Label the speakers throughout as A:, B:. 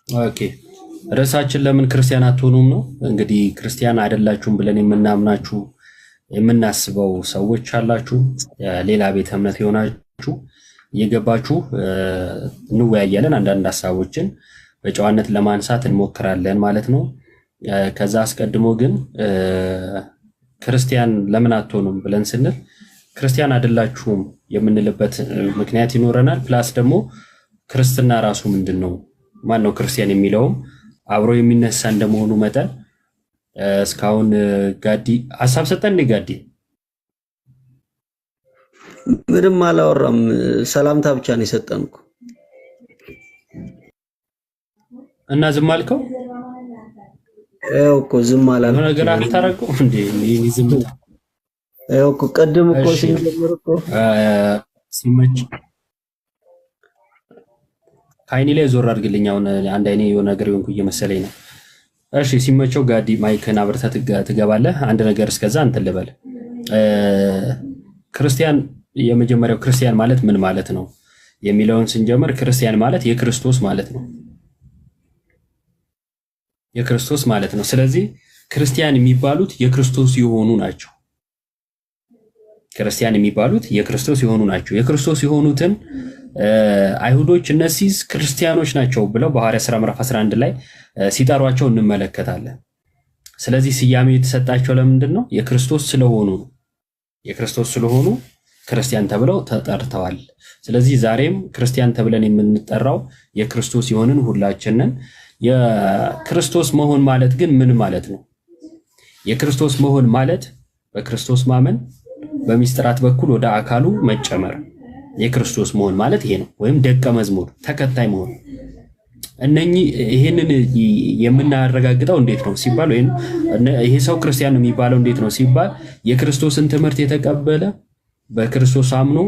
A: ኦኬ ርዕሳችን ለምን ክርስቲያን አትሆኑም ነው። እንግዲህ ክርስቲያን አይደላችሁም ብለን የምናምናችሁ የምናስበው ሰዎች አላችሁ። ሌላ ቤተ እምነት የሆናችሁ እየገባችሁ እንወያያለን። አንዳንድ ሀሳቦችን በጨዋነት ለማንሳት እንሞክራለን ማለት ነው። ከዛ አስቀድሞ ግን ክርስቲያን ለምን አትሆኑም ብለን ስንል ክርስቲያን አይደላችሁም የምንልበት ምክንያት ይኖረናል። ፕላስ ደግሞ ክርስትና ራሱ ምንድን ነው፣ ማን ነው ክርስቲያን የሚለውም አብሮ የሚነሳ እንደመሆኑ መጠን እስካሁን ጋዲ ሀሳብ ሰጠን። ጋዲ
B: ምንም አላወራም፣ ሰላምታ ብቻ ነው የሰጠንኩ
A: እና ዝም አልከው።
B: ያው እኮ ዝም አላልኩም
A: ነገር አታረቀው እንዴ? ዝም
B: ያው እኮ ቀድም እኮ ሲጀምር እኮ
A: ሲመች ከአይኔ ላይ ዞር አድርግልኝ። አሁን አንድ አይኔ የሆነ ነገር ይሆንኩ እየመሰለኝ ነው። እሺ ሲመቸው ጋዲ ማይክን አብርተህ ትገባለህ። አንድ ነገር እስከዛ እንትን ልበል። ክርስቲያን የመጀመሪያው ክርስቲያን ማለት ምን ማለት ነው የሚለውን ስንጀምር ክርስቲያን ማለት የክርስቶስ ማለት ነው። የክርስቶስ ማለት ነው። ስለዚህ ክርስቲያን የሚባሉት የክርስቶስ የሆኑ ናቸው። ክርስቲያን የሚባሉት የክርስቶስ የሆኑ ናቸው። የክርስቶስ የሆኑትን አይሁዶች እነዚህ ክርስቲያኖች ናቸው ብለው በሐዋርያት ሥራ ምዕራፍ 11 ላይ ሲጠሯቸው እንመለከታለን። ስለዚህ ስያሜ የተሰጣቸው ለምንድን ነው? የክርስቶስ ስለሆኑ ነው። የክርስቶስ ስለሆኑ ክርስቲያን ተብለው ተጠርተዋል። ስለዚህ ዛሬም ክርስቲያን ተብለን የምንጠራው የክርስቶስ የሆንን ሁላችንን። የክርስቶስ መሆን ማለት ግን ምን ማለት ነው? የክርስቶስ መሆን ማለት በክርስቶስ ማመን፣ በሚስጥራት በኩል ወደ አካሉ መጨመር። የክርስቶስ መሆን ማለት ይሄ ነው። ወይም ደቀ መዝሙር ተከታይ መሆን። እነኚህ ይሄንን የምናረጋግጠው እንዴት ነው ሲባል፣ ወይም ይሄ ሰው ክርስቲያን ነው የሚባለው እንዴት ነው ሲባል፣ የክርስቶስን ትምህርት የተቀበለ በክርስቶስ አምኖ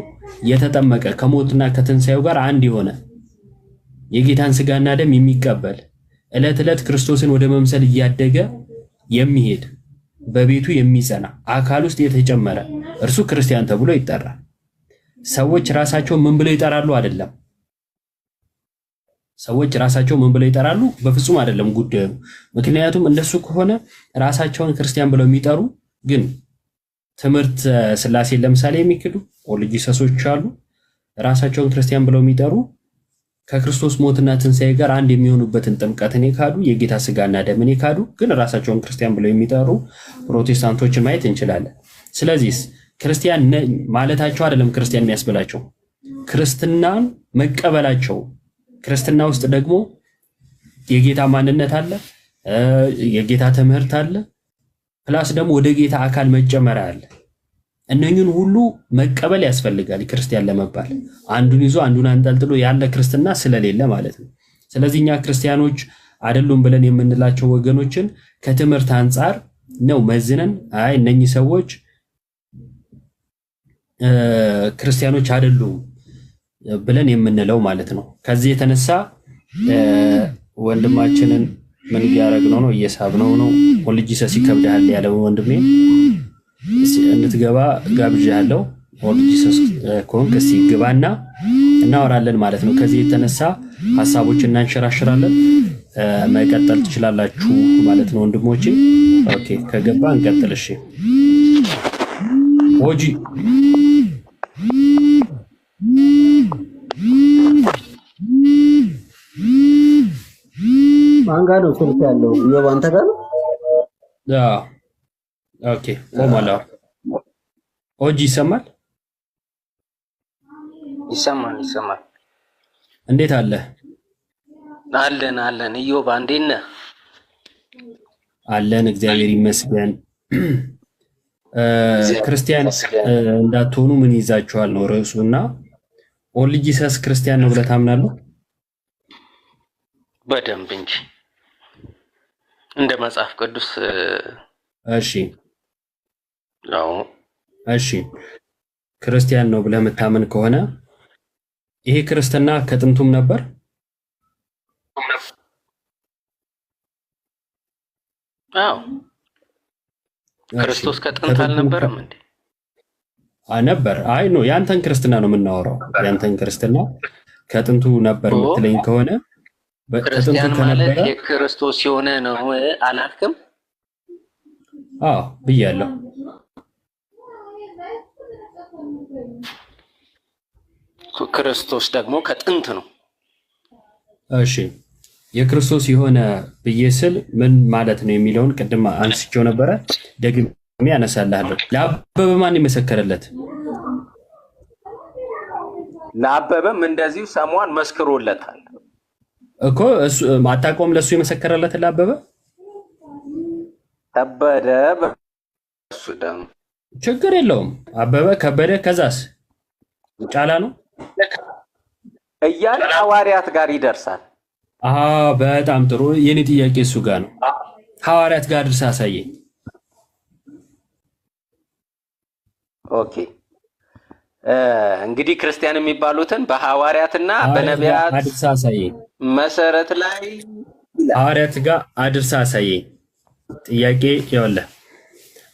A: የተጠመቀ ከሞትና ከትንሣኤው ጋር አንድ የሆነ የጌታን ስጋና ደም የሚቀበል ዕለት ዕለት ክርስቶስን ወደ መምሰል እያደገ የሚሄድ በቤቱ የሚጸና አካል ውስጥ የተጨመረ እርሱ ክርስቲያን ተብሎ ይጠራል። ሰዎች ራሳቸውን ምን ብለው ይጠራሉ? አይደለም። ሰዎች ራሳቸውን ምን ብለው ይጠራሉ? በፍጹም አይደለም ጉዳዩ። ምክንያቱም እንደሱ ከሆነ ራሳቸውን ክርስቲያን ብለው የሚጠሩ ግን ትምህርት ሥላሴን ለምሳሌ የሚክዱ ኦሎጂሰሶች አሉ። ራሳቸውን ክርስቲያን ብለው የሚጠሩ ከክርስቶስ ሞትና ትንሣኤ ጋር አንድ የሚሆኑበትን ጥምቀትን የካዱ የጌታ ስጋና ደምን የካዱ ግን ራሳቸውን ክርስቲያን ብለው የሚጠሩ ፕሮቴስታንቶችን ማየት እንችላለን። ስለዚህ ክርስቲያን ማለታቸው አይደለም ክርስቲያን የሚያስብላቸው፣ ክርስትናን መቀበላቸው። ክርስትና ውስጥ ደግሞ የጌታ ማንነት አለ፣ የጌታ ትምህርት አለ፣ ፕላስ ደግሞ ወደ ጌታ አካል መጨመር አለ። እነኝን ሁሉ መቀበል ያስፈልጋል ክርስቲያን ለመባል። አንዱን ይዞ አንዱን አንጠልጥሎ ያለ ክርስትና ስለሌለ ማለት ነው። ስለዚህ እኛ ክርስቲያኖች አይደሉም ብለን የምንላቸው ወገኖችን ከትምህርት አንጻር ነው መዝነን አይ እነኚህ ሰዎች ክርስቲያኖች አይደሉም ብለን የምንለው ማለት ነው። ከዚህ የተነሳ ወንድማችንን ምን እያደረግነው ነው? እየሳብነው ነው። ኦሎጂሰስ ይከብዳል ያለው ወንድሜ እንድትገባ ጋብዣለሁ። ኦሎጂሰስ ኮንክ እስኪ ግባና እናወራለን ማለት ነው። ከዚህ የተነሳ ሀሳቦችን እናንሸራሽራለን። መቀጠል ትችላላችሁ ማለት ነው ወንድሞቼ። ኦኬ ከገባ እንቀጥል። እሺ ኦጂ
B: ማን ጋር ነው ስልክ ያለው? ይኸው አንተ ጋር ነው።
A: ኦኬ ቆሟል። ኦጂ ይሰማል?
C: ይሰማል ይሰማል።
A: እንዴት አለ?
C: አለን ኢዮብ እንዴት ነህ?
A: አለን እግዚአብሔር ይመስገን። ክርስቲያን እንዳትሆኑ ምን ይዛችኋል ነው ርዕሱና፣ ኦሎጂሰስ ክርስቲያን ነው ብለህ ታምናለህ?
C: በደንብ እንጂ እንደ መጽሐፍ ቅዱስ።
A: እሺ
C: ነው።
A: እሺ ክርስቲያን ነው ብለህ የምታምን ከሆነ ይሄ ክርስትና ከጥንቱም ነበር?
C: አዎ ክርስቶስ ከጥንት አልነበረም እንዴ?
A: ነበር። አይ ነው ያንተን ክርስትና ነው የምናወራው። ያንተን ክርስትና ከጥንቱ ነበር የምትለኝ ከሆነ
C: ክርስቲያን ማለት የክርስቶስ የሆነ ነው አላልክም?
A: አዎ ብያለሁ።
C: ክርስቶስ ደግሞ ከጥንት ነው።
A: እሺ የክርስቶስ የሆነ ብዬ ስል ምን ማለት ነው የሚለውን ቅድም አንስቼው ነበረ። ደግሜ ያነሳልሃለሁ። ለአበበ ማን የመሰከረለት?
C: ለአበበም እንደዚሁ ሰሟን መስክሮለታል
A: እኮ። እሱ አታውቀውም? ለሱ የመሰከረለት ለአበበ
C: ከበደ። እሱ ደግሞ
A: ችግር የለውም። አበበ ከበደ፣ ከዛስ ጫላ ነው
C: እያለ ሐዋርያት ጋር ይደርሳል።
A: በጣም ጥሩ። የኔ ጥያቄ እሱ ጋር ነው። ሐዋርያት ጋር ድርሳ አሳየኝ።
C: ኦኬ እንግዲህ ክርስቲያን የሚባሉትን በሐዋርያትና በነቢያት
A: አድርሳ አሳየኝ።
C: መሰረት ላይ
A: ሐዋርያት ጋር አድርሳ አሳየኝ። ጥያቄ ይኸውልህ፣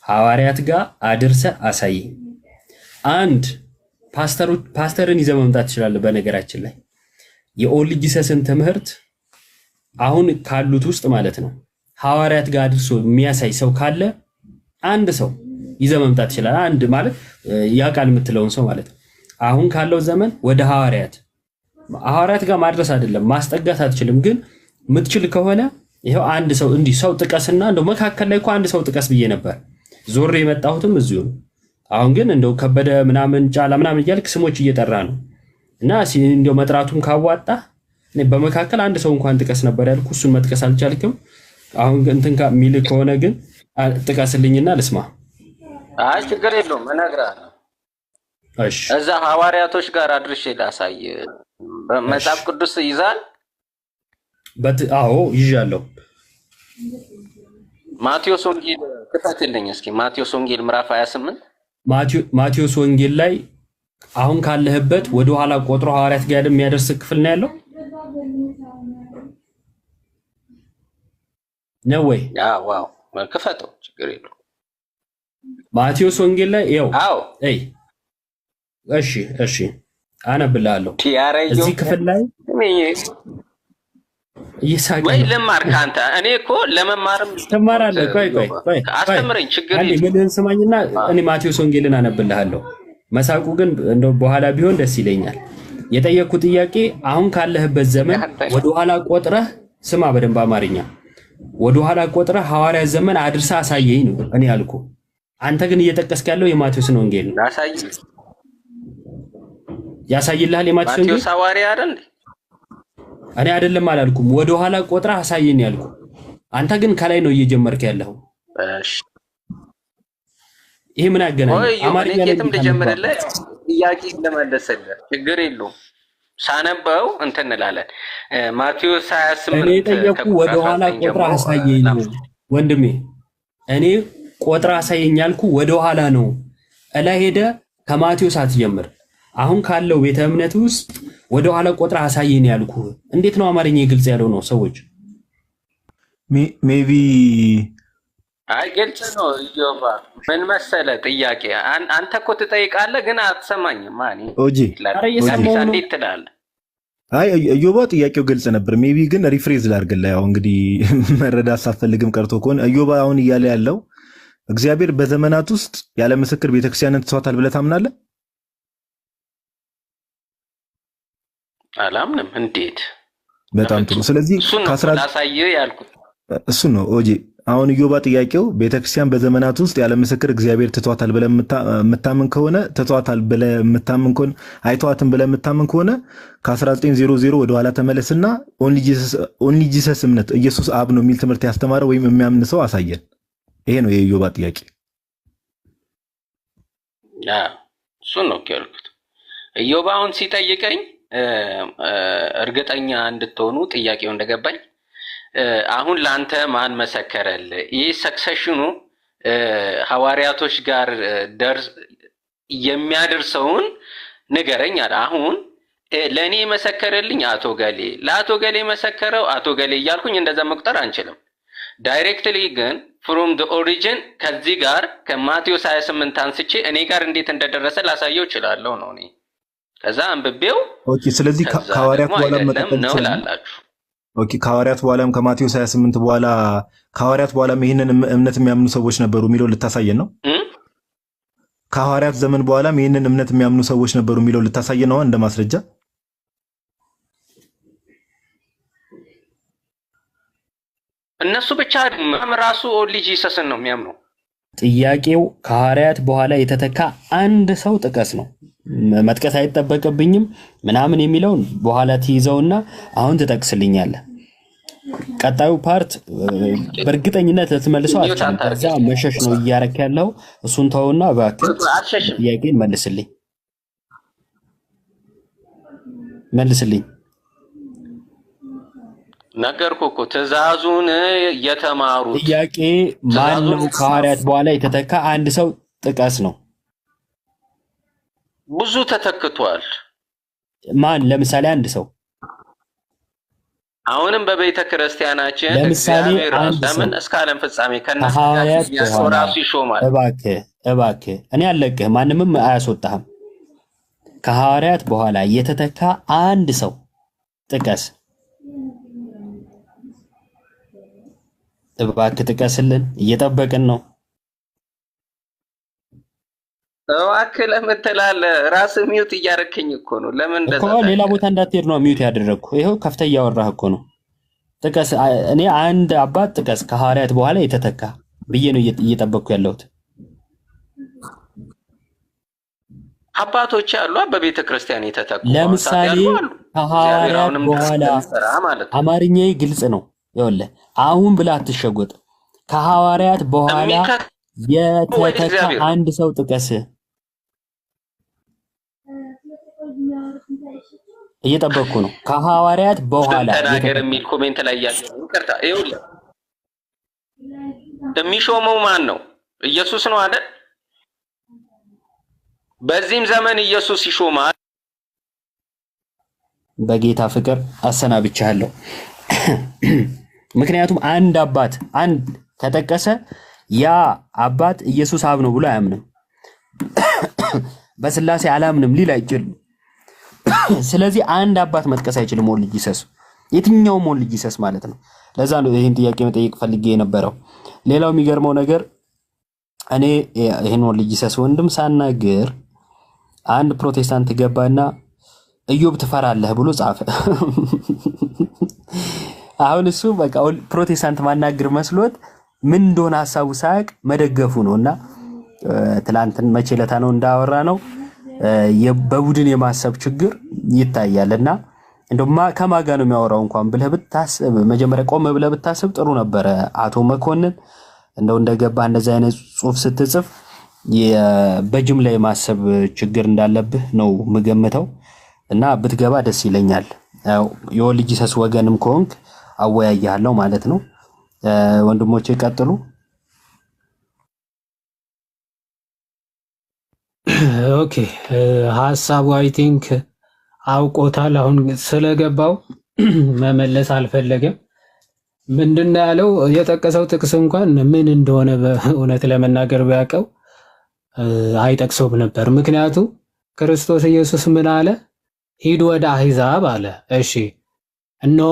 A: ሐዋርያት ጋር አድርሰ አሳየኝ። አንድ ፓስተርን ይዘህ መምጣት ትችላለህ። በነገራችን ላይ የኦል ጂሰስን ትምህርት አሁን ካሉት ውስጥ ማለት ነው ሐዋርያት ጋር አድርሶ የሚያሳይ ሰው ካለ አንድ ሰው ይዘህ መምጣት ትችላለህ። አንድ ማለት ያቃል የምትለውን ሰው ማለት ነው። አሁን ካለው ዘመን ወደ ሐዋርያት ጋር ማድረስ አይደለም ማስጠጋት አትችልም፣ ግን የምትችል ከሆነ ይሄው አንድ ሰው እንዲህ ሰው ጥቀስና እንደው መካከል ላይ እኮ አንድ ሰው ጥቀስ ብዬ ነበር። ዞሬ የመጣሁትም እዚሁ ነው። አሁን ግን እንደው ከበደ ምናምን ጫላ ምናምን እያልክ ስሞች እየጠራ ነው እና እንደው መጥራቱም ካዋጣ በመካከል አንድ ሰው እንኳን ጥቀስ ነበር ያልኩ። እሱን መጥቀስ አልቻልክም። አሁን እንትን ሚል ከሆነ ግን ጥቀስልኝና ልስማ።
C: አይ ችግር የለውም እነግርሃለሁ።
A: እሺ
C: እዛ ሐዋርያቶች ጋር አድርሼ ላሳይ። በመጽሐፍ ቅዱስ ይዛል?
A: አዎ ይዣለሁ።
C: ማቴዎስ ወንጌል ክፈትልኝ እስኪ። ማቴዎስ ወንጌል ምዕራፍ 28
A: ማቴዎስ ወንጌል ላይ አሁን ካለህበት ወደ ኋላ ቆጥሮ ሐዋርያት ጋር የሚያደርስ ክፍል ነው ያለው ነው ወይ?
C: ዋው ክፈተው፣ ችግር የለውም።
A: ማቴዎስ ወንጌል ላይ ይኸው።
C: አዎ
A: እሺ አነብልሃለሁ። እዚህ ክፍል ላይ
C: ወይ ልማር ካንተ። እኔ እኮ ለመማርም
A: ትማራለህ። ቆይ
C: አስተምረኝ፣ ችግር የለውም።
A: ምንን ስማኝና እኔ ማቴዎስ ወንጌልን አነብልሃለሁ። መሳቁ ግን እንደው በኋላ ቢሆን ደስ ይለኛል። የጠየቅኩ ጥያቄ አሁን ካለህበት ዘመን ወደ ኋላ ቆጥረህ ስማ፣ በደንብ አማርኛ። ወደ ኋላ ቆጥረህ ሐዋርያት ዘመን አድርሳ አሳየኝ ነው እኔ ያልኩ። አንተ ግን እየጠቀስክ ያለው የማቴዎስን ወንጌል ነው። ያሳይልሃል የማቴዎስ ወንጌል።
C: ማቴዎስ ሐዋርያ አይደል?
A: እኔ አይደለም አላልኩም። ወደ ኋላ ቆጥረህ አሳየኝ ያልኩ። አንተ ግን ከላይ ነው እየጀመርክ ያለው።
C: እሺ
A: ይሄ ምን ያገናኛል?
C: አማርኛ ላይ ልጀምርልህ። ጥያቄ ለመለሰልህ ችግር የለውም። ሳነበው እንትን እንላለን። ማቴዎስ 28
A: እኔ ጠየቁ ወደ ኋላ ቆጥረህ አሳየኝ ነው ወንድሜ። እኔ ቆጥረህ አሳየኝ ያልኩ ወደ ኋላ ነው። እላይ ሄደ ከማቴዎስ አትጀምር። አሁን ካለው ቤተ እምነት ውስጥ ወደ ኋላ ቆጥረህ አሳየኝ ያልኩ። እንዴት ነው አማርኛ ግልጽ ያለው ነው ሰዎች?
D: ሜቢ
C: አይ ግልጽ ነው። ኢዮባ ምን መሰለ ጥያቄ አንተ እኮ ትጠይቃለህ ግን አትሰማኝም። ማን
D: ኦጂ
C: እንዴት ትላለህ?
D: አይ ኢዮባ ጥያቄው ግልጽ ነበር። ሜቢ ግን ሪፍሬዝ ላድርግልህ። ያው እንግዲህ መረዳት ሳትፈልግም ቀርቶ ከሆነ ኢዮባ አሁን እያለ ያለው እግዚአብሔር በዘመናት ውስጥ ያለ ምስክር ቤተክርስቲያንን ትቷታል ብለህ ታምናለህ?
C: አላምንም። እንዴት?
D: በጣም ጥሩ። ስለዚህ
C: ላሳየህ ያልኩት
D: እሱ ነው ኦጂ። አሁን ኢዮባ ጥያቄው ቤተክርስቲያን በዘመናት ውስጥ ያለ ምስክር እግዚአብሔር ትቷታል ብለህ የምታምን ከሆነ ትቷታል ብለህ የምታምን ከሆነ አይቷትም ብለህ የምታምን ከሆነ ከ1900 ወደ ኋላ ተመለስና ኦንሊ ጂሰስ እምነት ኢየሱስ አብ ነው የሚል ትምህርት ያስተማረ ወይም የሚያምን ሰው አሳየን። ይሄ ነው የኢዮባ ጥያቄ።
C: እሱ ነው ያልኩት። ኢዮባ አሁን ሲጠይቀኝ እርግጠኛ እንድትሆኑ ጥያቄው እንደገባኝ አሁን ላንተ ማን መሰከረል? ይህ ሰክሰሽኑ ሐዋርያቶች ጋር የሚያደርሰውን ንገረኝ አለ። አሁን ለእኔ መሰከረልኝ አቶ ገሌ፣ ለአቶ ገሌ መሰከረው አቶ ገሌ እያልኩኝ እንደዛ መቁጠር አንችልም። ዳይሬክትሊ ግን ፍሮም ደ ኦሪጂን ከዚህ ጋር ከማቴዎስ 28 አንስቼ እኔ ጋር እንዴት እንደደረሰ ላሳየው እችላለሁ ነው እኔ ከዛ አንብቤው።
D: ኦኬ ስለዚህ ከሐዋርያት በኋላ መቀጠል
C: ነው ላላችሁ
D: ኦኬ ከሐዋርያት በኋላም ከማቴዎስ 28 በኋላ ከሐዋርያት በኋላም ይህንን እምነት የሚያምኑ ሰዎች ነበሩ የሚለው ልታሳየን ነው። ከሐዋርያት ዘመን በኋላም ይህንን እምነት የሚያምኑ ሰዎች ነበሩ የሚለው ልታሳየን ነው እንደ ማስረጃ።
C: እነሱ ብቻ ራሱ ኦንሊ ጂሰስን ነው የሚያምነው።
A: ጥያቄው ከሐዋርያት በኋላ የተተካ አንድ ሰው ጥቀስ ነው። መጥቀስ አይጠበቅብኝም ምናምን የሚለውን በኋላ ትይዘውና አሁን ትጠቅስልኛለህ። ቀጣዩ ፓርት በእርግጠኝነት ልትመልሰው አትችልም። ከዛ መሸሽ ነው እያረክ ያለው። እሱን ተውና እባክህ ጥያቄን መልስልኝ።
C: ነገርኩህ እኮ ትእዛዙን የተማሩት።
A: ጥያቄ ማን ነው ከሐዋርያት በኋላ የተተካ አንድ ሰው ጥቀስ ነው።
C: ብዙ ተተክቷል።
A: ማን? ለምሳሌ አንድ ሰው
C: አሁንም በቤተ ክርስቲያናችን
A: እግዚአብሔር
C: ለምን እስከ ዓለም ፍጻሜ ከነሱ ራሱ ይሾማል።
A: እባክህ እኔ አለቅህ፣ ማንንም አያስወጣህም። ከሐዋርያት በኋላ የተተካ አንድ ሰው ጥቀስ። እባክህ ጥቀስልን፣ እየጠበቅን ነው።
C: እባክህ ለምን ትላለህ? ራስህ ሚውት እያደረክኝ እኮ ነው። ለምን እንደዛ
A: እኮ ሌላ ቦታ እንዳትሄድ ነው ሚውት ያደረግኩ። ይሄው ከፍተህ እያወራህ እኮ ነው። ጥቀስ። እኔ አንድ አባት ጥቀስ ከሐዋርያት በኋላ የተተካ ብዬ ነው እየጠበቅኩ ያለሁት።
C: አባቶች አሉ በቤተ ክርስቲያን የተተኩ።
A: ለምሳሌ ከሐዋርያት በኋላ አማርኛዬ ግልጽ ነው። ይኸውልህ አሁን ብላ አትሸጎጥ። ከሐዋርያት በኋላ የተተካ አንድ ሰው ጥቀስ። እየጠበቅኩ ነው። ከሐዋርያት በኋላ
C: ተናገር የሚል ኮሜንት ላይ ያለው ይቅርታ። ይኸውልህ የሚሾመው ማን ነው? ኢየሱስ ነው አይደል? በዚህም ዘመን ኢየሱስ ይሾማል።
A: በጌታ ፍቅር አሰናብቻለሁ። ምክንያቱም አንድ አባት አንድ ተጠቀሰ፣ ያ አባት ኢየሱስ አብ ነው ብሎ አያምንም። በስላሴ አላምንም ሊል አይችልም። ስለዚህ አንድ አባት መጥቀስ አይችልም። ኦንሊ ጂሰስ፣ የትኛውም ኦንሊ ጂሰስ ማለት ነው። ለዛ ነው ይሄን ጥያቄ መጠየቅ ፈልጌ የነበረው። ሌላው የሚገርመው ነገር እኔ ይሄን ኦንሊ ጂሰስ ወንድም ሳናግር አንድ ፕሮቴስታንት ገባና ኢዮብ ትፈራለህ ብሎ ጻፈ። አሁን እሱ በቃ ፕሮቴስታንት ማናገር መስሎት ምን እንደሆነ ሐሳቡ ሳያቅ መደገፉ ነውና ትላንትን መቼ ለታ ነው እንዳወራ ነው በቡድን የማሰብ ችግር ይታያልና እንደማ ከማጋ ነው የሚያወራው እንኳን ብለህ ብታስብ መጀመሪያ ቆም ብለህ ብታስብ ጥሩ ነበረ። አቶ መኮንን እንደገባ እንደዛ አይነት ጽሁፍ ስትጽፍ በጅምላ የማሰብ ችግር እንዳለብህ ነው ምገምተው እና ብትገባ ደስ ይለኛል። የኦንሊ ጂሰስ ወገንም ከሆንክ አወያያለሁ ማለት ነው። ወንድሞቼ ቀጥሉ።
E: ኦኬ ሐሳቡ አይ ቲንክ አውቆታል። አሁን ስለገባው መመለስ አልፈለገም። ምንድነው ያለው? የጠቀሰው ጥቅስ እንኳን ምን እንደሆነ በእውነት ለመናገር ቢያውቀው አይጠቅሰውም ነበር። ምክንያቱም ክርስቶስ ኢየሱስ ምን አለ? ሂድ ወደ አሕዛብ አለ። እሺ እነሆ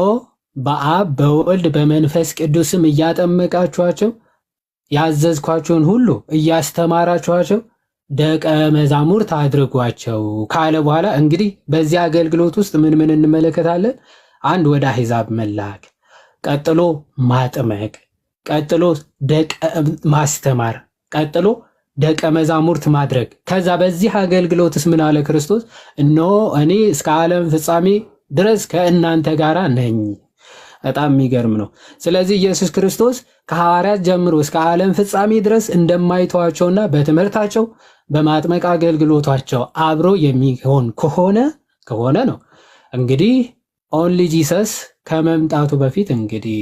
E: በአብ በወልድ በመንፈስ ቅዱስም እያጠመቃችኋቸው ያዘዝኳቸውን ሁሉ እያስተማራችኋቸው ደቀ መዛሙርት አድርጓቸው ካለ በኋላ እንግዲህ በዚህ አገልግሎት ውስጥ ምን እንመለከታለን? አንድ ወደ አሕዛብ መላክ፣ ቀጥሎ ማጥመቅ፣ ቀጥሎ ደቀ ማስተማር፣ ቀጥሎ ደቀ መዛሙርት ማድረግ። ከዛ በዚህ አገልግሎትስ ምን አለ ክርስቶስ? እነሆ እኔ እስከ ዓለም ፍጻሜ ድረስ ከእናንተ ጋር ነኝ። በጣም የሚገርም ነው። ስለዚህ ኢየሱስ ክርስቶስ ከሐዋርያት ጀምሮ እስከ ዓለም ፍጻሜ ድረስ እንደማይተዋቸውና በትምህርታቸው በማጥመቅ አገልግሎታቸው አብሮ የሚሆን ከሆነ ነው እንግዲህ ኦንሊ ጂሰስ ከመምጣቱ በፊት እንግዲህ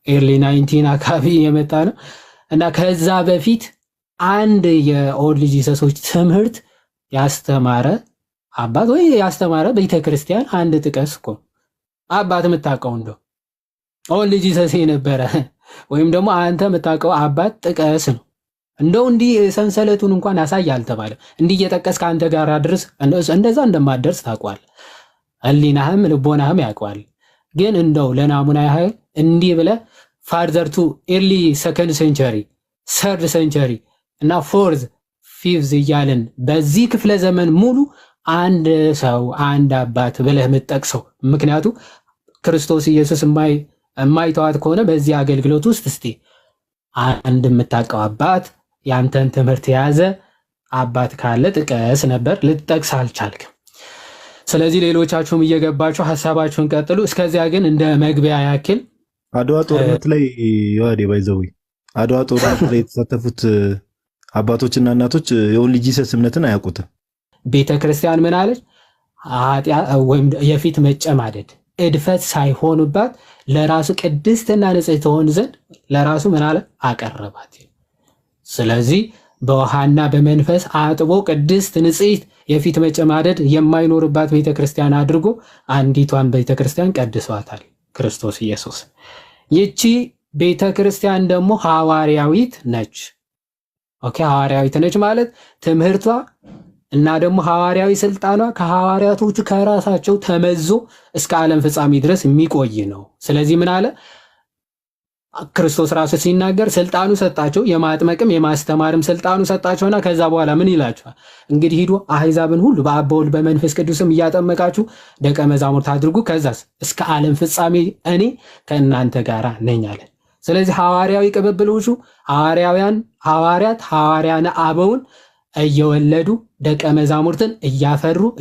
E: ኤርሊ 19 አካባቢ የመጣ ነው እና ከዛ በፊት አንድ የኦንሊ ጂሰሶች ትምህርት ያስተማረ አባት ወይ ያስተማረ ቤተክርስቲያን አንድ ጥቀስ እኮ አባት የምታውቀው እንደው ኦንሊ ጂሰስ የነበረ ወይም ደግሞ አንተ የምታውቀው አባት ጥቀስ ነው። እንደው እንዲህ ሰንሰለቱን እንኳን ያሳይ አልተባለ። እንዲህ እየጠቀስክ አንተ ጋር አድርስ፣ እንደዛ እንደማደርስ ታውቋል። ህሊናህም ልቦናህም ያውቀዋል። ግን እንደው ለናሙና ያህል እንዲህ ብለህ ፋርዘር ቱ ኤርሊ ሰከንድ ሴንቸሪ ሰርድ ሴንቸሪ እና ፎርዝ ፊፍዝ እያልን በዚህ ክፍለ ዘመን ሙሉ አንድ ሰው አንድ አባት ብለህ የምትጠቅሰው ምክንያቱ ክርስቶስ ኢየሱስ የማይተዋት ከሆነ በዚህ አገልግሎት ውስጥ እስቲ አንድ የምታውቀው አባት ያንተን ትምህርት የያዘ አባት ካለ ጥቀስ ነበር፣ ልትጠቅስ አልቻልክም። ስለዚህ ሌሎቻችሁም እየገባችሁ ሐሳባችሁን ቀጥሉ። እስከዚያ ግን እንደ መግቢያ ያክል
D: አድዋ ጦርነት ላይ ይዋዴ ባይዘው አድዋ ጦርነት ላይ የተሳተፉት አባቶችና እናቶች የኦንሊ ጂሰስ እምነትን አያውቁትም።
E: ቤተ ክርስቲያን ምን አለች? ወይም የፊት መጨማደድ እድፈት ሳይሆንባት ለራሱ ቅድስትና ንጽሕት ትሆን ዘንድ ለራሱ ምን አለ? አቀረባት። ስለዚህ በውሃና በመንፈስ አጥቦ ቅድስት ንጽሕት የፊት መጨማደድ የማይኖርባት ቤተ ክርስቲያን አድርጎ አንዲቷን ቤተ ክርስቲያን ቀድሷታል ክርስቶስ ኢየሱስ። ይቺ ቤተ ክርስቲያን ደግሞ ሐዋርያዊት ነች። ኦኬ፣ ሐዋርያዊት ነች ማለት ትምህርቷ እና ደግሞ ሐዋርያዊ ስልጣኗ ከሐዋርያቶቹ ከራሳቸው ተመዞ እስከ ዓለም ፍጻሜ ድረስ የሚቆይ ነው። ስለዚህ ምን አለ ክርስቶስ ራሱ ሲናገር ስልጣኑ ሰጣቸው፣ የማጥመቅም የማስተማርም ስልጣኑ ሰጣቸውና ከዛ በኋላ ምን ይላቸዋል? እንግዲህ ሂዱ አሕዛብን ሁሉ በአብ በወልድ በመንፈስ ቅዱስም እያጠመቃችሁ ደቀ መዛሙርት አድርጉ፣ ከዛስ እስከ ዓለም ፍጻሜ እኔ ከእናንተ ጋር ነኝ አለ። ስለዚህ ሐዋርያዊ ቅብብሎቹ ሐዋርያት ሐዋርያነ አበውን እየወለዱ ደቀ መዛሙርትን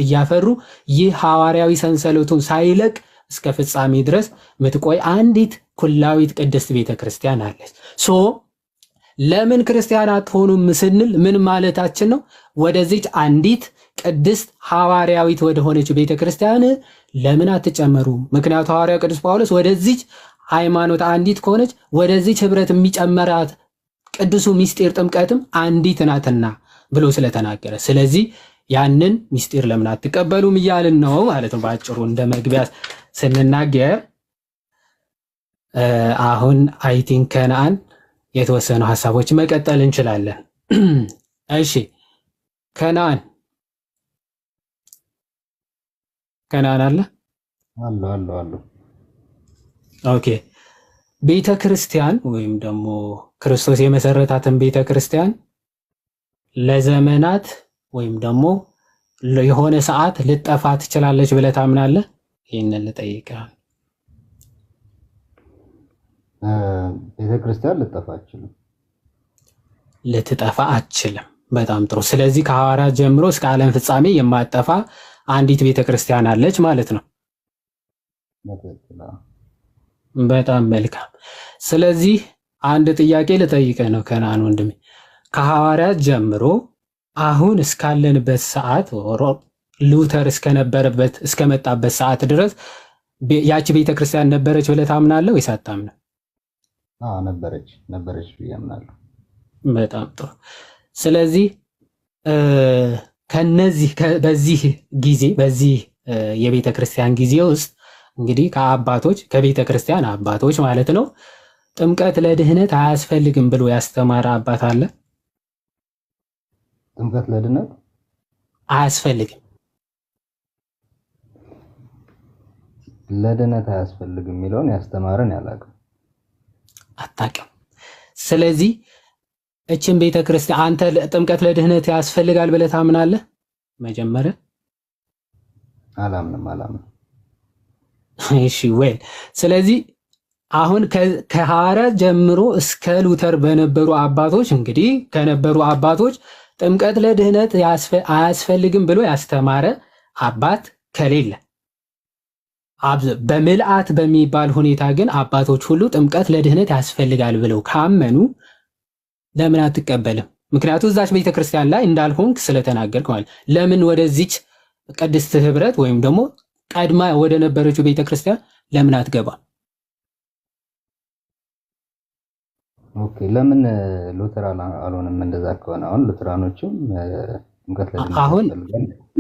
E: እያፈሩ ይህ ሐዋርያዊ ሰንሰለቱን ሳይለቅ እስከ ፍጻሜ ድረስ ምትቆይ አንዲት ኩላዊት ቅድስት ቤተ ክርስቲያን አለች። ለምን ክርስቲያን አትሆኑም ስንል ምን ማለታችን ነው? ወደዚች አንዲት ቅድስት ሐዋርያዊት ወደሆነች ቤተ ክርስቲያን ለምን አትጨመሩ? ምክንያቱ ሐዋርያው ቅዱስ ጳውሎስ ወደዚች ሃይማኖት አንዲት ከሆነች ወደዚች ህብረት የሚጨመራት ቅዱሱ ምስጢር ጥምቀትም አንዲት ናትና ብሎ ስለተናገረ፣ ስለዚህ ያንን ምስጢር ለምን አትቀበሉም እያልን ነው ማለት ነው። በአጭሩ እንደ መግቢያ ስንናገር አሁን አይ ቲንክ ከነአን የተወሰኑ ሐሳቦች መቀጠል እንችላለን። እሺ ከነአን አለ
F: አሉ።
E: ኦኬ፣ ቤተ ክርስቲያን ወይም ደግሞ ክርስቶስ የመሰረታትን ቤተ ክርስቲያን ለዘመናት ወይም ደግሞ የሆነ ሰዓት ልጠፋ ትችላለች ብለህ ታምናለህ? ይህንን ልጠይቅህ።
F: ቤተክርስቲያን
E: ልትጠፋ አትችልም። በጣም ጥሩ። ስለዚህ ከሐዋርያት ጀምሮ እስከ ዓለም ፍጻሜ የማትጠፋ አንዲት ቤተክርስቲያን አለች ማለት ነው። በጣም መልካም። ስለዚህ አንድ ጥያቄ ልጠይቅህ ነው ከነአን ወንድሜ። ከሐዋርያት ጀምሮ አሁን እስካለንበት ሰዓት ሉተር እስከመጣበት ሰዓት ድረስ ያቺ ቤተክርስቲያን ነበረች ብለህ ታምናለህ ወይስ አታምንም?
F: ነበረች ብዬ አምናለሁ።
E: በጣም ጥሩ። ስለዚህ በዚህ የቤተ ክርስቲያን ጊዜ ውስጥ እንግዲህ ከቤተ ክርስቲያን አባቶች ማለት ነው ጥምቀት ለድህነት አያስፈልግም ብሎ ያስተማረ አባት አለ?
F: ጥምቀት ለድህነት
E: አያስፈልግም
F: የሚለውን ያስተማረን ያላቅም
E: አታውቅም። ስለዚህ እችን ቤተ ክርስቲያን አንተ ጥምቀት ለድህነት ያስፈልጋል ብለህ ታምናለህ? መጀመሪያ
F: አላምንም።
E: እሺ ወይ ስለዚህ አሁን ከሐዋርያት ጀምሮ እስከ ሉተር በነበሩ አባቶች እንግዲህ ከነበሩ አባቶች ጥምቀት ለድህነት አያስፈልግም ብሎ ያስተማረ አባት ከሌለ በምልአት በሚባል ሁኔታ ግን አባቶች ሁሉ ጥምቀት ለድህነት ያስፈልጋል ብለው ካመኑ ለምን አትቀበልም? ምክንያቱም እዛች ቤተክርስቲያን ላይ እንዳልሆንክ ስለተናገርክ ማለት። ለምን ወደዚች ቅድስት ህብረት ወይም ደግሞ ቀድማ ወደ ነበረችው ቤተክርስቲያን ለምን አትገባም?
F: ኦኬ፣ ለምን ሉተር አልሆንም? እንደዛ ከሆነ አሁን ሉተራኖችም
E: አሁን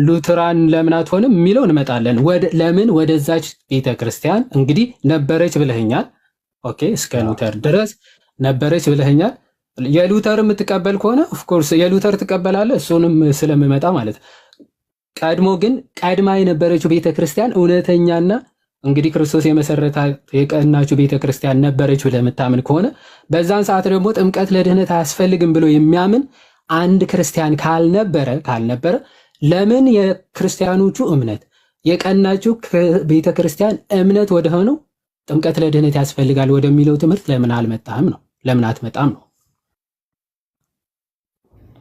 E: ሉተራን ለምን አትሆንም የሚለው እንመጣለን። ለምን ወደዛች ቤተክርስቲያን እንግዲህ ነበረች ብለኸኛል። ኦኬ፣ እስከ ሉተር ድረስ ነበረች ብለኸኛል። የሉተር የምትቀበል ከሆነ ኦፍኮርስ የሉተር ትቀበላለህ፣ እሱንም ስለምመጣ ማለት። ቀድሞ ግን ቀድማ የነበረችው ቤተክርስቲያን እውነተኛና እንግዲህ ክርስቶስ የመሰረታት የቀናችሁ ቤተክርስቲያን ነበረች ብለህ የምታምን ከሆነ በዛን ሰዓት ደግሞ ጥምቀት ለድህነት አያስፈልግም ብሎ የሚያምን አንድ ክርስቲያን ካልነበረ ለምን የክርስቲያኖቹ እምነት የቀናችሁ ቤተክርስቲያን እምነት ወደ ሆነው ጥምቀት ለድህነት ያስፈልጋል ወደሚለው ትምህርት ለምን አልመጣም ነው? ለምን አትመጣም ነው?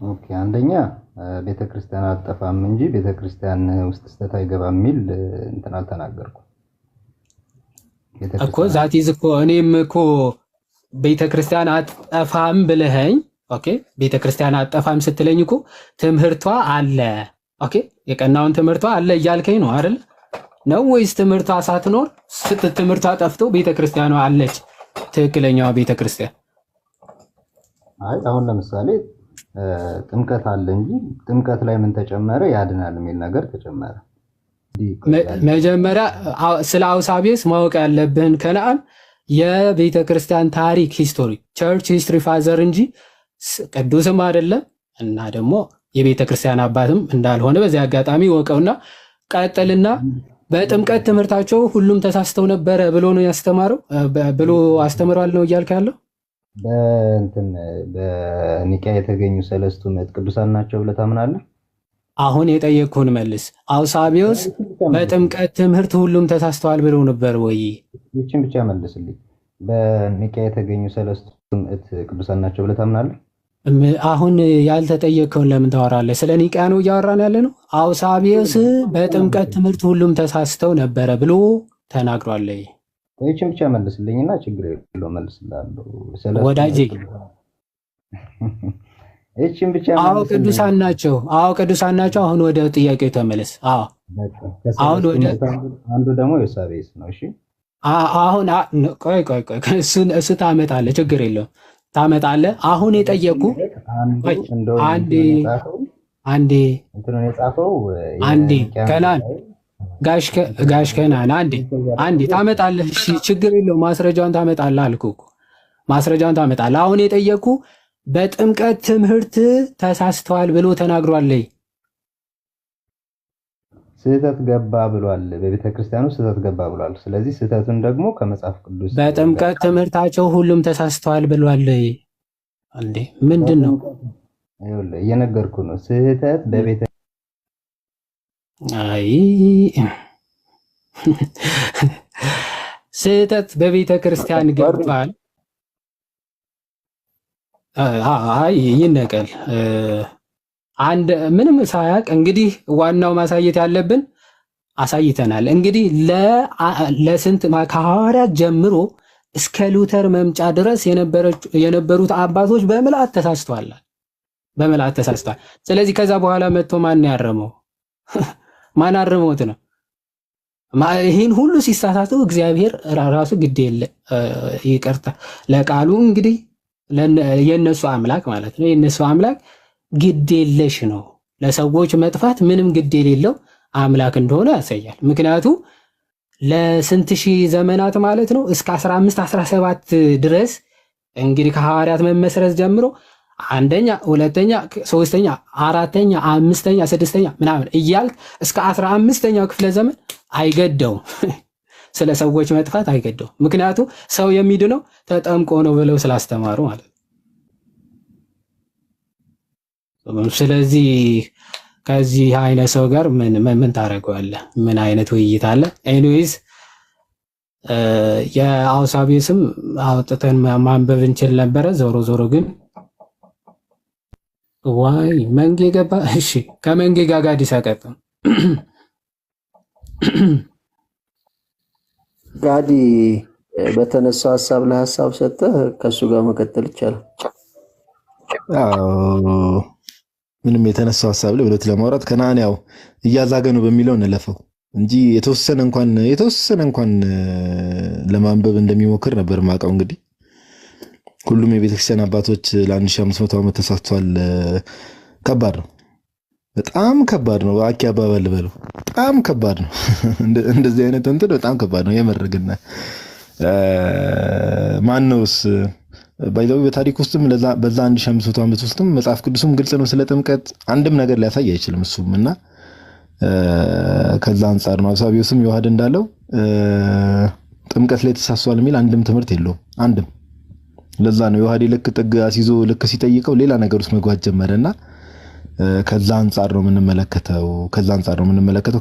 F: ኦኬ፣ አንደኛ ቤተክርስቲያን አጠፋም እንጂ ቤተክርስቲያን ውስጥ ስተት አይገባም የሚል እንትን አልተናገርኩም
E: እኮ ዛቲዝ እኮ እኔም እኮ ቤተክርስቲያን አጠፋም ብለኸኝ ኦኬ፣ ቤተክርስቲያን አጠፋም ስትለኝ እኮ ትምህርቷ አለ ኦኬ፣ የቀናውን ትምህርቷ አለ እያልከኝ ነው አይደል? ነው ወይስ ትምህርቷ ሳትኖር ትምህርቷ ጠፍቶ ቤተክርስቲያኗ አለች ትክክለኛዋ ቤተክርስቲያን?
F: አይ አሁን ለምሳሌ ጥምቀት አለ እንጂ ጥምቀት ላይ ምን ተጨመረ ያድናል የሚል ነገር ተጨመረ።
E: መጀመሪያ ስለ አውሳቢስ ማወቅ ያለብን ከነአን የቤተክርስቲያን ታሪክ ሂስቶሪ ቸርች ሂስትሪ ፋዘር እንጂ ቅዱስም አይደለም እና ደግሞ የቤተክርስቲያን አባትም እንዳልሆነ በዚህ አጋጣሚ ወቀውና ቀጥልና በጥምቀት ትምህርታቸው ሁሉም ተሳስተው ነበረ ብሎ ነው ያስተማረው ብሎ አስተምሯል ነው እያልክ ያለው።
F: በእንትን በኒቂያ የተገኙ ሰለስቱ ምዕት ቅዱሳን ናቸው ብለህ ታምናለህ?
E: አሁን የጠየቅኩህን መልስ። አውሳቢዮስ በጥምቀት ትምህርት ሁሉም ተሳስተዋል ብሎ ነበር ወይ?
F: ይህችን ብቻ መልስልኝ። በኒቂያ የተገኙ ሰለስቱ ምዕት ቅዱሳን ናቸው ብለህ ታምናለህ?
E: አሁን ያልተጠየቅከውን ለምን ታወራለህ? ስለ ኒቂያ ነው እያወራን ያለ ነው። አውሳቢዮስ በጥምቀት ትምህርት ሁሉም ተሳስተው ነበረ ብሎ ተናግሯል።
F: ይህችን ብቻ መልስልኝና ችግር የለውም መልስልሃለሁ
E: ወዳጄ።
F: ይህችን ብቻ
E: አዎ ቅዱሳን ናቸው። አዎ ቅዱሳን ናቸው። አሁን ወደ ጥያቄው ተመለስ። አዎ አሁን ወደ
F: አንዱ ደግሞ ዮሳቤስ ነው። እሺ
E: አሁን ቆይ እሱ ታመጣለህ፣ ችግር የለውም ታመጣለህ። አሁን የጠየቁ አንዴ ከናን ጋሽ ከናን አንዴ ታመጣለህ። እሺ ችግር የለውም ማስረጃውን ታመጣለህ አልኩህ እኮ ማስረጃውን ታመጣለህ። አሁን የጠየቁ በጥምቀት ትምህርት ተሳስተዋል ብሎ ተናግሯል።
F: ስህተት ገባ ብሏል። በቤተ ክርስቲያኑ ስህተት ገባ ብሏል። ስለዚህ ስህተቱን ደግሞ ከመጽሐፍ ቅዱስ
E: በጥምቀት ትምህርታቸው ሁሉም ተሳስተዋል ብሏል። እንዴ ምንድን ነው?
F: ይኸውልህ እየነገርኩህ ነው። ስህተት በቤተ
E: ስህተት በቤተ ክርስቲያን ገብቷል። አይ ይነቀል አንድ ምንም ሳያቅ እንግዲህ ዋናው ማሳየት ያለብን አሳይተናል። እንግዲህ ለስንት ከሐዋርያት ጀምሮ እስከ ሉተር መምጫ ድረስ የነበሩት አባቶች በምልአት ተሳስተዋል። ስለዚህ ከዛ በኋላ መጥቶ ማን ያረመው? ማን አርመውት ነው? ይህን ሁሉ ሲሳሳቱ እግዚአብሔር ራሱ ግድ የለ ይቅርታ ለቃሉ እንግዲህ የነሱ አምላክ ማለት ነው። የነሱ አምላክ ግድ የለሽ ነው። ለሰዎች መጥፋት ምንም ግድ የሌለው አምላክ እንደሆነ ያሳያል። ምክንያቱ ለስንት ሺህ ዘመናት ማለት ነው እስከ 15 17 ድረስ እንግዲህ ከሐዋርያት መመስረት ጀምሮ አንደኛ፣ ሁለተኛ፣ ሶስተኛ፣ አራተኛ፣ አምስተኛ፣ ስድስተኛ ምናምን እያልክ እስከ 15ኛው ክፍለ ዘመን አይገደውም። ስለ ሰዎች መጥፋት አይገደውም። ምክንያቱ ሰው የሚድነው ተጠምቆ ነው ብለው ስላስተማሩ ማለት ነው። ስለዚህ ከዚህ አይነት ሰው ጋር ምን ታደርገዋለህ? ምን አይነት ውይይት አለ? ኤኒዌይስ የአውሳቤስም አውጥተን ማንበብ እንችል ነበረ። ዞሮ ዞሮ ግን ዋይ መንጌ ገባ። እሺ ከመንጌ ጋር አዲስ አቀጥም
B: ጋዲ በተነሳው ሐሳብ ላይ ሐሳብ ሰጠህ ከሱ ጋር መቀጠል ይቻላል።
D: ምንም የተነሳው ሐሳብ ላይ ሁለት ለማውራት ከናን ያው እያዛገ ነው በሚለው እንለፈው እንጂ የተወሰነ እንኳን ለማንበብ እንደሚሞክር ነበር ማውቀው። እንግዲህ ሁሉም የቤተክርስቲያን አባቶች ለ1500 ዓመት ተሳትቷል። ከባድ ነው፣ በጣም ከባድ ነው። አኪ አባባል በለው በጣም ከባድ ነው። እንደዚህ አይነት እንትን በጣም ከባድ ነው የመረግና ማነውስ ባይዘው በታሪክ ውስጥም በዛ 1500 ዓመት ውስጥም መጽሐፍ ቅዱስም ግልጽ ነው ስለ ጥምቀት አንድም ነገር ሊያሳይ አይችልም እሱም እና ከዛ አንጻር ነው አውሳቢዮስም ዮሐድ እንዳለው ጥምቀት ላይ ተሳስቷል የሚል አንድም ትምህርት የለውም። አንድም። ለዛ ነው ዮሐዴ ልክ ጥግ አስይዞ ልክ ሲጠይቀው ሌላ ነገር ውስጥ መግባት ጀመረና ከዛ አንጻር ነው የምንመለከተው።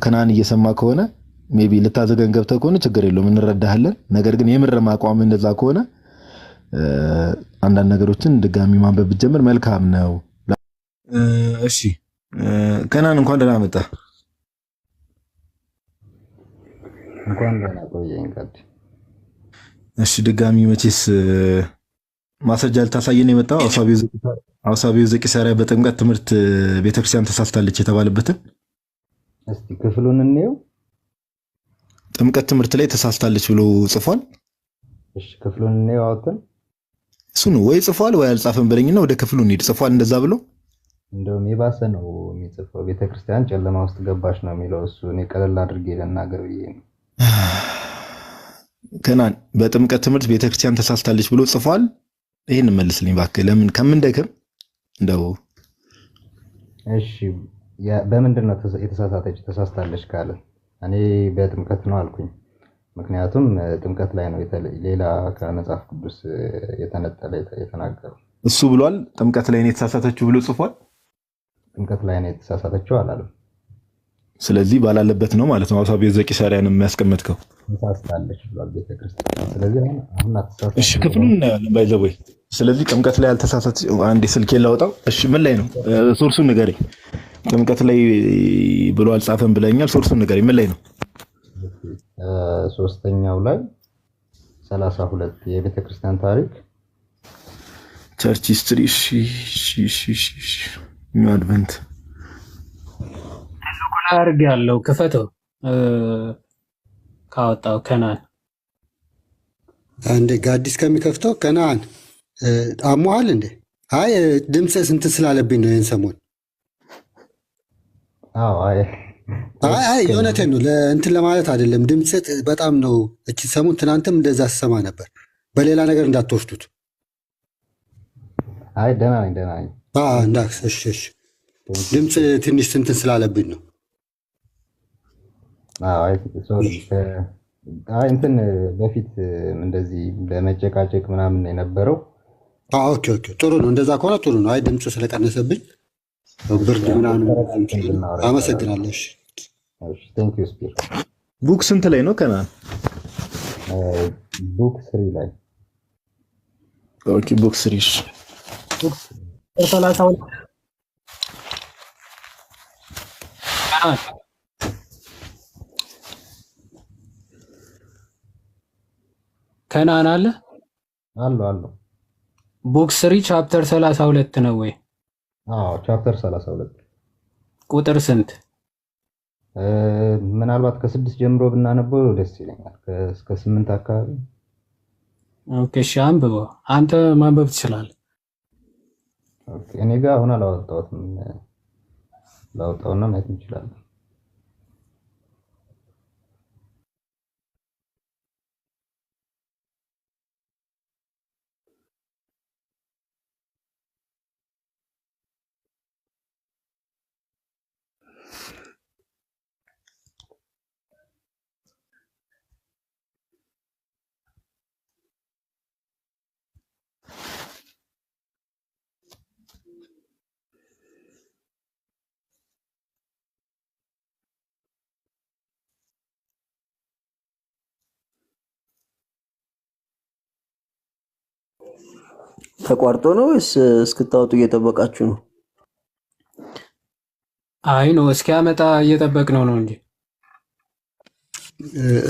D: ከነዓን እየሰማ ከሆነ ሜቢ ልታዘገን ገብተህ ከሆነ ችግር የለውም እንረዳሃለን። ነገር ግን የምርም አቋም እንደዛ ከሆነ አንዳንድ ነገሮችን ድጋሚ ማንበብ ብትጀምር መልካም ነው። እሺ ከነዓን እንኳን ደህና መጣ።
F: እንኳን ደህና ቆየኝ።
D: እሺ ድጋሚ መቼስ ማስረጃ ልታሳየን የመጣው አውሳቢዮ ዘቂሳርያ በጥምቀት ትምህርት ቤተክርስቲያን ተሳስታለች የተባለበትን
F: እስቲ ክፍሉን እንየው።
D: ጥምቀት ትምህርት ላይ ተሳስታለች ብሎ ጽፏል።
F: እሺ ክፍሉን እንየው። አውጥተን
D: እሱን ወይ ጽፏል ወይ አልጻፈም በለኝና ወደ ክፍሉ እንሂድ። ጽፏል እንደዛ ብሎ
F: እንደውም የባሰ ነው የሚጽፈው። ቤተክርስቲያን ጨለማ ውስጥ ገባች ነው የሚለው እሱ። እኔ ቀለል አድርጌ ልናገር ብዬ ነው።
D: ከነዓን በጥምቀት ትምህርት ቤተክርስቲያን ተሳስታለች ብሎ ጽፏል። ይሄን መልስልኝ እባክህ። ለምን ከምንደክም እንደው
F: እሺ በምንድን ነው ተሳስታለች ካለ እኔ በጥምቀት ነው አልኩኝ። ምክንያቱም ጥምቀት ላይ ነው ሌላ ከመጽሐፍ ቅዱስ የተነጠለ የተናገረው
D: እሱ ብሏል። ጥምቀት ላይ ነው የተሳሳተችው ብሎ ጽፏል።
F: ጥምቀት ላይ ነው የተሳሳተችው አላለም።
D: ስለዚህ ባላለበት ነው ማለት ነው አውሳቢዮ ዘቂሳርያን የሚያስቀምጥከው።
F: ተሳስታለች ብሏል ቤተክርስቲያን። ስለዚህ አሁን አትሳሳች።
D: እሺ ክፍሉን እናያለን ባይዘው። ስለዚህ ጥምቀት ላይ አልተሳሳተች። አንዴ ስልኬን ላውጣው። እሺ ምን ላይ ነው ሶርሱን ንገረኝ። ጥምቀት ላይ ብሎ አልጻፈም ብለኛል። ሶርሱን ንገረኝ። ምን ላይ ነው?
F: ሶስተኛው ላይ 32 የቤተክርስቲያን ታሪክ
D: ቸርች ሂስትሪ ኒው አድቨንት
E: አርግ ያለው ክፈተው ካወጣው ከነዓን
G: አንዴ ጋዲስ ከሚከፍተው ከነዓን አሟል እንዴ? አይ ድምጽ ስንት ስላለብኝ ነው ይሄን ሰሞን። አይ የእውነቴን ነው ለእንትን ለማለት አይደለም። ድምጽ በጣም ነው እቺ ሰሞን። ትናንትም እንደዛ ስሰማ ነበር። በሌላ ነገር እንዳትወስዱት።
F: አይ ደህና ነኝ።
G: እንዳክስ እሺ። ድምጽ ትንሽ እንትን ስላለብኝ ነው።
F: እንትን በፊት እንደዚህ በመጨቃጨቅ ምናምን የነበረው።
G: ኦኬ ጥሩ ነው። እንደዛ ከሆነ ጥሩ ነው። አይ ድምፁ ስለቀነሰብኝ ብርድ ምናምን። አመሰግናለሁ።
D: ቡክ ስንት ላይ ነው ከነዓን?
F: ቡክ 3 ላይ።
D: ኦኬ ቡክ 3
E: ከነዓን አለ
F: አሉ
E: ቡክ 3 ቻፕተር 32 ነው ወይ?
F: ቻፕተር 32
E: ቁጥር ስንት?
F: ምናልባት ከ6 ጀምሮ ብናነበው ደስ ይለኛል። እስከ 8 አካባቢ።
E: ኦኬ እሺ አንብበው። አንተ ማንበብ ትችላለህ።
F: ኦኬ እኔ ጋር አሁን አላወጣሁትም። ላውጣውና ማየት እንችላለን።
B: ተቋርጦ ነው ወይስ እስክታወጡ እየጠበቃችሁ ነው?
E: አይ ነው እስኪያመጣ እየጠበቅነው ነው እንጂ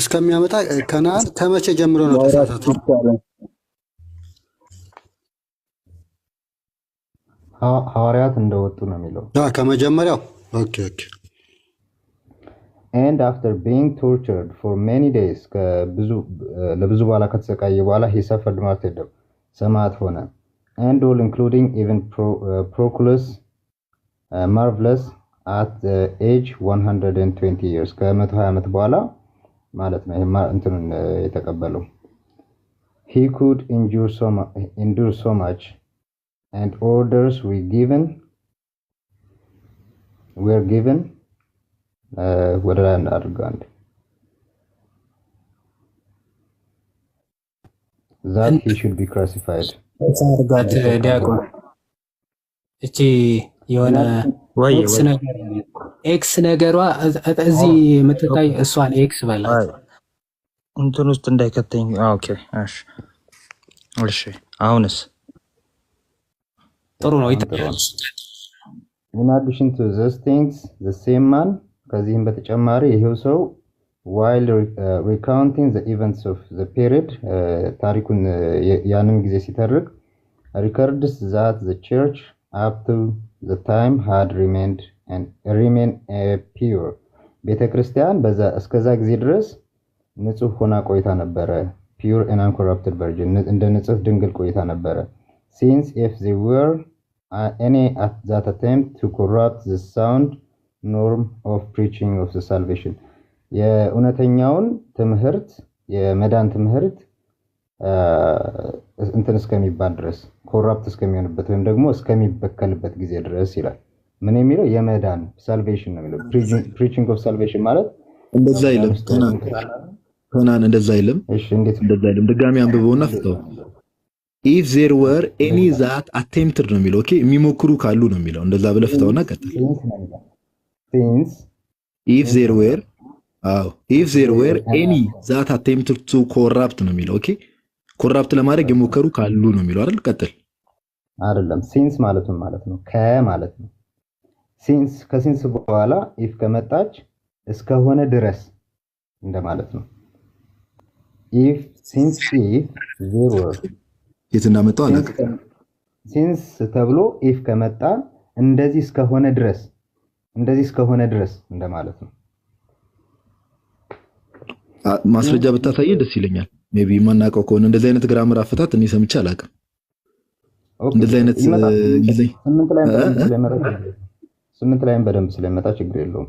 G: እስከሚያመጣ። ከነዓን ከመቼ ጀምሮ ነው ተሳሳተ?
F: ሐዋርያት እንደወጡ ነው የሚለው
G: ከመጀመሪያው። ኦኬ
F: and after being tortured for many days ለብዙ በኋላ ከተሰቃየ በኋላ he suffered martyrdom ሰማዕት ሆነ and all including even Proculus marvelous at the age 120 years ከ120 ዓመት በኋላ ማለት ነው እንትኑን የተቀበለው he could endure so much and orders were given ወደ ላይ አድርገው አንዴ that he should be crucified
E: ሳርጋት ዲያቆን እቺ የሆነ ኤክስ ነገሯ እዚህ የምትታይ እሷን ኤክስ በላት
H: እንትን ውስጥ እንዳይከተኝ። ኦኬ እሺ አሁንስ
E: ጥሩ ነው።
F: in addition to those things the same man ከዚህም በተጨማሪ ይሄው ሰው while recounting the events of the period ታሪኩን ያንን ጊዜ ሲተርክ records that the church up to the time had remained pure ቤተክርስቲያን በዛ እስከዛ ጊዜ ድረስ ንጹህ ሆና ቆይታ ነበረ pure and uncorrupted virgin እንደ ንጹህ ድንግል ቆይታ ነበረ since if they were any at that attempt to corrupt the sound norm of preaching of the salvation የእውነተኛውን ትምህርት የመዳን ትምህርት እንትን እስከሚባል ድረስ ኮራፕት እስከሚሆንበት ወይም ደግሞ እስከሚበከልበት ጊዜ ድረስ ይላል። ምን የሚለው የመዳን ሳልቬሽን ነው የሚለው preaching of salvation ማለት
D: እንደዛ አይልም ከናን እንደዛ አይልም።
F: እሺ እንዴት
D: እንደዛ አይልም? ድጋሚ አንብበውና ፍታው። if there were any that attempted ነው የሚለው። ኦኬ የሚሞክሩ ካሉ ነው የሚለው። እንደዛ ብለህ ፍታውና ቀጥል።
F: since
D: if there were any that attempted to corrupt ነው የሚለው። ኦኬ ኮራፕት ለማድረግ የሞከሩ ካሉ ነው የሚለው አይደል? ቀጥል።
F: አይደለም since ማለት ነው ከማለት ነው። since ከsince በኋላ if ከመጣች እስከሆነ ድረስ እንደማለት ነው። since there were
D: የት እንዳመጣው አላውቅም።
F: since ተብሎ if ከመጣ እንደዚህ እስከሆነ ድረስ እንደማለት ነው።
D: ማስረጃ ብታሳየኝ ደስ ይለኛል። ሜቢ ማናውቀው ከሆነ እንደዚህ አይነት ግራመር አፈታት እኔ ሰምቼ አላውቅም። እንደዚህ አይነት ጊዜ
F: ስምንት ላይም በደንብ ስለመጣ ችግር የለውም።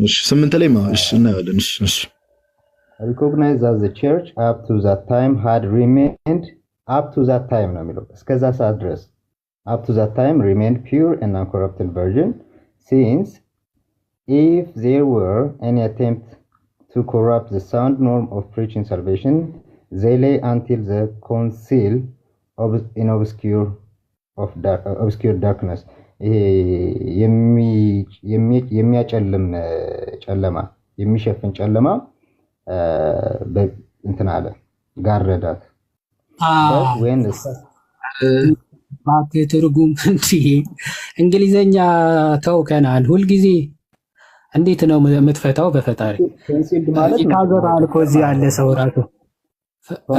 D: እሺ ስምንት ላይ እሺ እናያለን። እሺ
F: recognize that the church up to that time had remained up to that time ነው የሚለው እስከዛ ሰዓት ድረስ up to that time remained pure and uncorrupted virgin since if there were any attempt to corrupt the sound norm of preaching salvation they lay until the conceal in obscure darkness የሚያጨልም ጨለማ የሚሸፍን ጨለማ እንትን አለ ጋረዳት።
E: ትርጉም እንግሊዘኛ ተውከናል። ሁልጊዜ እንዴት ነው የምትፈታው? በፈጣሪ ይታገባል እኮ እዚህ ያለ ሰው ራሱ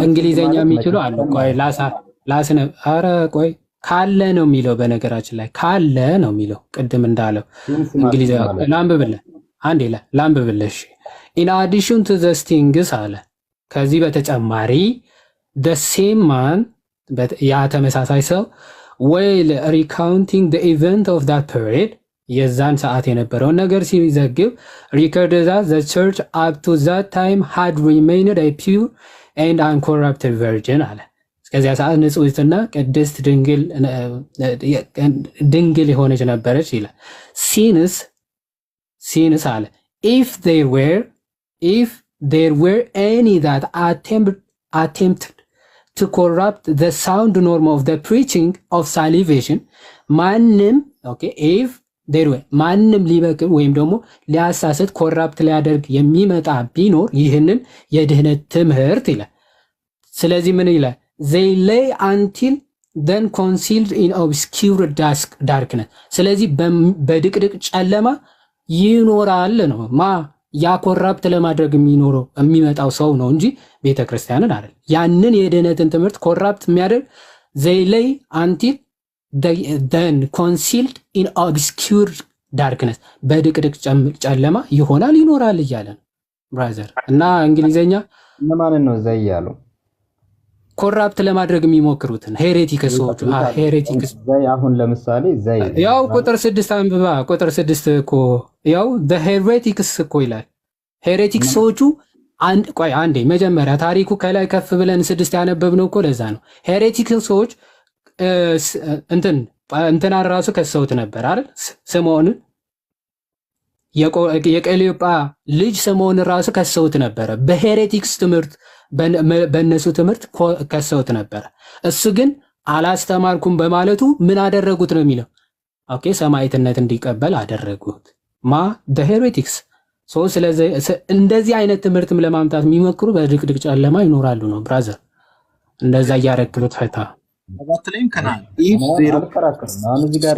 E: እንግሊዘኛ የሚችሉ አሉ። ቆይ ላስነ ኧረ ቆይ ካለ ነው የሚለው። በነገራችን ላይ ካለ ነው የሚለው። ቅድም እንዳለው እንግሊዘኛ ላንብብልህ አንዴ ላንብብልህ። in addition to the things አለ ከዚህ በተጨማሪ the same man ያ ተመሳሳይ ሰው while recounting the event of that period የዛን ሰዓት የነበረውን ነገር ሲዘግብ recorded that the church up to that time had remained a pure and uncorrupted virgin አለ እስከዚያ ሰዓት ንጹሕትና ቅድስት ድንግል የሆነች ነበረች ይላል። since አለ if there were any that attempted to corrupt the sound norm of the preaching of salvation ማንም ሊበክል ወይም ደግሞ ሊያሳስት ኮራፕት ሊያደርግ የሚመጣ ቢኖር ይህንን የድህነት ትምህርት ይላል። ስለዚህ ምን ይላል? they lay until then concealed in obscure darkness ስለዚህ በድቅድቅ ጨለማ ይኖራል ነው ያ ኮራፕት ለማድረግ የሚመጣው ሰው ነው እንጂ ቤተክርስቲያንን አይደል። ያንን የድህነትን ትምህርት ኮራፕት የሚያደርግ they lay until then concealed in obscure darkness በድቅድቅ ጨለማ ይኖራል እያለ ነው ብራዘር። እና እንግሊዘኛ
F: ለማንን ነው ዘይ ያለው?
E: ኮራፕት ለማድረግ የሚሞክሩትን ሄሬቲክስ ሰዎች ሄሬቲክስ ዘይ
F: አሁን ለምሳሌ ዘይ
E: ያው ቁጥር 6 አንብባ ቁጥር 6 እኮ ያው the heretics እኮ ይላል። ሄሬቲክስ ሰዎቹ አንዴ መጀመሪያ ታሪኩ ከላይ ከፍ ብለን 6 ያነበብነው እኮ ለዛ ነው። ሄሬቲክስ ሰዎች እንትና ራሱ ከሰውት ነበር አይደል? ስምዖንን የቀሌዮጳ ልጅ ስምዖን ራሱ ከሰውት ነበረ። በሄሬቲክስ ትምህርት በእነሱ ትምህርት ከሰውት ነበረ። እሱ ግን አላስተማርኩም በማለቱ ምን አደረጉት ነው የሚለው። ኦኬ ሰማዕትነት እንዲቀበል አደረጉት። ሄሬቲክስ ስለዚህ እንደዚህ አይነት ትምህርትም ለማምጣት የሚሞክሩ በድቅድቅ ጨለማ ይኖራሉ ነው ብራዘር። እንደዛ እያረክሉት ፈታ
D: ሰባት ላይም ከናል
F: አልከራከርም። አሁን እዚህ ጋር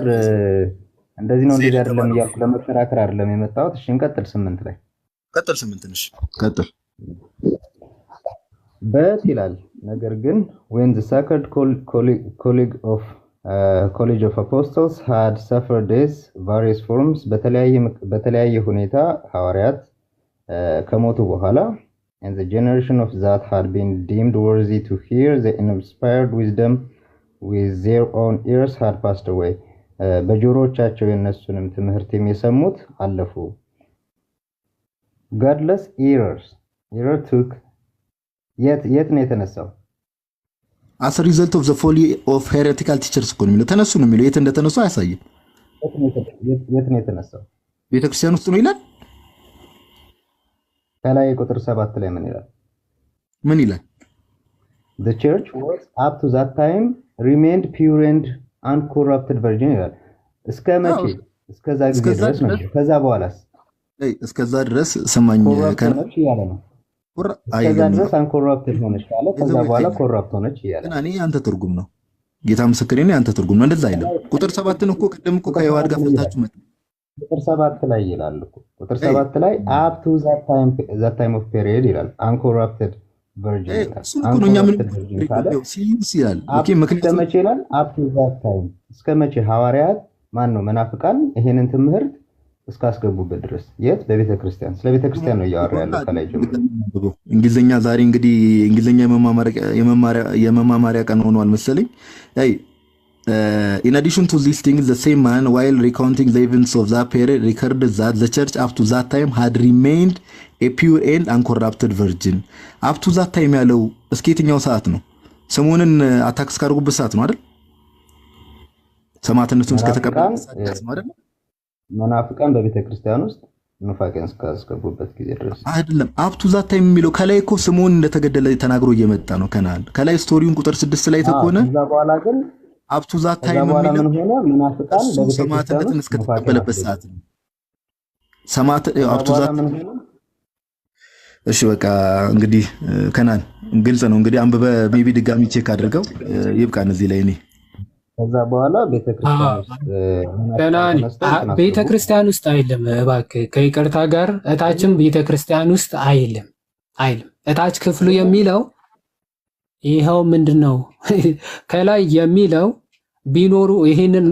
F: እንደዚህ ነው እንደዚህ አይደለም እያልኩ ለመከራከር አይደለም የመጣሁት። እሺ እንቀጥል። 8 ላይ
D: ቀጥል። 8 ነሽ ቀጥል።
F: በት ይላል ነገር ግን when the sacred college of apostles had suffered these various forms በተለያየ ሁኔታ ሐዋርያት ከሞቱ በኋላ and the generation of that had been deemed worthy to hear the inspired wisdom with their own ears had passed away. በጆሮቻቸው የነሱንም ትምህርት የሚሰሙት አለፉ። godless error took የት ነው የተነሳው?
D: as a result of the folly of heretical teachers እኮ ነው የሚለው። ተነሱ ነው የሚለው። የት እንደተነሱ አያሳይም።
F: የት ነው የተነሳው?
D: ቤተክርስቲያን ውስጥ ነው ይላል።
F: ከላይ ቁጥር 7 ላይ ምን ይላል?
D: ምን ይላል?
F: the church was up to that time remained pure and uncorrupted virgin ይላል። እስከ መቼ? እስከዛ ጊዜ ድረስ ነው። ከዛ በኋላስ?
D: እስከዛ ድረስ ሰማኝ
F: ከነች ያለ ነው። እስከዛ ድረስ uncorrupted ሆነች ካለ ከዛ በኋላ corrupt ሆነች ይላል።
D: እኔ አንተ ትርጉም ነው ጌታ ምስክሬ ነው። አንተ ትርጉም ነው እንደዛ አይደለም። ቁጥር 7ን እኮ ቀደም እኮ ከይዋድ ጋር ፈታችሁ መጣ።
F: ቁጥር 7 ላይ ይላል እኮ ቁጥር 7 ላይ up to that time of period ይላል uncorrupted virgin ይላል። uncorrupted virgin ካለ
D: ይላል። ኦኬ ምክንያቱም
F: እስከመቼ ይላል? up to that time እስከመቼ ሐዋርያት ማን ነው መናፍቃን ይሄንን ትምህርት እስካስገቡበት ድረስ የት? በቤተ ክርስቲያን። ስለ ቤተ ክርስቲያን ነው እያወራ ያለው ከላይ ጀምሮ።
D: እንግሊዘኛ ዛሬ እንግዲህ እንግሊዘኛ የመማማሪያ ቀን ሆኗል መሰለኝ። in addition to these things the same man while recounting the events of that period recorded that the church up to that time had remained a pure and uncorrupted virgin. up to that time ያለው እስከ የትኛው ሰዓት ነው? ስምዖንን አታክ እስካደረጉበት ሰዓት ነው አይደል? ሰማዕትነቱን እስከተቀበለ ሰዓት ነው አይደል?
F: መናፍቃን በቤተ ክርስቲያን ውስጥ ኑፋቄን እስካስገቡበት ጊዜ ድረስ
D: አይደለም። up to that time የሚለው ከላይ እኮ ስምዖን እንደተገደለ ተናግሮ እየመጣ ነው። ከላይ ስቶሪውን ቁጥር 6 ላይ ተቆነ።
F: ከዛ በኋላ ግን
D: up to that time
F: የሚለው መናፍቃን በቤተ
D: ሰማዕትነትን እስከተቀበለበት ሰዓት ነው። up to that እሺ በቃ እንግዲህ ከናን ግልጽ ነው። እንግዲህ አንበበ ሜቢ ድጋሚ ቼክ አድርገው ይብቃን እዚህ ላይ እኔ
F: ከዛ በኋላ
E: ቤተክርስቲያን ውስጥ አይልም። እባክህ ከይቅርታ ጋር እታችም ቤተክርስቲያን ውስጥ አይልም። እታች ክፍሉ የሚለው ይሄው ምንድነው? ከላይ የሚለው ቢኖሩ ይሄንን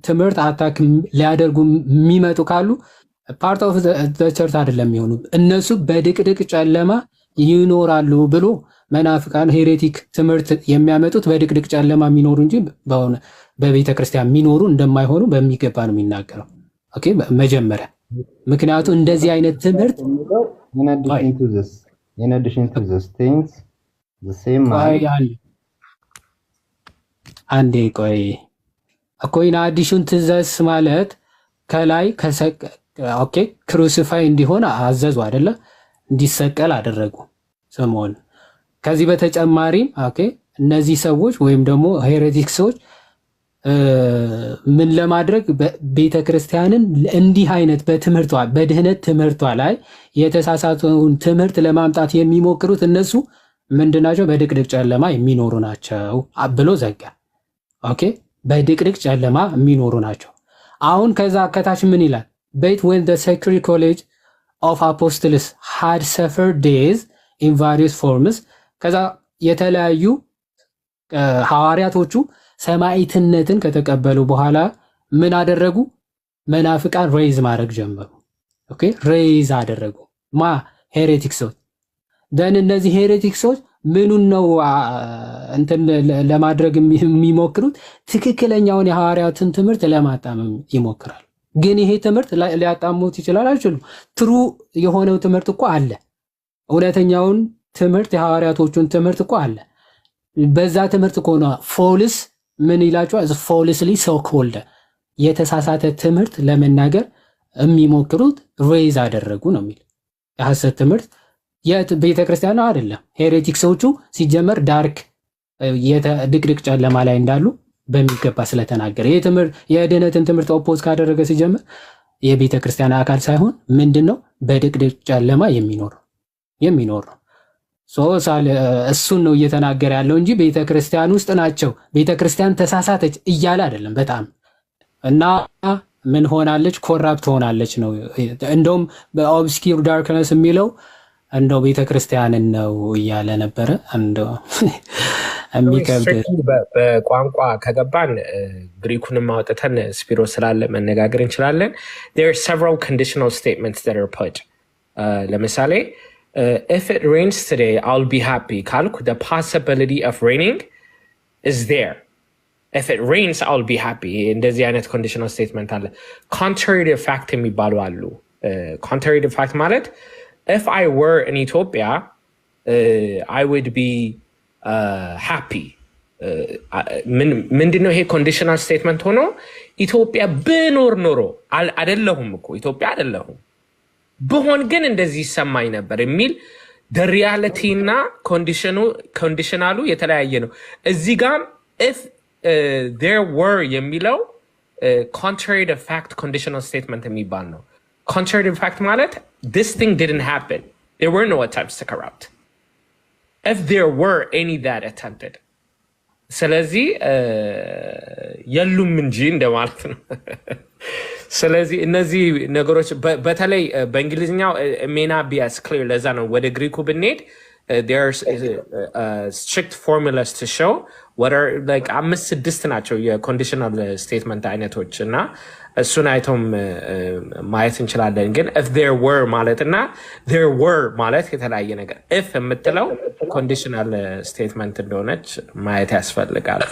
E: ትምህርት አታክ ሊያደርጉ የሚመጡ ካሉ ፓርት ኦፍ ዘ ቸርች አይደለም የሚሆኑ እነሱ በድቅድቅ ጨለማ ይኖራሉ ብሎ መናፍቃን ሄሬቲክ ትምህርት የሚያመጡት በድቅድቅ ጨለማ የሚኖሩ እንጂ በሆነ በቤተ ክርስቲያን የሚኖሩ እንደማይሆኑ በሚገባ ነው የሚናገረው። ኦኬ መጀመሪያ ምክንያቱም እንደዚህ አይነት ትምህርት
F: in addition to this things the same man
E: አንዴ ቆይ እኮ in addition to this ማለት ከላይ ኦኬ ክሩሲፋይ እንዲሆን አዘዙ አይደለ? እንዲሰቀል አደረጉ ስምዖን። ከዚህ በተጨማሪም ኦኬ እነዚህ ሰዎች ወይም ደግሞ ሄሬቲክ ሰዎች ምን ለማድረግ ቤተክርስቲያንን እንዲህ አይነት በትምህርቷ በድህነት ትምህርቷ ላይ የተሳሳተውን ትምህርት ለማምጣት የሚሞክሩት እነሱ ምንድናቸው? በድቅድቅ ጨለማ የሚኖሩ ናቸው ብሎ ዘጋ። ኦኬ በድቅድቅ ጨለማ የሚኖሩ ናቸው። አሁን ከዛ ከታች ምን ይላል? But when the sacred college of apostles had suffered days in various forms ከዛ የተለያዩ ሐዋርያቶቹ ሰማዕትነትን ከተቀበሉ በኋላ ምን አደረጉ? መናፍቃን ሬይዝ ማድረግ ጀመሩ። ኦኬ ሬይዝ አደረጉ ሄሬቲክሶች። ደን እነዚህ ሄሬቲክሶች ምኑን ነው እንትን ለማድረግ የሚሞክሩት? ትክክለኛውን የሐዋርያትን ትምህርት ለማጣመም ይሞክራሉ። ግን ይሄ ትምህርት ሊያጣሙት ይችላል አይችሉም። ትሩ የሆነው ትምህርት እኮ አለ። እውነተኛውን ትምህርት የሐዋርያቶቹን ትምህርት እኮ አለ። በዛ ትምህርት እኮ ነው ፎልስ ምን ይላቸዋል? ፎልስሊ ሶ ኮልድ የተሳሳተ ትምህርት ለመናገር የሚሞክሩት ሬይዝ አደረጉ ነው የሚል የሐሰት ትምህርት ቤተክርስቲያን ነው አይደለም። ሄሬቲክሶቹ ሲጀመር ዳርክ ድቅድቅ ጨለማ ላይ እንዳሉ በሚገባ ስለተናገረ የድህነትን ትምህርት ኦፖዝ ካደረገ ሲጀመር የቤተ ክርስቲያን አካል ሳይሆን ምንድነው በድቅድቅ ጨለማ የሚኖር ነው። እሱን ነው እየተናገረ ያለው እንጂ ቤተ ክርስቲያን ውስጥ ናቸው። ቤተ ክርስቲያን ተሳሳተች እያለ አይደለም። በጣም እና ምን ሆናለች? ኮራፕት ሆናለች ነው። እንደውም በኦብስኪር ዳርክነስ የሚለው እንደው ቤተ ክርስቲያንን ነው እያለ ነበረ። እንደው
I: በቋንቋ ከገባን ግሪኩንም አውጥተን ስፒሮ ስላለ መነጋገር እንችላለን። there are several conditional statements that are put. ለምሳሌ if it rains today I'll be happy ካልኩ the possibility of raining is there. if it rains I'll be happy እንደዚህ አይነት conditional statement አለ። contrary to fact የሚባሉ አሉ። contrary to fact ማለት if I were in Ethiopia I would be happy. ምንድነው ይሄ ኮንዲሽናል ስቴትመንት ሆኖ ኢትዮጵያ ብኖር ኖሮ አይደለሁም እኮ ኢትዮጵያ አይደለሁም ብሆን ግን እንደዚህ ይሰማኝ ነበር የሚል ሪያሊቲ እና ኮንዲሽናሉ የተለያየ ነው። እዚህ ጋር if there were የሚለው contrary to fact conditional statement የሚባል ነው። contrary to fact ማለት this thing didn't happen, there were no attempts to corrupt. if there were any that attempted ስለዚህ የሉም እንጂ እንደማለት ነው። ስለዚህ እነዚህ ነገሮች በተለይ በእንግሊዝኛው may not be as clear። ለዛ ነው ወደ ግሪኩ ብንሄድ there's strict formulas to show what are like 5-6 ናቸው የኮንዲሽናል ስቴትመንት አይነቶች እና እሱን አይቶም ማየት እንችላለን። ግን if there were ማለት እና there were ማለት የተለያየ ነገር። if የምትለው ኮንዲሽናል ስቴትመንት እንደሆነች ማየት ያስፈልጋል።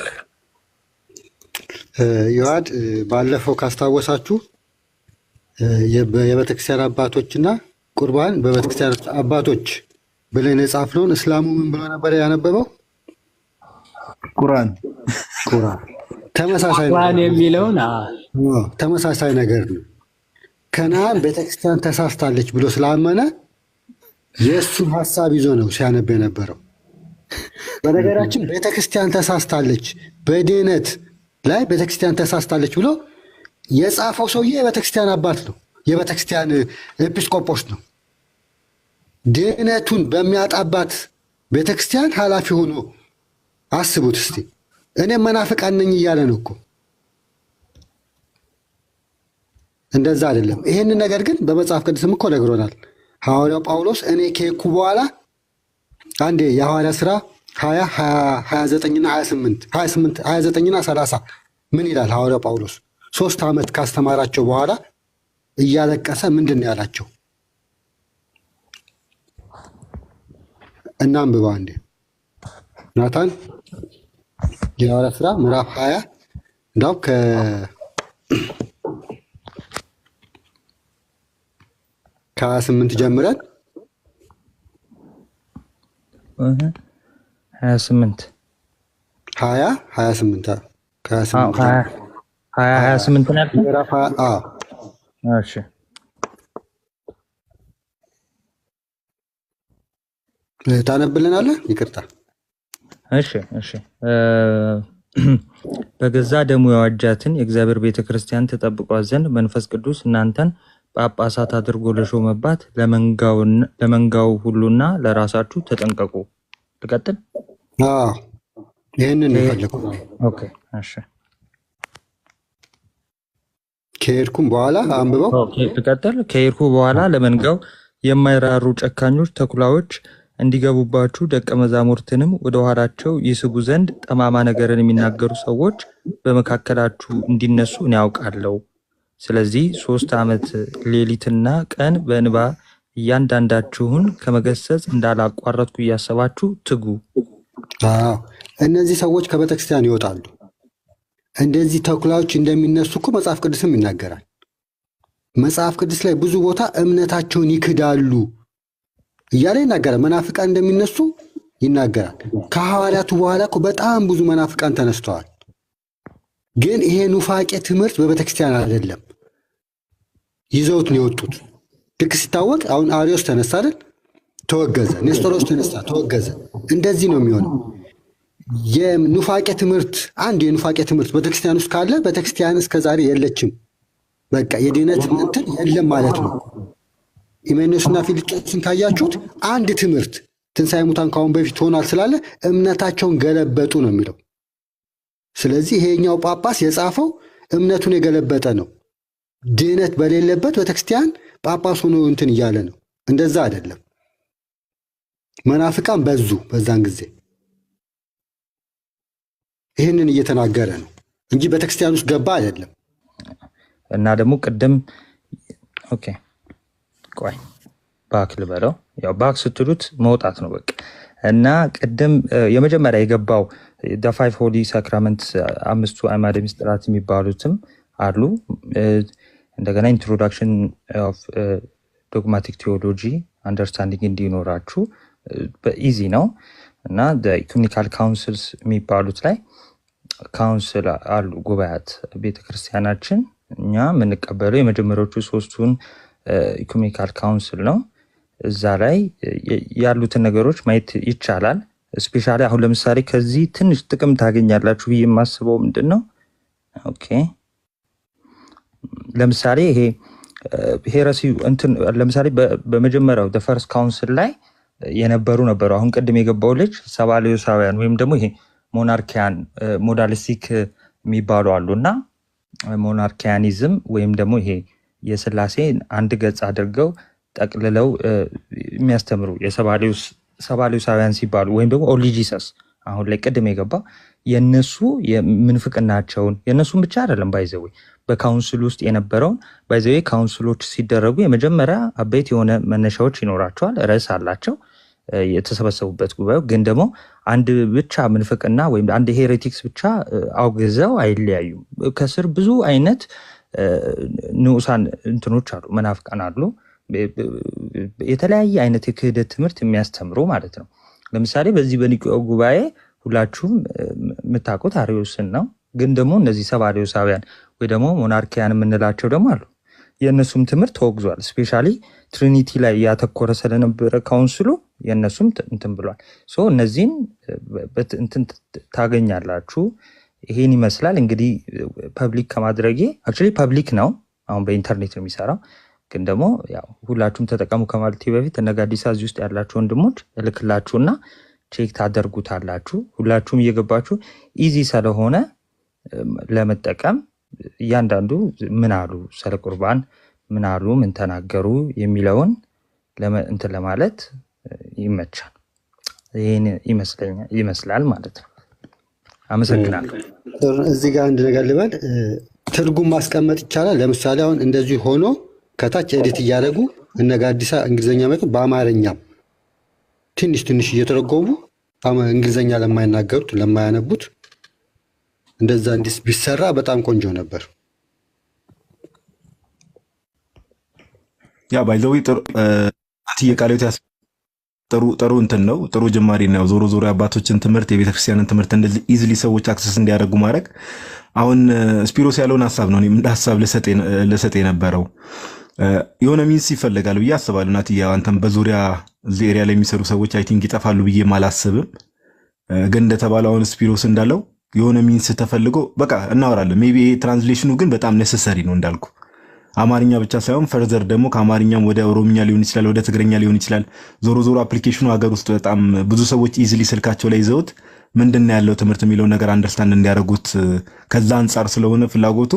G: ዮሐድ ባለፈው ካስታወሳችሁ የቤተክርስቲያን አባቶችና ቁርባን በቤተክርስቲያን አባቶች ብለን የጻፍነውን እስላሙ ምን ብሎ ነበር ያነበበው?
D: ቁርአን
G: ተመሳሳይ ነገር ነው። ከነዓን ቤተክርስቲያን ተሳስታለች ብሎ ስላመነ የእሱን ሀሳብ ይዞ ነው ሲያነብ የነበረው። በነገራችን ቤተክርስቲያን ተሳስታለች በድህነት ላይ ቤተክርስቲያን ተሳስታለች ብሎ የጻፈው ሰውዬ የቤተክርስቲያን አባት ነው፣ የቤተክርስቲያን ኤጲስቆጶስ ነው። ድህነቱን በሚያጣባት ቤተክርስቲያን ኃላፊ ሆኖ አስቡት እስቲ። እኔም መናፍቃን ነኝ እያለ ነው እኮ። እንደዛ አይደለም። ይሄንን ነገር ግን በመጽሐፍ ቅዱስም እኮ ነግሮናል ሐዋርያው ጳውሎስ። እኔ ከሄድኩ በኋላ አንዴ የሐዋርያ ሥራ 29ና 29ና 30 ምን ይላል ሐዋርያው ጳውሎስ? 3 ዓመት ካስተማራቸው በኋላ እያለቀሰ ምንድን ነው ያላቸው? እና አንብባ አንዴ ናታን የሐዋርያ ሥራ ምዕራፍ 20 እንዳው ከ28 ጀምረን
H: 28 እሺ
G: ታነብልናለህ? ይቅርታ።
H: እሺ በገዛ ደሙ የዋጃትን የእግዚአብሔር ቤተ ክርስቲያን ተጠብቋት ዘንድ መንፈስ ቅዱስ እናንተን ጳጳሳት አድርጎ ለሾመባት ለመንጋው ሁሉና ለራሳችሁ ተጠንቀቁ። ልቀጥል?
G: ይህንን ይፈልጉ።
H: ኦኬ እሺ።
G: ከሄድኩም በኋላ አንብበው።
H: ልቀጥል? ከሄድኩ በኋላ ለመንጋው የማይራሩ ጨካኞች ተኩላዎች እንዲገቡባችሁ ደቀ መዛሙርትንም ወደ ኋላቸው ይስቡ ዘንድ ጠማማ ነገርን የሚናገሩ ሰዎች በመካከላችሁ እንዲነሱ እኔ ያውቃለሁ። ስለዚህ 3 ዓመት ሌሊትና ቀን በእንባ እያንዳንዳችሁን ከመገሰጽ እንዳላቋረጥኩ እያሰባችሁ ትጉ።
G: እነዚህ ሰዎች ከቤተክርስቲያን ይወጣሉ። እንደዚህ ተኩላዎች እንደሚነሱ እኮ መጽሐፍ ቅዱስም ይናገራል። መጽሐፍ ቅዱስ ላይ ብዙ ቦታ እምነታቸውን ይክዳሉ እያለ ይናገራል። መናፍቃን እንደሚነሱ ይናገራል። ከሐዋርያቱ በኋላ እኮ በጣም ብዙ መናፍቃን ተነስተዋል። ግን ይሄ ኑፋቄ ትምህርት በቤተክርስቲያን አይደለም። ይዘውት ነው የወጡት። ልክ ሲታወቅ አሁን አሪዮስ ተነሳ አይደል? ተወገዘ። ኔስቶሮስ ተነሳ ተወገዘ። እንደዚህ ነው የሚሆነው። የኑፋቄ ትምህርት አንድ የኑፋቄ ትምህርት ቤተክርስቲያን ውስጥ ካለ ቤተክርስቲያን እስከዛሬ የለችም። በቃ የድነት እንትን የለም ማለት ነው። ኢሜኖስና ፊልጶስን ካያችሁት አንድ ትምህርት ትንሣኤ ሙታን ካሁን በፊት ሆኗል ስላለ እምነታቸውን ገለበጡ ነው የሚለው። ስለዚህ ይሄኛው ጳጳስ የጻፈው እምነቱን የገለበጠ ነው። ድነት በሌለበት ቤተክርስቲያን ጳጳስ ሆኖ እንትን እያለ ነው። እንደዛ አይደለም። መናፍቃን በዙ በዛን ጊዜ። ይህንን እየተናገረ ነው እንጂ ቤተክርስቲያን ውስጥ ገባ አይደለም።
H: እና ደግሞ ቅድም ኦኬ ቆይ ባክ ልበለው፣ ያው ባክ ስትሉት መውጣት ነው በቃ። እና ቅድም የመጀመሪያ የገባው the five holy sacraments አምስቱ አዕማደ ምስጢራት የሚባሉትም አሉ። እንደገና ኢንትሮዳክሽን ኦፍ ዶግማቲክ ቴዎሎጂ አንደርስታንዲንግ እንዲኖራችሁ በኢዚ ነው። እና ኢኩሜኒካል ካውንስልስ የሚባሉት ላይ ካውንስል አሉ፣ ጉባኤያት ቤተክርስቲያናችን እኛ የምንቀበለው የመጀመሪያዎቹ ሶስቱን ኢኩሜኒካል ካውንስል ነው። እዛ ላይ ያሉትን ነገሮች ማየት ይቻላል። ስፔሻሊ አሁን ለምሳሌ ከዚህ ትንሽ ጥቅም ታገኛላችሁ ብዬ የማስበው ምንድን ነው? ኦኬ ለምሳሌ ይሄ ሄረሲ እንትን ለምሳሌ በመጀመሪያው ፈርስት ካውንስል ላይ የነበሩ አሁን ቅድም የገባው ልጅ ሰባሌዮሳውያን ወይም ደግሞ ይሄ ሞናርኪያን ሞዳሊስቲክ የሚባሉ አሉና ሞናርኪያኒዝም ወይም ደግሞ ይሄ የስላሴ አንድ ገጽ አድርገው ጠቅልለው የሚያስተምሩ የሰባሌዮሳውያን ሲባሉ ወይም ደግሞ ኦሊጂሰስ አሁን ላይ ቅድም የገባ የነሱ የምንፍቅናቸውን የነሱን ብቻ አይደለም ባይዘው በካውንስል ውስጥ የነበረውን ባይዘው ካውንስሎች ሲደረጉ የመጀመሪያ አበይት የሆነ መነሻዎች ይኖራቸዋል፣ ርዕስ አላቸው የተሰበሰቡበት ጉባኤው። ግን ደግሞ አንድ ብቻ ምንፍቅና ወይም አንድ ሄሬቲክስ ብቻ አውግዘው አይለያዩም። ከስር ብዙ አይነት ንዑሳን እንትኖች አሉ፣ መናፍቃን አሉ፣ የተለያየ አይነት የክህደት ትምህርት የሚያስተምሩ ማለት ነው። ለምሳሌ በዚህ በኒቅያ ጉባኤ ሁላችሁም የምታውቁት አሪዮስን ነው። ግን ደግሞ እነዚህ ሰባሌዮሳውያን ወይ ደግሞ ሞናርኪያን የምንላቸው ደግሞ አሉ። የእነሱም ትምህርት ተወግዟል። ስፔሻሊ ትሪኒቲ ላይ ያተኮረ ስለነበረ ካውንስሉ የእነሱም እንትን ብሏል። እነዚህን እንትን ታገኛላችሁ። ይሄን ይመስላል እንግዲህ ፐብሊክ ከማድረጌ አክቹዋሊ ፐብሊክ ነው፣ አሁን በኢንተርኔት ነው የሚሰራው። ግን ደግሞ ያው ሁላችሁም ተጠቀሙ ከማለቴ በፊት እነ ጋዲሳ እዚህ ውስጥ ያላችሁ ወንድሞች እልክላችሁና ቼክ ታደርጉታላችሁ። ሁላችሁም እየገባችሁ ኢዚ ስለሆነ ለመጠቀም እያንዳንዱ ምን አሉ ስለ ቁርባን ምን አሉ ምን ተናገሩ የሚለውን እንትን ለማለት ይመቻል። ይሄን ይመስላል ማለት ነው። አመሰግናለሁ።
G: እዚህ ጋር አንድ ነገር ልበል። ትርጉም ማስቀመጥ ይቻላል። ለምሳሌ አሁን እንደዚህ ሆኖ ከታች ኤዲት እያደረጉ እነ ጋዲሳ እንግሊዝኛ ማለት በአማርኛም ትንሽ እየተረጎሙ እንግሊዝኛ ለማይናገሩት ለማያነቡት እንደዛ እንዲስ ቢሰራ በጣም ቆንጆ ነበር።
D: ያ ባይዘው ጥሩ እንትን ነው፣ ጥሩ ጅማሬ ነው። ዞሮ የአባቶችን ትምህርት የቤተክርስቲያንን ትምህርት እንደዚህ ኢዝሊ ሰዎች አክሰስ እንዲያደርጉ ማድረግ። አሁን ስፒሮስ ያለውን ሀሳብ ነው እንደ ሀሳብ ልሰጥ የነበረው። የሆነ ሚንስ ይፈልጋል ብዬ አስባለሁ። ናትያ አንተም በዙሪያ እዚህ ኤሪያ ላይ የሚሰሩ ሰዎች አይ ቲንክ ይጠፋሉ ብዬ አላስብም። ግን እንደተባለው አሁን ስፒሮስ እንዳለው የሆነ ሚንስ ተፈልጎ በቃ እናወራለን። ሜቢ ትራንስሌሽኑ ግን በጣም ኔሰሰሪ ነው እንዳልኩ፣ አማርኛ ብቻ ሳይሆን ፈርዘር ደግሞ ከአማርኛም ወደ ኦሮምኛ ሊሆን ይችላል፣ ወደ ትግርኛ ሊሆን ይችላል። ዞሮ አፕሊኬሽኑ ሀገር ውስጥ በጣም ብዙ ሰዎች ኢዝሊ ስልካቸው ላይ ይዘውት ምንድነው ያለው ትምህርት የሚለው ነገር አንደርስታንድ እንዲያደርጉት ከዛ አንጻር ስለሆነ ፍላጎቱ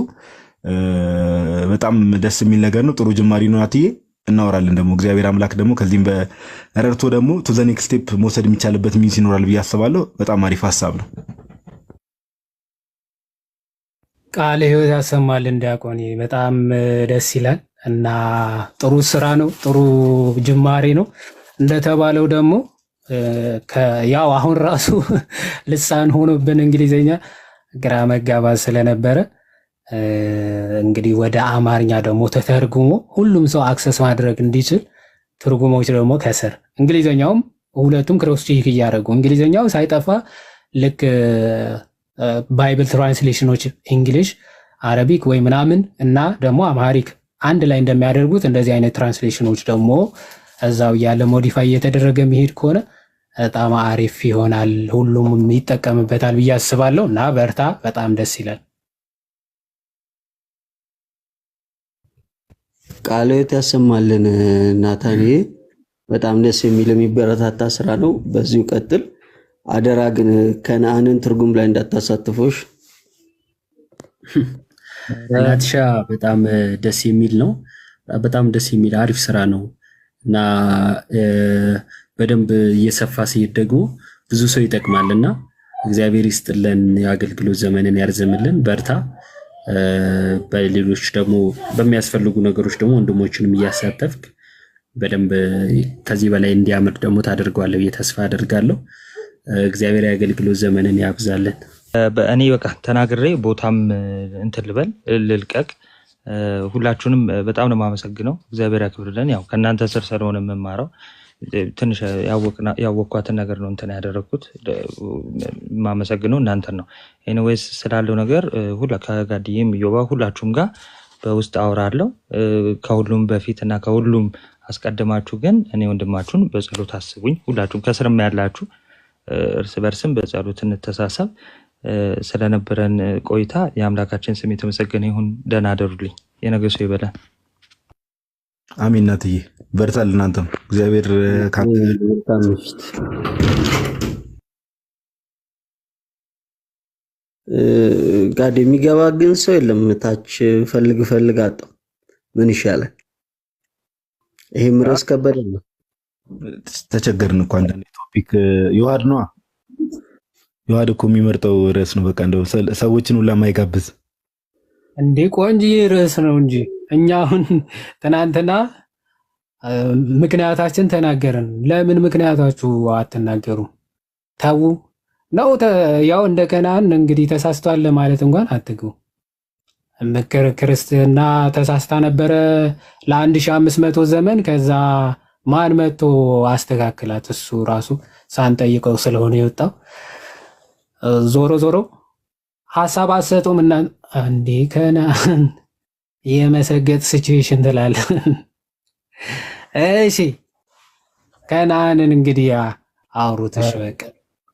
D: በጣም ደስ የሚል ነገር ነው። ጥሩ ጅማሪ ነው። ናትዬ እናወራለን ደግሞ እግዚአብሔር አምላክ ደግሞ ከዚህም በረድቶ ደግሞ ቱ ዘ ኔክስት ስቴፕ መውሰድ የሚቻልበት ሚንስ ይኖራል ብዬ አስባለሁ። በጣም አሪፍ ሀሳብ ነው።
E: ቃለ ሕይወት ያሰማልን ዲያቆን፣ በጣም ደስ ይላል እና ጥሩ ስራ ነው፣ ጥሩ ጅማሬ ነው። እንደተባለው ደግሞ ያው አሁን ራሱ ልሳን ሆኖብን እንግሊዝኛ ግራ መጋባት ስለነበረ እንግዲህ ወደ አማርኛ ደግሞ ተተርጉሞ ሁሉም ሰው አክሰስ ማድረግ እንዲችል ትርጉሞች ደግሞ ከስር እንግሊዝኛውም ሁለቱም ክሮስ ቼክ እያደረጉ እንግሊዝኛው ሳይጠፋ ልክ ባይብል ትራንስሌሽኖች እንግሊሽ፣ አረቢክ ወይ ምናምን እና ደግሞ አማሪክ አንድ ላይ እንደሚያደርጉት እንደዚህ አይነት ትራንስሌሽኖች ደግሞ እዛው ያለ ሞዲፋይ እየተደረገ የሚሄድ ከሆነ በጣም አሪፍ ይሆናል፣ ሁሉም ይጠቀምበታል ብዬ አስባለሁ። እና በርታ፣ በጣም ደስ ይላል።
B: ቃልዮት ያሰማልን ናታን። በጣም ደስ የሚል የሚበረታታ ስራ ነው። በዚሁ ቀጥል። አደራ ግን ከነአንን ትርጉም ላይ እንዳታሳትፎሽ።
A: ናትሻ በጣም ደስ የሚል ነው። በጣም ደስ የሚል አሪፍ ስራ ነው እና በደንብ እየሰፋ ሲሄድ ደግሞ ብዙ ሰው ይጠቅማልና እግዚአብሔር ይስጥልን፣ የአገልግሎት ዘመንን ያርዝምልን። በርታ። በሌሎች ደግሞ በሚያስፈልጉ ነገሮች ደግሞ ወንድሞችንም እያሳተፍክ በደንብ ከዚህ በላይ እንዲያምር ደግሞ ታደርገዋለህ ብዬ ተስፋ አደርጋለሁ። እግዚአብሔር የአገልግሎት ዘመንን ያብዛልን።
H: በእኔ በቃ ተናግሬ ቦታም እንትን ልበል ልልቀቅ። ሁላችሁንም በጣም ነው የማመሰግነው። እግዚአብሔር ያክብርልን። ያው ከእናንተ ስር ስለሆነ የምማረው ትንሽ ያወቅኳትን ነገር ነው እንትን ያደረግኩት። የማመሰግነው እናንተን ነው። ኤኒዌይስ ስላለው ነገር ከጋድዬም እዮባ ሁላችሁም ጋር በውስጥ አወራለሁ። ከሁሉም በፊት እና ከሁሉም አስቀድማችሁ ግን እኔ ወንድማችሁን በጸሎት አስቡኝ። ሁላችሁም ከስርም ያላችሁ እርስ በርስም በጸሎት እንተሳሰብ። ስለነበረን ቆይታ የአምላካችን ስም የተመሰገነ ይሁን። ደህና አደሩልኝ። የነገ ሰው ይበላል።
D: አሜን። እናትዬ በርታል። እናንተም እግዚአብሔር
B: ጋድ የሚገባ ግን ሰው የለም። ታች ፈልግ አጣው። ምን ይሻላል? ይሄም ርዕስ ከበደ ነው።
D: ተቸገርን እኮ አንዳንድ ቶፒክ ይዋድ ነው። ይዋድ እኮ የሚመርጠው ርዕስ ነው። በቃ እንደው ሰዎችን ሁላ ማይጋብዝ
E: እንዴ ቆንጆዬ ርዕስ ነው እንጂ እኛ አሁን ትናንትና ምክንያታችን ተናገርን። ለምን ምክንያታችሁ አትናገሩም? ታው ነው ያው እንደ ከናን እንግዲህ ተሳስቷል ለማለት እንኳን አትግቡ። ምክር ክርስትና ተሳስታ ነበረ ለ1500 ዘመን። ከዛ ማን መጥቶ አስተካክላት? እሱ ራሱ ሳንጠይቀው ስለሆነ የወጣው። ዞሮ ሐሳብ አሰጡም እና እንዴ ከናን የመሰገጥ ሲቹዌሽን ትላለ። እሺ ከናንን እንግዲህ አውሩትሽ በቃ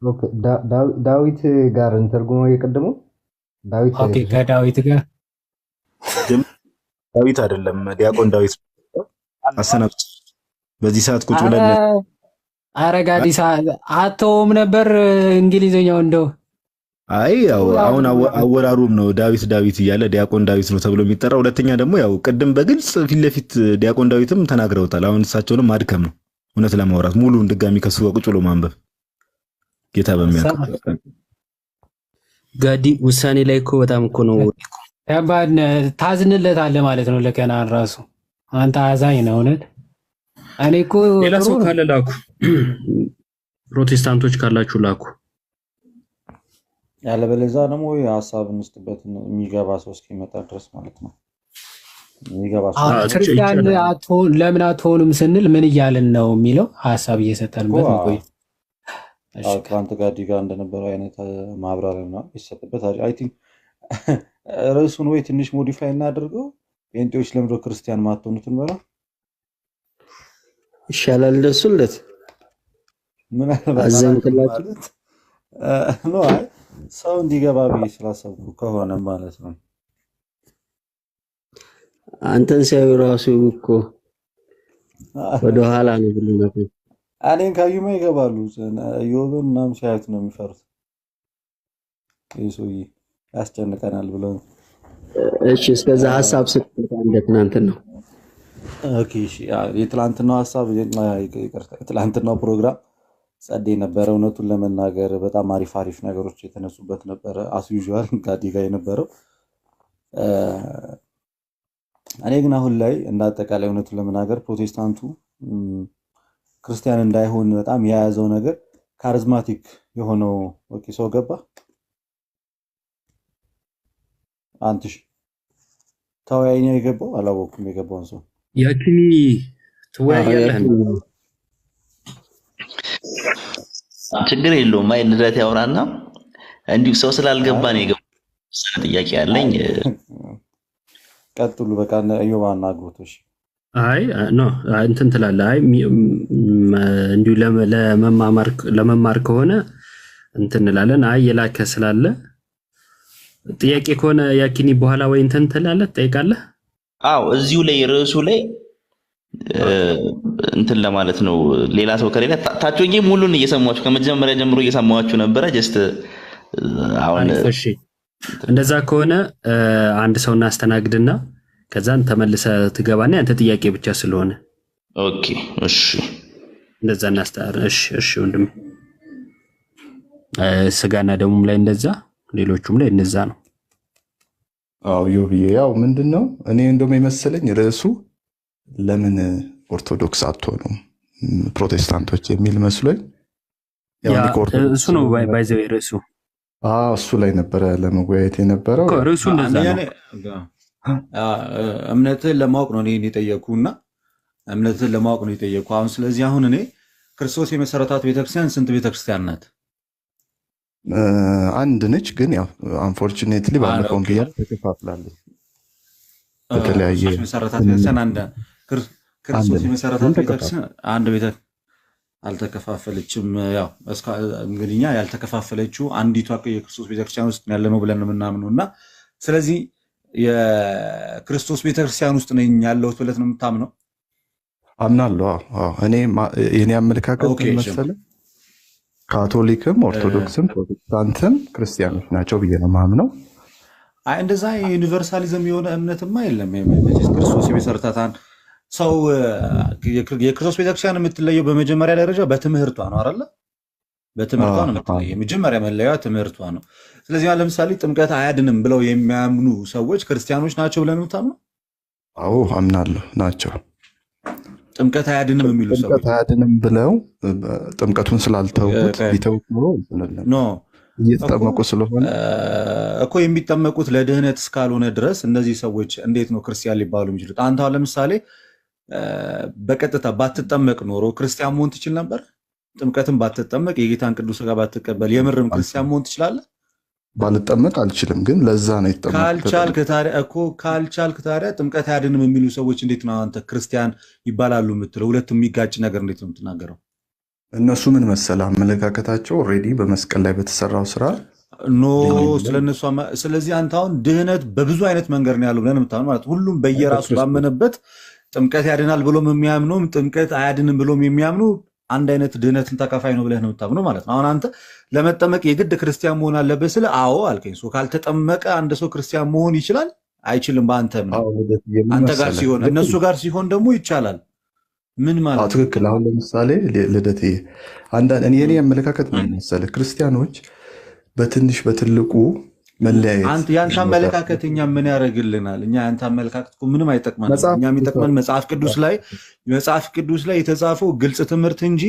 F: ኦኬ። ዳዊት ጋር እንተርጉመው የቀደሙ ዳዊት
E: ኦኬ። ከዳዊት ጋር
D: ዳዊት አይደለም ዲያቆን ዳዊት አሰናብት። በዚህ ሰዓት ቁጭ ብለን
E: አረጋዲሳ አተውም ነበር እንግሊዘኛው እንደው
D: አይ ያው አሁን አወራሩም ነው ዳዊት እያለ ዲያቆን ዳዊት ነው ተብሎ የሚጠራ። ሁለተኛ ደግሞ ያው ቅድም በግልጽ ፊት ለፊት ዲያቆን ዳዊትም ተናግረውታል። አሁን እሳቸውንም ማድከም ነው እውነት ለማውራት ሙሉን ድጋሚ ከሱ ጋር ቁጭ ብሎ ማንበብ ጌታ በሚያውቀው
A: ጋዲ ውሳኔ ላይ እኮ በጣም እኮ ነው
E: ከባድ። ታዝንለታለህ ማለት ነው ለከናን ራሱ። አንተ አዛኝ ነው እውነት። እኔ እኮ
A: ሌላ ሰው ካለ ላኩ፣ ፕሮቴስታንቶች ካላችሁ ላኩ።
J: ያለበለዚያ ደግሞ የሀሳብ እንስጥበት የሚገባ ሰው እስኪመጣ ድረስ ማለት ነው። የሚገባ ሰው
E: ክርስቲያን ለምን አትሆኑም ስንል ምን እያልን ነው የሚለው ሀሳብ እየሰጠንበት ነው። ቆይ
J: ከአንተ ጋር ዲጋ እንደነበረው አይነት ማብራሪያ ነው ይሰጥበት። አይ ቲንክ ርዕሱን ወይ ትንሽ ሞዲፋይ እናድርገው። ጴንጤዎች ለምዶ ክርስቲያን ማትሆኑትን በላ
B: ይሻላል። ደሱለት
J: ምን
B: አዘንክላችሁ
J: ነው? አይ ሰው እንዲገባ ብዬ ስላሰብኩ ከሆነ ማለት ነው።
B: አንተን ሲያዩ ራሱ እኮ ወደ ኋላ ነው ብለናል።
J: እኔን ካዩማ ይገባሉ። ዮብን ምናምን ሲያዩት ነው የሚፈሩት። ይህ ሰውዬ ያስጨንቀናል ብለው።
B: እሺ እስከዛ ሀሳብ ስትመጣ እንደ ትናንትና ነው።
J: ኦኬ እሺ። የትላንትናው ሀሳብ የትላንትናው ፕሮግራም ጸዴ ነበረ። እውነቱን ለመናገር በጣም አሪፍ ነገሮች የተነሱበት ነበረ። አስ ዩዥዋል ጋዲ ጋር የነበረው እኔ ግን አሁን ላይ እንዳጠቃላይ እውነቱን ለመናገር ፕሮቴስታንቱ ክርስቲያን እንዳይሆን በጣም የያዘው ነገር ካሪዝማቲክ የሆነው ኦኬ ሰው ገባ አንትሽ ተወያይ ነው የገባው። አላወኩም የገባውን ሰው
A: ያኪኒ ተወያያለህ።
K: ችግር የለውም። አይ ልደት ያወራና እንዲሁ ሰው ስላልገባ ነው የገባው። ጥያቄ ያለኝ
J: ቀጥሉ። በቃ እዮባና አግሮቶሽ
A: አይ ኖ እንትን ትላለህ። አይ እንዲሁ ለመማር ከሆነ እንትን እንላለን። አይ የላከ ስላለ ጥያቄ ከሆነ ያኪኒ በኋላ ወይ እንትን ትላለህ ትጠይቃለህ።
K: አዎ እዚሁ ላይ ርዕሱ ላይ እንትን ለማለት ነው። ሌላ ሰው ከሌላ ታቾኝ ሙሉን እየሰማችሁ ከመጀመሪያ ጀምሮ እየሰማችሁ ነበረ። ጀስት አሁን
A: እሺ እንደዛ ከሆነ አንድ ሰው እናስተናግድና ከዛን ተመልሰ ትገባና አንተ ጥያቄ ብቻ ስለሆነ
K: ኦኬ እሺ
A: እንደዛ እናስተር እሺ ወንድም ስጋና ደሙም ላይ እንደዛ ሌሎቹም ላይ እንደዛ ነው።
L: አዎ ዮብዬ ያው ምንድነው እኔ እንደውም የመሰለኝ ርዕሱ ለምን ኦርቶዶክስ አትሆኑም ፕሮቴስታንቶች የሚል መስሎኝ
A: እሱ ነው ባይዘው ርዕሱ
L: እሱ ላይ ነበረ ለመወያየት የነበረው
A: ርዕሱ እንደዛ ነው።
J: እምነትህን ለማወቅ ነው እኔ የጠየኩና እምነትህን ለማወቅ ነው የጠየኩ። አሁን ስለዚህ አሁን እኔ ክርስቶስ የመሰረታት ቤተክርስቲያን ስንት ቤተክርስቲያን ናት?
L: አንድ ነች፣ ግን ያው አንፎርቹኔትሊ ባለፈው ቢያ ተከፋፍላለች። በተለያየ
J: መሰረታት ቤተክርስቲያን አንድ ክርስቶስ የመሰረታት ቤተክርስቲያን አንድ ቤተ አልተከፋፈለችም። ያው እንግዲህ እኛ ያልተከፋፈለችው አንዲቷ የክርስቶስ ቤተክርስቲያን ውስጥ ያለ ነው ብለን የምናምነው እና ስለዚህ የክርስቶስ ቤተክርስቲያን ውስጥ ነኝ ያለሁት ብለት ነው የምታምነው?
L: አምናለሁ። እኔ የኔ አመለካከት መሰለህ ካቶሊክም ኦርቶዶክስም ፕሮቴስታንትም ክርስቲያኖች ናቸው ብዬ ነው የማምነው።
J: አይ እንደዛ ዩኒቨርሳሊዝም የሆነ እምነትማ የለም። ክርስቶስ የመሰረታታን ሰው የክርስቶስ ቤተክርስቲያን የምትለየው በመጀመሪያ ደረጃ በትምህርቷ ነው አይደለ? በትምህርቷ ነው የምትለየው። የመጀመሪያ መለያዋ ትምህርቷ ነው። ስለዚህ ለምሳሌ ጥምቀት አያድንም ብለው የሚያምኑ ሰዎች ክርስቲያኖች ናቸው ብለን የምታምነው?
L: አዎ አምናለሁ ናቸው።
J: ጥምቀት አያድንም የሚሉ ሰዎች
L: ጥምቀት አያድንም ብለው ጥምቀቱን ስላልተውት ቢተውት ኖ እየተጠመቁ ስለሆነ
J: እኮ የሚጠመቁት ለድህነት እስካልሆነ ድረስ እነዚህ ሰዎች እንዴት ነው ክርስቲያን ሊባሉ የሚችሉት? አንተ አሁን ለምሳሌ በቀጥታ ባትጠመቅ ኖሮ ክርስቲያን መሆን ትችል ነበር? ጥምቀትን ባትጠመቅ የጌታን ቅዱስ ሥጋ ባትቀበል የምርም ክርስቲያን መሆን ትችላለህ?
L: ባልጠመቅ አልችልም፣ ግን ለዛ ነው የተጠመቅኩት።
J: ካልቻልክ ታዲያ ጥምቀት አያድንም የሚሉ ሰዎች እንዴት ነው አንተ ክርስቲያን ይባላሉ የምትለው? ሁለቱም የሚጋጭ ነገር እንዴት ነው የምትናገረው?
L: እነሱ ምን መሰለህ አመለካከታቸው ኦልሬዲ በመስቀል ላይ በተሰራው ስራ
J: ኖ ስለነሱ። ስለዚህ አንተ አሁን ድህነት በብዙ አይነት መንገድ ነው ያለው ብለን የምታምነው ማለት ሁሉም በየራሱ ባመነበት ጥምቀት ያድናል ብሎም የሚያምኑም ጥምቀት አያድንም ብሎም የሚያምኑ አንድ አይነት ድህነትን ተካፋይ ነው ብለህ ነው የምታምነው ማለት ነው። አሁን አንተ ለመጠመቅ የግድ ክርስቲያን መሆን አለበት ስለ አዎ አልከኝ። ካልተጠመቀ አንድ ሰው ክርስቲያን መሆን ይችላል አይችልም? በአንተ አንተ ጋር ሲሆን እነሱ ጋር ሲሆን ደግሞ ይቻላል። ምን ማለት
L: ትክክል። አሁን ለምሳሌ ልደት አንዳንድ የኔ አመለካከት ምን መሰለህ ክርስቲያኖች በትንሽ በትልቁ መለያየት
J: ያንተ አመለካከት እኛ ምን ያደርግልናል? እኛ ያንተ አመለካከት ምንም አይጠቅመን። እኛ የሚጠቅመን መጽሐፍ ቅዱስ ላይ የተጻፈው ግልጽ ትምህርት እንጂ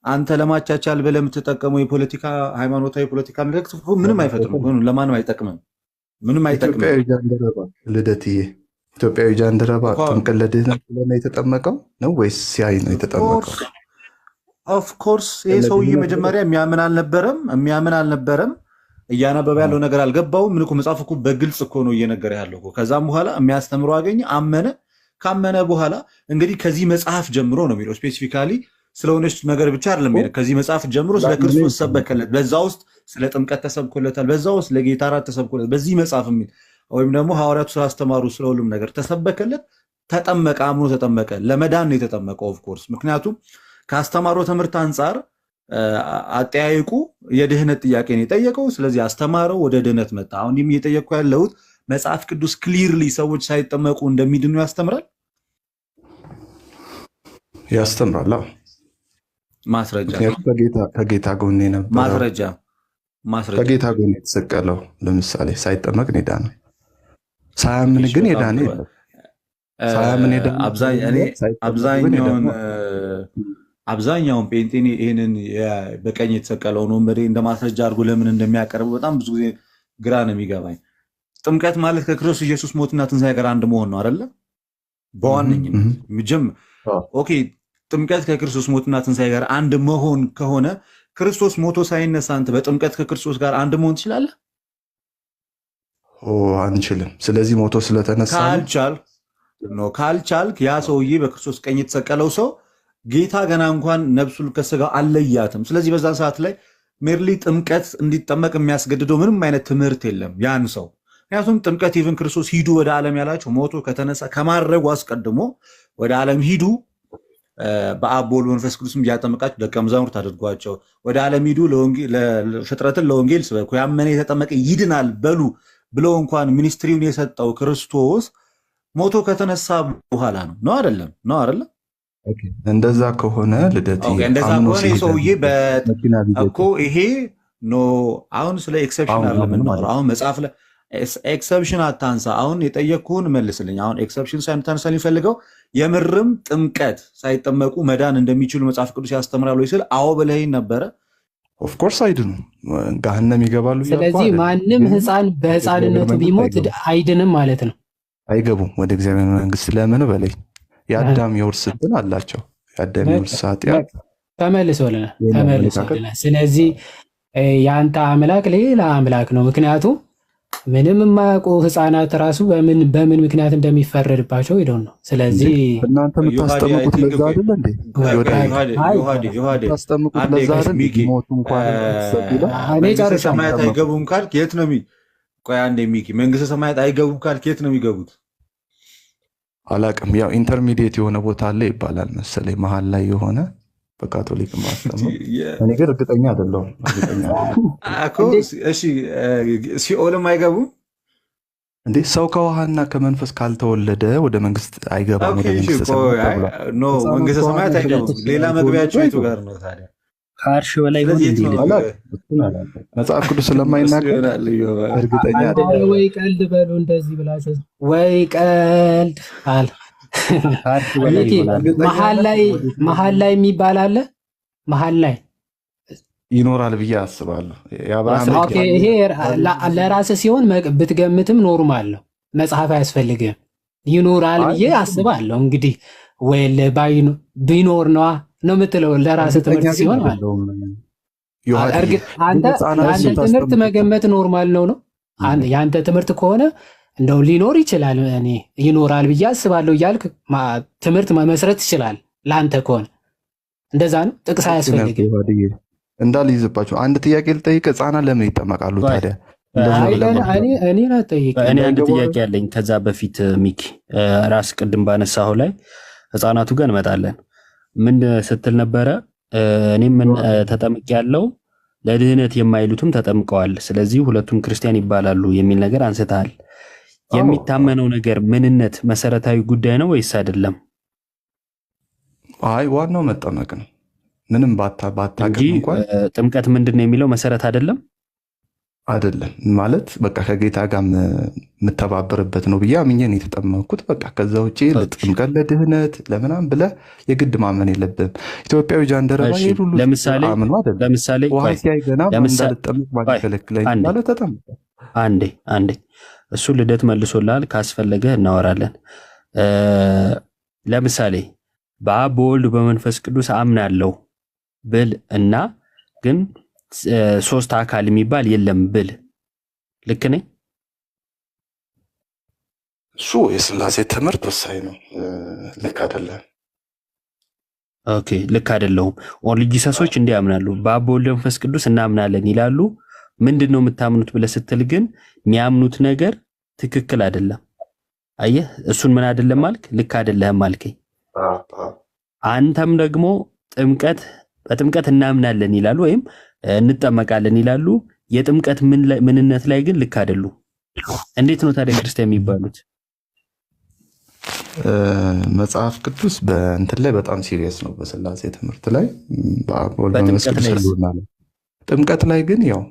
J: አንተ ለማቻቻል ብለህ የምትጠቀመው የፖለቲካ ሃይማኖታዊ ፖለቲካ ምልክት ምንም አይፈጥርም፣ ለማንም አይጠቅምም፣ ምንም አይጠቅምም።
L: ልደትዬ ኢትዮጵያዊ ጃንደረባ ጥምቀት ለድህነት ብሎ ነው የተጠመቀው ነው ወይስ ሲያይ ነው የተጠመቀው?
J: ኦፍኮርስ ይህ ሰውዬ መጀመሪያ የሚያምን አልነበረም። እያነበበ ያለው ነገር አልገባውም። ምን እኮ መጽሐፍ እኮ በግልጽ እኮ ነው እየነገረ ያለው እኮ። ከዛም በኋላ የሚያስተምረው አገኘ፣ አመነ። ካመነ በኋላ እንግዲህ ከዚህ መጽሐፍ ጀምሮ ነው የሚለው ስፔሲፊካሊ ስለሆነች ነገር ብቻ አይደለም። ከዚህ መጽሐፍ ጀምሮ ስለ ክርስቶስ ሰበከለት፣ በዛ ውስጥ ስለ ጥምቀት ተሰብኮለታል፣ በዛ ውስጥ ለጌታ እራት ተሰብኮለት፣ በዚህ መጽሐፍ የሚል ወይም ደግሞ ሐዋርያቱ ስላስተማሩ ስለሁሉም ነገር ተሰበከለት፣ ተጠመቀ፣ አምኖ ተጠመቀ። ለመዳን ነው የተጠመቀው ኦፍኮርስ። ምክንያቱም ካስተማረው ትምህርት አንጻር አጠያይቁ የድህነት ጥያቄ ነው የጠየቀው። ስለዚህ አስተማረው፣ ወደ ድህነት መጣ። አሁን እየጠየቅኩ ያለሁት መጽሐፍ ቅዱስ ክሊርሊ ሰዎች ሳይጠመቁ እንደሚድኑ ያስተምራል?
L: ያስተምራል።
J: ማስረጃ?
L: ከጌታ ጎን የነበረው
J: ማስረጃ
L: ከጌታ ጎን የተሰቀለው ለምሳሌ ሳይጠመቅ ነው የዳነው። ሳያምን ግን የዳነ የለም። ሳያምን አብዛኛውን ጴንጤኔ ይህንን በቀኝ የተሰቀለውን ወንበዴ እንደ ማስረጃ አድርጎ ለምን እንደሚያቀርበው በጣም ብዙ ጊዜ ግራ ነው የሚገባኝ። ጥምቀት ማለት ከክርስቶስ ኢየሱስ ሞትና ትንሣኤ ጋር አንድ መሆን ነው አይደለ? በዋነኝነት ኦኬ። ጥምቀት ከክርስቶስ ሞትና ትንሣኤ ጋር አንድ መሆን ከሆነ ክርስቶስ ሞቶ ሳይነሳ አንተ በጥምቀት ከክርስቶስ ጋር አንድ መሆን ትችላለህ?
J: አንችልም። ስለዚህ ሞቶ ስለተነሳ
L: ካልቻልክ ያ ሰውዬ በክርስቶስ ቀኝ የተሰቀለው ሰው ጌታ ገና እንኳን ነፍሱን ከስጋው አለያትም። ስለዚህ በዛን ሰዓት ላይ ሜርሊ ጥምቀት እንዲጠመቅ የሚያስገድደው ምንም አይነት ትምህርት የለም ያን ሰው። ምክንያቱም ጥምቀት ኢቭን ክርስቶስ ሂዱ ወደ ዓለም ያላቸው ሞቶ ከተነሳ ከማድረጉ አስቀድሞ ወደ ዓለም ሂዱ፣ በአብ በወልድ በመንፈስ ቅዱስም እያጠመቃችሁ ደቀ መዛሙርት አድርጓቸው፣ ወደ ዓለም ሂዱ፣ ፍጥረትን ለወንጌል ስበኩ፣ ያመነ የተጠመቀ ይድናል በሉ ብለው እንኳን ሚኒስትሪውን የሰጠው ክርስቶስ ሞቶ ከተነሳ በኋላ ነው አይደለም? ነው አይደለም?
J: እንደዛ ከሆነ ልደት
L: እንደዛ ከሆነ ሰውዬ እኮ ይሄ አሁን ስለ ኤክሰፕሽን አለ ምን ነው አሁን መጽሐፍ ላይ ኤክሰፕሽን አታንሳ። አሁን የጠየቅኩህን መልስልኝ። አሁን ኤክሰፕሽን ሳይንታንሳ ሊፈልገው የምርም ጥምቀት ሳይጠመቁ መዳን እንደሚችሉ መጽሐፍ ቅዱስ ያስተምራል ወይ ስል አዎ ብለኸኝ ነበረ።
J: ኦፍኮርስ አይድኑም፣ ገሃነም ይገባሉ።
E: ስለዚህ ማንም ህፃን በህፃንነቱ ቢሞት አይድንም ማለት ነው።
J: አይገቡም ወደ እግዚአብሔር መንግስት። ለምን በለኝ። የአዳም የውርስ ዕድል አላቸው። የአዳም የውርስ ኃጢአት
E: ተመልሶልናል። ስለዚህ የአንተ አምላክ ሌላ አምላክ ነው። ምክንያቱም ምንም የማያውቁ ህፃናት ራሱ በምን ምክንያት እንደሚፈረድባቸው ሄደው ነው። ስለዚህ
J: እናንተ የምታስጠምቁት ለዛ አይደለ እንዴ? የምታስጠምቁት ለዛ አይደለ? ሞቱ እንኳን
L: መንግስተ ሰማያት አይገቡም ካልክ የት ነው ቆይ አንዴ ሚኪ፣ መንግስተ ሰማያት አይገቡም ካልክ የት ነው የሚገቡት?
J: አላቅም። ያው ኢንተርሚዲየት የሆነ ቦታ አለ ይባላል መሰለኝ፣ መሀል ላይ የሆነ በካቶሊክ ማስተምሩ። እኔ ግን እርግጠኛ አይደለሁም።
L: እሺ ሲኦልም አይገቡም
J: እንዴ? ሰው ከውሃና ከመንፈስ ካልተወለደ ወደ መንግስት አይገባም። ወደ
L: መንግስተ ሰማያት አይገቡም። ሌላ መግቢያቸው የቱ ጋር ነው ታዲያ?
A: ከአርሽ በላይ
J: መጽሐፍ ቅዱስ ስለማይናገር እርግጠኛ
E: ወይ ቀልድ በሉ እንደዚህ ብላችሁ ወይ ቀልድ አለ። መሀል ላይ የሚባል አለ። መሀል ላይ
J: ይኖራል ብዬ አስባለሁ።
E: ይሄ ለራስህ ሲሆን ብትገምትም ኖርማል ነው፣ መጽሐፍ አያስፈልግም። ይኖራል ብዬ አስባለሁ። እንግዲህ ወይ ቢኖር ነዋ ነው የምትለው ለራስህ ትምህርት ሲሆን ማለት አንተ ትምህርት መገመት ኖርማል ነው። የአንተ ትምህርት ከሆነ እንደው ሊኖር ይችላል፣ እኔ ይኖራል ብዬ አስባለሁ እያልክ ትምህርት መመስረት ይችላል። ለአንተ ከሆነ እንደዛ ነው። ጥቅስ አያስፈልግም።
J: እንዳልይዝባቸው አንድ ጥያቄ ልጠይቅ። ህፃናት ለምን ይጠመቃሉ ታዲያ?
E: እኔ ላጠይቅ።
A: እኔ አንድ ጥያቄ ያለኝ ከዛ በፊት ሚኪ፣ ራስ ቅድም ባነሳው ላይ ህፃናቱ ጋር እንመጣለን። ምን ስትል ነበረ? እኔም ተጠምቅ ያለው ለድህነት የማይሉትም ተጠምቀዋል፣ ስለዚህ ሁለቱም ክርስቲያን ይባላሉ የሚል ነገር አንስተሃል። የሚታመነው ነገር ምንነት መሰረታዊ ጉዳይ ነው ወይስ አይደለም?
J: አይ ዋናው መጠመቅ ነው። ምንም ባታውቅም እንኳን
A: ጥምቀት ምንድን ነው የሚለው መሰረት አይደለም
J: ማለት በቃ ከጌታ ጋር የምተባበርበት ነው ብዬ አምኜ ነው የተጠመቅኩት። በቃ ከዛ ውጭ ለጥምቀት ለድህነት ለምናምን ብለህ የግድ ማመን የለብህም። ኢትዮጵያዊ ጃንደረባ ሁሉ
A: ለምሳሌ
J: ውሃ ሲያይ ገና እንዳልጠመቅ ባልከለክለኝ ማለት ተጠመቀ።
A: አንዴ እሱ ልደት መልሶልሃል፣ ካስፈለገ እናወራለን። ለምሳሌ በአብ በወልድ በመንፈስ ቅዱስ አምናለሁ ብል እና ግን ሶስት አካል የሚባል የለም ብል ልክ ነኝ?
J: እሱ የስላሴ ትምህርት ወሳኝ ነው። ልክ አይደለም።
A: ኦኬ፣ ልክ አይደለሁም። ኦንሊ ጂሰሶች እንዲህ ያምናሉ፣ በአብ በወልድ በመንፈስ ቅዱስ እናምናለን ይላሉ። ምንድን ነው የምታምኑት ብለህ ስትል ግን የሚያምኑት ነገር ትክክል አይደለም። አየህ፣ እሱን ምን አይደለም አልክ፣ ልክ አይደለህም አልከኝ። አንተም ደግሞ በጥምቀት እናምናለን ይላሉ ወይም እንጠመቃለን ይላሉ። የጥምቀት ምንነት ላይ ግን ልክ አይደሉ። እንዴት ነው ታዲያ ክርስቲያን የሚባሉት?
J: መጽሐፍ ቅዱስ በእንትን ላይ በጣም ሲሪየስ ነው፣ በስላሴ ትምህርት ላይ ጥምቀት ላይ ግን ያው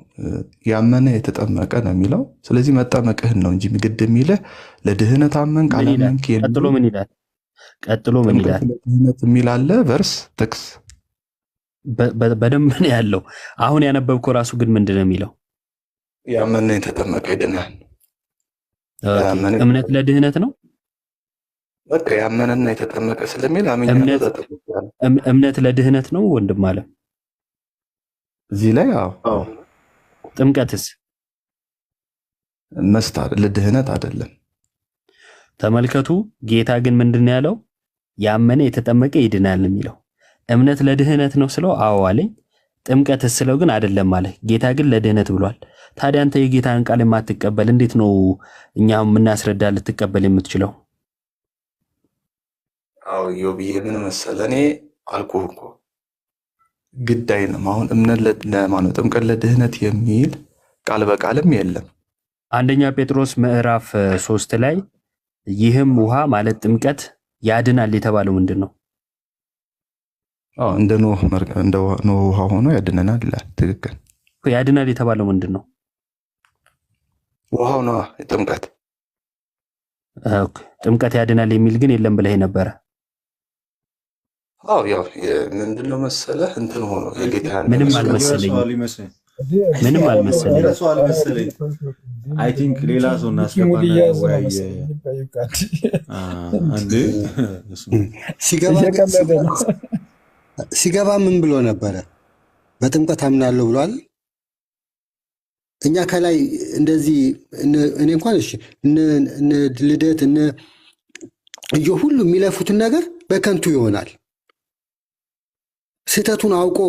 J: ያመነ የተጠመቀ ነው የሚለው። ስለዚህ መጠመቅህን ነው እንጂ ግድ የሚልህ ለድህነት አመን ካላመንክ
A: ቀጥሎ ምን ይላል?
J: ለድህነት የሚል አለ ቨርስ ጥቅስ
A: በደንብ ነው ያለው። አሁን ያነበብከው ራሱ ግን ምንድን ነው የሚለው?
J: ያመነ የተጠመቀ ይድናል።
A: እምነት ለድህነት ነው።
J: በቃ ያመነና የተጠመቀ ስለሚል
A: እምነት ለድህነት ነው ወንድም አለ
J: እዚህ ላይ።
A: ጥምቀትስ
J: መስታር ለድህነት አይደለም።
A: ተመልከቱ። ጌታ ግን ምንድን ነው ያለው? ያመነ የተጠመቀ ይድናል የሚለው። እምነት ለድህነት ነው ስለው አዎ አለኝ። ጥምቀት ስለው ግን አይደለም አለ። ጌታ ግን ለድህነት ብሏል። ታዲያ አንተ የጌታን ቃል የማትቀበል እንዴት ነው እኛ የምናስረዳ ልትቀበል የምትችለው?
J: አዎ ዮብዬ ምን መሰለህ፣ እኔ አልኩህ እኮ ግድ አይልም። አሁን እምነት ለማነው ጥምቀት ለድህነት የሚል ቃል በቃልም የለም።
A: አንደኛ ጴጥሮስ ምዕራፍ 3 ላይ ይህም ውሃ ማለት ጥምቀት ያድናል የተባለው ምንድን ነው?
J: እንደ ኖህ ውሃ ሆኖ ያድነናል ይላል። ትክክል።
A: ያድናል የተባለው ምንድን ነው?
J: ውሃው ነው ጥምቀት።
A: ጥምቀት ያድናል የሚል ግን የለም ብለህ ነበረ።
J: ያው ምንድነው መሰለህ እንትን ሆኖ የጌታ
A: ምንም አልመሰለኝ።
L: አይ ቲንክ ሌላ ሰው እናስገባና ወይ አንዴ
G: ሲገባ ምን ብሎ ነበረ? በጥምቀት አምናለሁ ብሏል። እኛ ከላይ እንደዚህ እኔ እንኳን እሺ እነ ልደት እነ ሁሉ የሚለፉትን ነገር በከንቱ ይሆናል። ስህተቱን አውቆ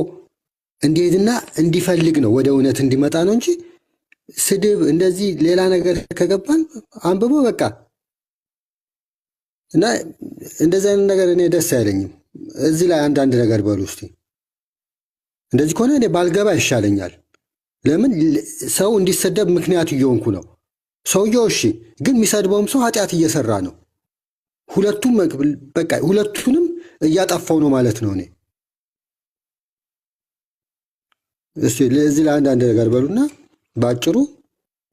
G: እንዲሄድና እንዲፈልግ ነው ወደ እውነት እንዲመጣ ነው እንጂ ስድብ እንደዚህ ሌላ ነገር ከገባን አንብቦ በቃ እና እንደዚህ አይነት ነገር እኔ ደስ አይለኝም። እዚህ ላይ አንዳንድ ነገር በሉ እስቲ። እንደዚህ ከሆነ እኔ ባልገባ ይሻለኛል። ለምን ሰው እንዲሰደብ ምክንያት እየሆንኩ ነው። ሰውየው እሺ፣ ግን የሚሰድበውም ሰው ኃጢአት እየሰራ ነው። ሁለቱም በቃ ሁለቱንም እያጠፋው ነው ማለት ነው። እኔ እስቲ ለዚህ ላይ አንዳንድ ነገር በሉና ባጭሩ፣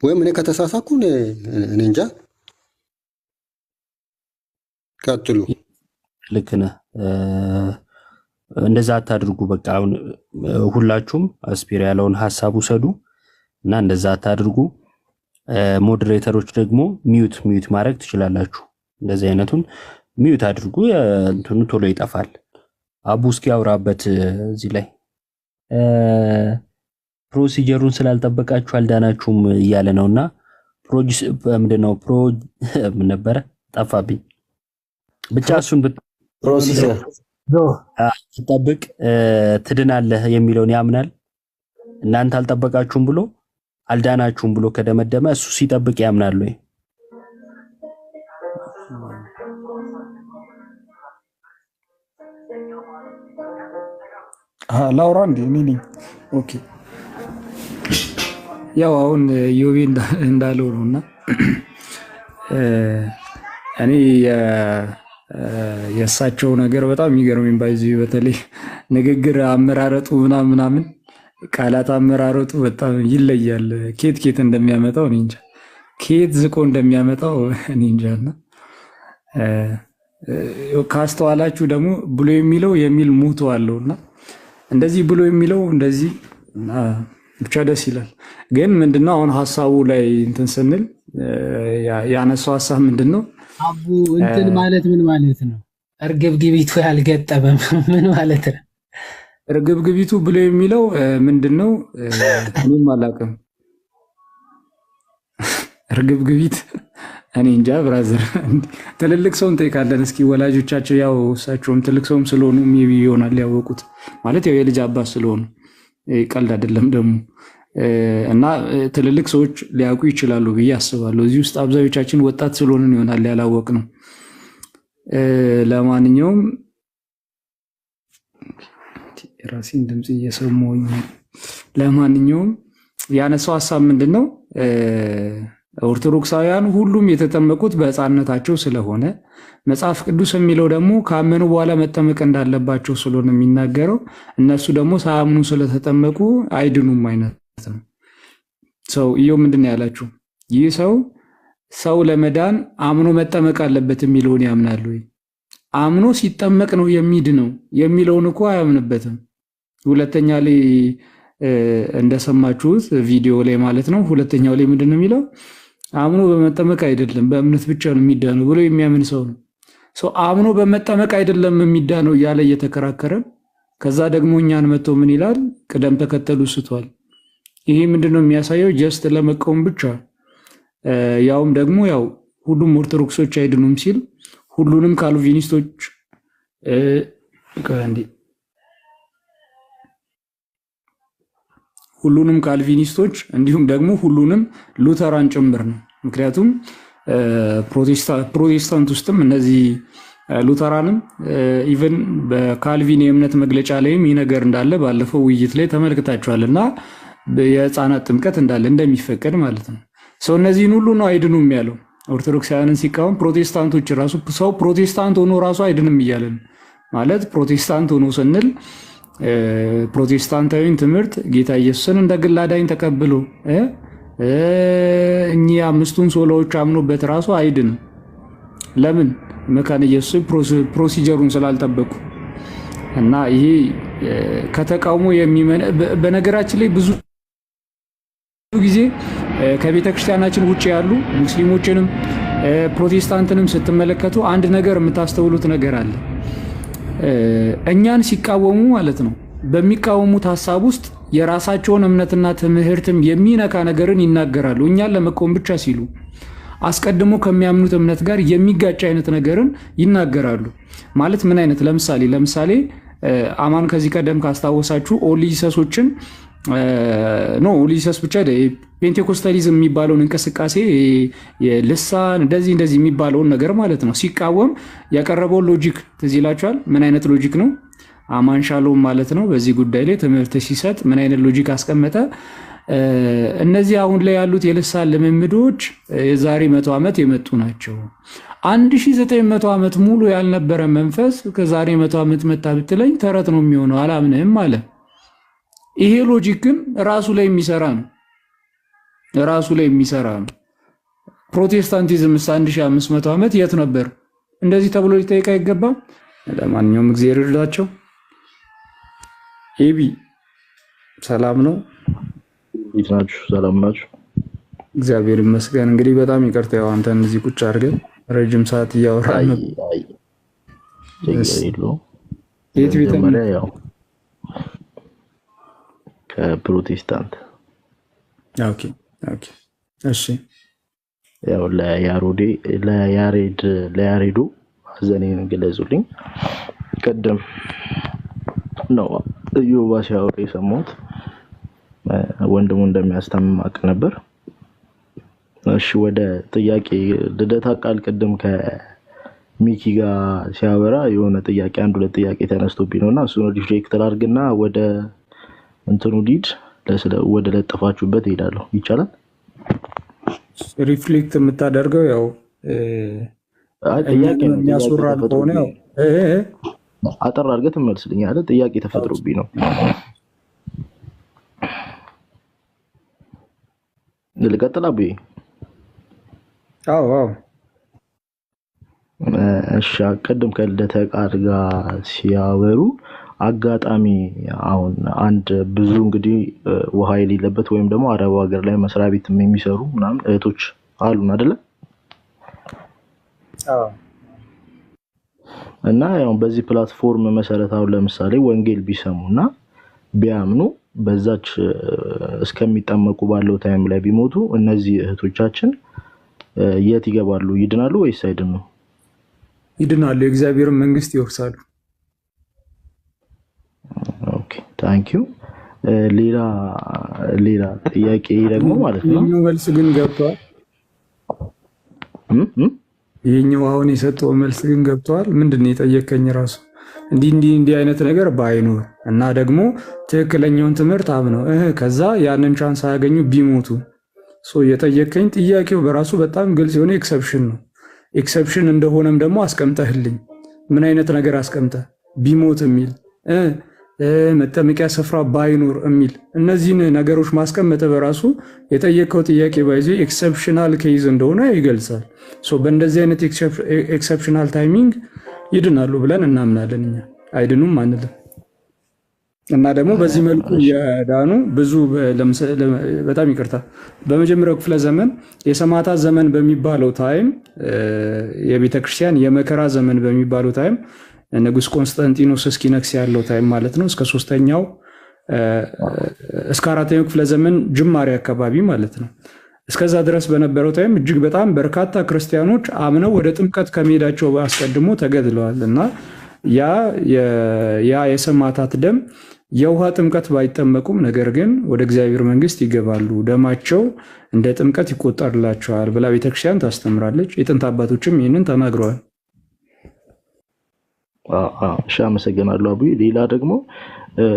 G: ወይም እኔ ከተሳሳኩ እኔ እንጃ። ቀጥሉ።
A: ልክ ነህ። እንደዛ አታድርጉ። በቃ አሁን ሁላችሁም አስፒር ያለውን ሐሳብ ውሰዱ እና እንደዛ አታድርጉ። ሞዴሬተሮች ደግሞ ሚዩት ማድረግ ትችላላችሁ። እንደዚህ አይነቱን ሚዩት አድርጉ። እንትኑ ቶሎ ይጠፋል። አቡ እስኪ ያውራበት እዚህ ላይ ፕሮሲጀሩን ስላልጠበቃችሁ አልዳናችሁም እያለ ነውና ምንድነው ምን ነበረ ጠፋብኝ። ብቻ እሱን
B: ፕሮሲጀር
A: ጠብቅ ትድናለህ የሚለውን ያምናል። እናንተ አልጠበቃችሁም ብሎ አልዳናችሁም ብሎ ከደመደመ እሱ ሲጠብቅ ያምናል ወይ?
M: ላውራ እንዴ? እኔ ነኝ። ኦኬ ያው አሁን ዮቤ እንዳለው ነውና እኔ የእሳቸው ነገር በጣም የሚገርመኝ ባይዚህ በተለይ ንግግር አመራረጡ ምናምን ቃላት አመራረጡ በጣም ይለያል። ኬት እንደሚያመጣው እኔ እንጃ፣ ኬት ዝቆ እንደሚያመጣው እኔ እንጃና ካስተዋላችሁ ደግሞ ብሎ የሚለው የሚል ሙቶ አለውና እንደዚህ ብሎ የሚለው እንደዚህ ብቻ ደስ ይላል። ግን ምንድነው አሁን ሐሳቡ ላይ እንትን ስንል ያነሳው ሐሳብ ምንድነው?
E: አቡ እንትን ማለት ምን ማለት ነው? እርግብግቢቱ ያልገጠመም ምን ማለት ነው?
M: እርግብግቢቱ ብሎ የሚለው ምንድነው? እኔም አላውቅም። እርግብግቢት እኔ እንጃ ብራዘር። ትልልቅ ሰው እንጠይቃለን እስኪ ወላጆቻቸው፣ ያው እሳቸውም ትልቅ ሰውም ስለሆኑ ይሆናል ያወቁት፣ ማለት ያው የልጅ አባት ስለሆኑ ቀልድ አይደለም ደግሞ እና ትልልቅ ሰዎች ሊያውቁ ይችላሉ ብዬ አስባለሁ። እዚህ ውስጥ አብዛኞቻችን ወጣት ስለሆንን ይሆናል ያላወቅ ነው። ለማንኛውም ራሴን ድምፅ እየሰማሁኝ፣ ለማንኛውም ያነሳው ሀሳብ ምንድን ነው? ኦርቶዶክሳውያን ሁሉም የተጠመቁት በሕፃንነታቸው ስለሆነ መጽሐፍ ቅዱስ የሚለው ደግሞ ካመኑ በኋላ መጠመቅ እንዳለባቸው ስለሆነ የሚናገረው፣ እነሱ ደግሞ ሳያምኑ ስለተጠመቁ አይድኑም አይነት ነው። ሰው ይኸው ምንድን ነው ያላችሁ? ይህ ሰው ለመዳን አምኖ መጠመቅ አለበት የሚለውን ያምናል ወይ? አምኖ ሲጠመቅ ነው የሚድነው የሚለውን እኮ አያምንበትም። ሁለተኛ ላይ እንደሰማችሁት ቪዲዮ ላይ ማለት ነው። ሁለተኛው ላይ ምንድን ነው የሚለው? አምኖ በመጠመቅ አይደለም በእምነት ብቻ ነው የሚዳነው ብሎ የሚያምን ሰው ነው። ሰው አምኖ በመጠመቅ አይደለም የሚዳነው እያለ እየተከራከረ፣ ከዛ ደግሞ እኛን መጥቶ ምን ይላል? ቅደም ተከተሉ ስቷል። ይሄ ምንድነው የሚያሳየው? ጀስት ለመቃወም ብቻ ያውም ደግሞ ያው ሁሉም ኦርቶዶክሶች አይድኑም ሲል ሁሉንም ካልቪኒስቶች ሁሉንም ካልቪኒስቶች እንዲሁም ደግሞ ሁሉንም ሉተራን ጭምር ነው። ምክንያቱም ፕሮቴስታንት ውስጥም እነዚህ ሉተራንም ኢቨን በካልቪን የእምነት መግለጫ ላይም ይህ ነገር እንዳለ ባለፈው ውይይት ላይ ተመልክታችኋል እና የህፃናት ጥምቀት እንዳለ እንደሚፈቀድ ማለት ነው። ሰው እነዚህን ሁሉ ነው አይድኑም ያለው ኦርቶዶክሳውያንን ሲቃወም፣ ፕሮቴስታንቶች ራሱ ሰው ፕሮቴስታንት ሆኖ ራሱ አይድንም እያለን ማለት ፕሮቴስታንት ሆኖ ስንል ፕሮቴስታንታዊን ትምህርት ጌታ ኢየሱስን እንደ ግል አዳኝ ተቀብሎ እኚህ 5ቱን ሶላዎች አምኖበት ራሱ አይድንም። ለምን? መካነ ኢየሱስ ፕሮሲጀሩን ስላልጠበቁ እና ይሄ ከተቃውሞ በነገራችን ላይ ብዙ ጊዜ ከቤተ ክርስቲያናችን ውጭ ያሉ ሙስሊሞችንም ፕሮቴስታንትንም ስትመለከቱ አንድ ነገር የምታስተውሉት ነገር አለ። እኛን ሲቃወሙ ማለት ነው በሚቃወሙት ሀሳብ ውስጥ የራሳቸውን እምነትና ትምህርትም የሚነካ ነገርን ይናገራሉ። እኛን ለመቃወም ብቻ ሲሉ አስቀድሞ ከሚያምኑት እምነት ጋር የሚጋጭ አይነት ነገርን ይናገራሉ። ማለት ምን አይነት? ለምሳሌ አማን ከዚህ ቀደም ካስታወሳችሁ ኦሊሰሶችን ኦሊሰስ ብቻ ፔንቴኮስታሊዝም የሚባለውን እንቅስቃሴ ልሳን እንደዚህ የሚባለውን ነገር ማለት ነው ሲቃወም ያቀረበውን ሎጂክ ትዝ ይላችኋል። ምን አይነት ሎጂክ ነው? አማን ሻሎም ማለት ነው በዚህ ጉዳይ ላይ ትምህርት ሲሰጥ ምን አይነት ሎጂክ አስቀመጠ? እነዚህ አሁን ላይ ያሉት የልሳን ልምምዶች የዛሬ 100 ዓመት የመጡ ናቸው። 1900 ዓመት ሙሉ ያልነበረ መንፈስ ከዛሬ 100 ዓመት መጣ ብትለኝ ተረት ነው የሚሆነው፣ አላምንህም አለ። ይሄ ሎጂክ ግን ራሱ ላይ የሚሰራ ነው። ፕሮቴስታንቲዝም 1500 ዓመት የት ነበር? እንደዚህ ተብሎ ሊጠይቅ አይገባም። ለማንኛውም እግዚአብሔር ይርዳቸው። ኤቢ ሰላም ነው?
N: እንዴት ናችሁ? ሰላም ናችሁ?
M: እግዚአብሔር ይመስገን። እንግዲህ በጣም ይቅርታ ያው አንተን እዚህ ቁጭ አድርገን ረጅም ሰዓት እያወራን ነው።
N: ያው ከፕሮቴስታንት
M: እሺ
N: ያው ለያሬዱ ሐዘኔን ገለጹልኝ። ቀደም ነው ኢዮብ ሲያወራ የሰማሁት ወንድሙ እንደሚያስታምም አውቅ ነበር። እሺ ወደ ጥያቄ ልደታ ቃል ቀደም ከሚኪ ጋር ሲያወራ የሆነ ጥያቄ አንድ ሁለት ጥያቄ ተነስቶብኝ ነውና እሱን ሪፍሌክት አድርግና ወደ እንትኑ ሊድ ወደ ለጠፋችሁበት እሄዳለሁ። ይቻላል?
M: ሪፍሌክት የምታደርገው ያው
N: ጥያቄ
M: የሚያስወራል ከሆነ ያው
N: አጠር አድርገህ ትመልስልኛለህ። ጥያቄ ተፈጥሮብኝ ነው። ልቀጥል አብይ?
M: አዎ
N: እሺ ቀደም ከልደታ ቃል ጋር ሲያወሩ አጋጣሚ አሁን አንድ ብዙ እንግዲህ ውሃ የሌለበት ወይም ደግሞ አረብ ሀገር ላይ መስሪያ ቤት የሚሰሩ ምናምን እህቶች አሉን አይደለ? እና ያው በዚህ ፕላትፎርም መሰረት አሁን ለምሳሌ ወንጌል ቢሰሙና ቢያምኑ በዛች እስከሚጠመቁ ባለው ታይም ላይ ቢሞቱ እነዚህ እህቶቻችን የት ይገባሉ? ይድናሉ ወይስ አይድኑ?
M: ይድናሉ፣ የእግዚአብሔርን መንግስት ይወርሳሉ።
N: ኦኬ ታንክ ዩ። ሌላ ጥያቄ ደግሞ ማለት ነው
M: መልስ ግን ገብቷል። ይሄኛው አሁን የሰጠው መልስ ግን ገብቷል። ምንድነው የጠየቀኝ ራሱ እንዲህ አይነት ነገር ባይኖር እና ደግሞ ትክክለኛውን ትምህርት አምነው ከዛ ያንን ቻንስ አያገኙ ቢሞቱ የጠየቀኝ ጥያቄው በራሱ በጣም ግልጽ የሆነ ኤክሰፕሽን ነው። ኤክሰፕሽን እንደሆነም ደግሞ አስቀምጠህልኝ ምን አይነት ነገር አስቀምጠህ ቢሞት የሚል መጠመቂያ ስፍራ ባይኖር የሚል እነዚህን ነገሮች ማስቀመጠ በራሱ የጠየቀው ጥያቄ ባይዚ ኤክሰፕሽናል ኬዝ እንደሆነ ይገልጻል። በእንደዚህ አይነት ኤክሰፕሽናል ታይሚንግ ይድናሉ ብለን እናምናለን። እኛ አይድኑም አንልም። እና ደግሞ በዚህ መልኩ የዳኑ ብዙ በጣም ይቅርታ በመጀመሪያው ክፍለ ዘመን የሰማዕታት ዘመን በሚባለው ታይም የቤተክርስቲያን የመከራ ዘመን በሚባለው ታይም ንጉስ ኮንስታንቲኖስ እስኪነክስ ያለው ታይም ማለት ነው እስከ 3ኛው እስከ 4ኛው ክፍለ ዘመን ጅማሬ አካባቢ ማለት ነው። እስከዛ ድረስ በነበረው ታይም እጅግ በጣም በርካታ ክርስቲያኖች አምነው ወደ ጥምቀት ከመሄዳቸው አስቀድሞ ተገድለዋል እና ያ የሰማዕታት ደም የውሃ ጥምቀት ባይጠመቁም ነገር ግን ወደ እግዚአብሔር መንግስት ይገባሉ፣ ደማቸው እንደ ጥምቀት ይቆጠርላቸዋል ብላ ቤተክርስቲያን ታስተምራለች። የጥንት አባቶችም ይህንን ተናግረዋል።
N: እሺ፣ አመሰግናለሁ አቡዬ። ሌላ ደግሞ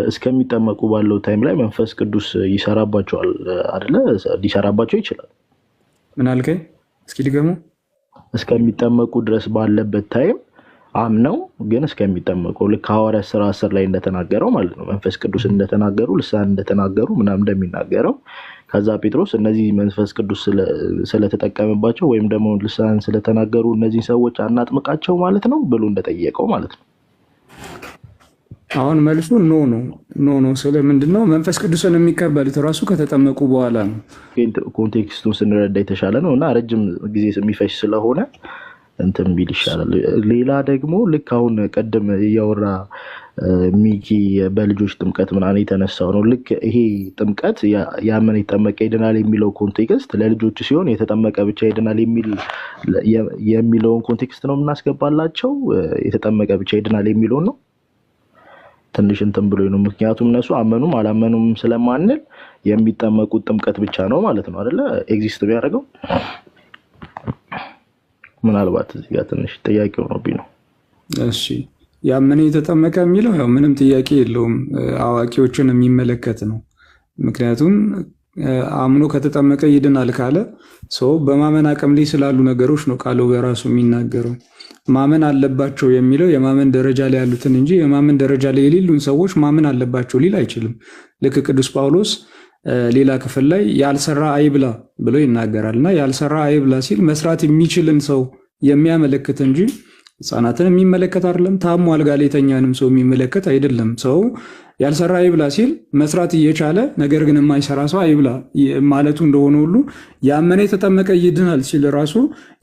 N: እስከሚጠመቁ ባለው ታይም ላይ መንፈስ ቅዱስ ይሰራባቸዋል አይደለ? ሊሰራባቸው ይችላል።
M: ምን አልከኝ? እስኪ ድገሙ።
N: እስከሚጠመቁ ድረስ ባለበት ታይም አምነው ግን እስከሚጠመቁ ልክ ሐዋርያት ሥራ 10 ላይ እንደተናገረው ማለት ነው። መንፈስ ቅዱስ እንደተናገሩ ልሳን እንደተናገሩ ምናምን እንደሚናገረው ከዛ ጴጥሮስ እነዚህ መንፈስ ቅዱስ ስለተጠቀመባቸው ወይም ደግሞ ልሳን ስለተናገሩ እነዚህ ሰዎች አናጥምቃቸው ማለት ነው ብሎ እንደጠየቀው ማለት ነው።
M: አሁን መልሱ ኖ ስለ ምንድነው መንፈስ ቅዱስን የሚቀበሉት ራሱ ከተጠመቁ በኋላ ነው።
N: ኮንቴክስቱን ስንረዳ የተሻለ ነው እና ረጅም ጊዜ የሚፈጅ ስለሆነ እንትን ቢል ይሻላል። ሌላ ደግሞ ልክ አሁን ቀደም እያወራ ሚኪ በልጆች ጥምቀት ምናምን የተነሳው ነው። ልክ ይሄ ጥምቀት ያመነ የተጠመቀ ይድናል የሚለው ኮንቴክስት ለልጆች ሲሆን የተጠመቀ ብቻ ይድናል የሚለውን ኮንቴክስት ነው የምናስገባላቸው። የተጠመቀ ብቻ ይድናል የሚለውን ነው ትንሽ እንትን ብሎ ነው። ምክንያቱም እነሱ አመኑም አላመኑም ስለማንል የሚጠመቁት ጥምቀት ብቻ ነው ማለት ነው አይደለ? ኤግዚስት ቢያደርገው ምናልባት እዚህ ጋር ትንሽ ጥያቄ ሆኖብኝ ነው።
M: እሺ፣ ያመነ የተጠመቀ የሚለው ያው ምንም ጥያቄ የለውም፣ አዋቂዎችን የሚመለከት ነው። ምክንያቱም አምኖ ከተጠመቀ ይድናል ካለ ሰው በማመን አቅም ላይ ስላሉ ነገሮች ነው ቃሉ በራሱ የሚናገረው። ማመን አለባቸው የሚለው የማመን ደረጃ ላይ ያሉትን እንጂ የማመን ደረጃ ላይ የሌሉን ሰዎች ማመን አለባቸው ሊል አይችልም። ልክ ቅዱስ ጳውሎስ ሌላ ክፍል ላይ ያልሰራ አይብላ ብሎ ይናገራል እና ያልሰራ አይብላ ሲል መስራት የሚችልን ሰው የሚያመለክት እንጂ ሕፃናትን የሚመለከት አይደለም። ታሞ አልጋ ላይ የተኛንም ሰው የሚመለከት አይደለም። ሰው ያልሰራ አይብላ ሲል መስራት እየቻለ ነገር ግን የማይሰራ ሰው አይብላ ማለቱ እንደሆነ ሁሉ ያመነ የተጠመቀ ይድናል ሲል ራሱ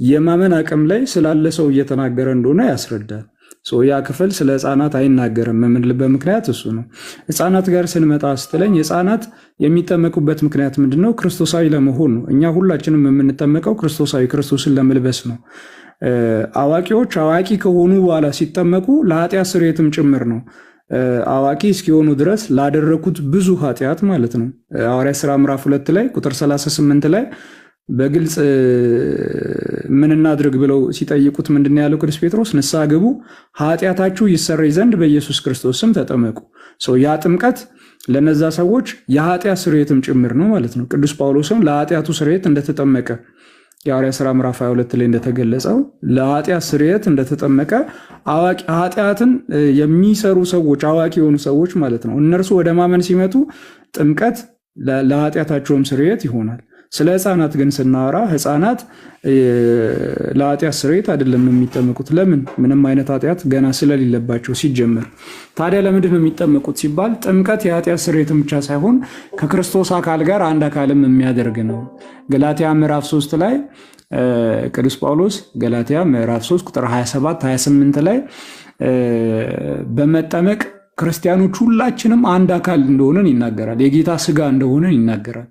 M: የማመን አቅም ላይ ስላለ ሰው እየተናገረ እንደሆነ ያስረዳል። ያ ክፍል ስለ ሕፃናት አይናገርም የምንልበት ምክንያት እሱ ነው። ሕፃናት ጋር ስንመጣ ስትለኝ ሕፃናት የሚጠመቁበት ምክንያት ምንድነው? ክርስቶሳዊ ለመሆን ነው። እኛ ሁላችንም የምንጠመቀው ክርስቶሳዊ ክርስቶስን ለመልበስ ነው። አዋቂዎች አዋቂ ከሆኑ በኋላ ሲጠመቁ ለኃጢአት ስርየትም ጭምር ነው። አዋቂ እስኪሆኑ ድረስ ላደረኩት ብዙ ኃጢአት ማለት ነው። ሐዋርያት ሥራ ምዕራፍ 2 ላይ ቁጥር 38 ላይ በግልጽ ምን እናድርግ ብለው ሲጠይቁት ምንድነው ያለው ቅዱስ ጴጥሮስ? ንስሐ ግቡ፣ ኃጢአታችሁ ይሰረይ ዘንድ በኢየሱስ ክርስቶስ ስም ተጠመቁ። ያ ጥምቀት ለነዛ ሰዎች የኃጢአት ስርየትም ጭምር ነው ማለት ነው። ቅዱስ ጳውሎስም ለኃጢአቱ ስርየት እንደተጠመቀ የሐዋርያት ሥራ ምዕራፍ 22 ላይ እንደተገለጸው ለኃጢአት ስርየት እንደተጠመቀ ኃጢአትን የሚሰሩ ሰዎች አዋቂ የሆኑ ሰዎች ማለት ነው። እነርሱ ወደ ማመን ሲመጡ ጥምቀት ለኃጢአታቸውም ስርየት ይሆናል። ስለ ሕፃናት ግን ስናወራ ሕፃናት ለኃጢአት ስርየት አይደለም የሚጠመቁት። ለምን? ምንም አይነት ኃጢአት ገና ስለሌለባቸው ሲጀመር። ታዲያ ለምንድን ነው የሚጠመቁት ሲባል ጥምቀት የኃጢአት ስርየትን ብቻ ሳይሆን ከክርስቶስ አካል ጋር አንድ አካልም የሚያደርግ ነው። ገላትያ ምዕራፍ 3 ላይ ቅዱስ ጳውሎስ ገላትያ ምዕራፍ 3 ቁጥር 27 28 ላይ በመጠመቅ ክርስቲያኖች ሁላችንም አንድ አካል እንደሆነን ይናገራል። የጌታ ስጋ እንደሆነን ይናገራል።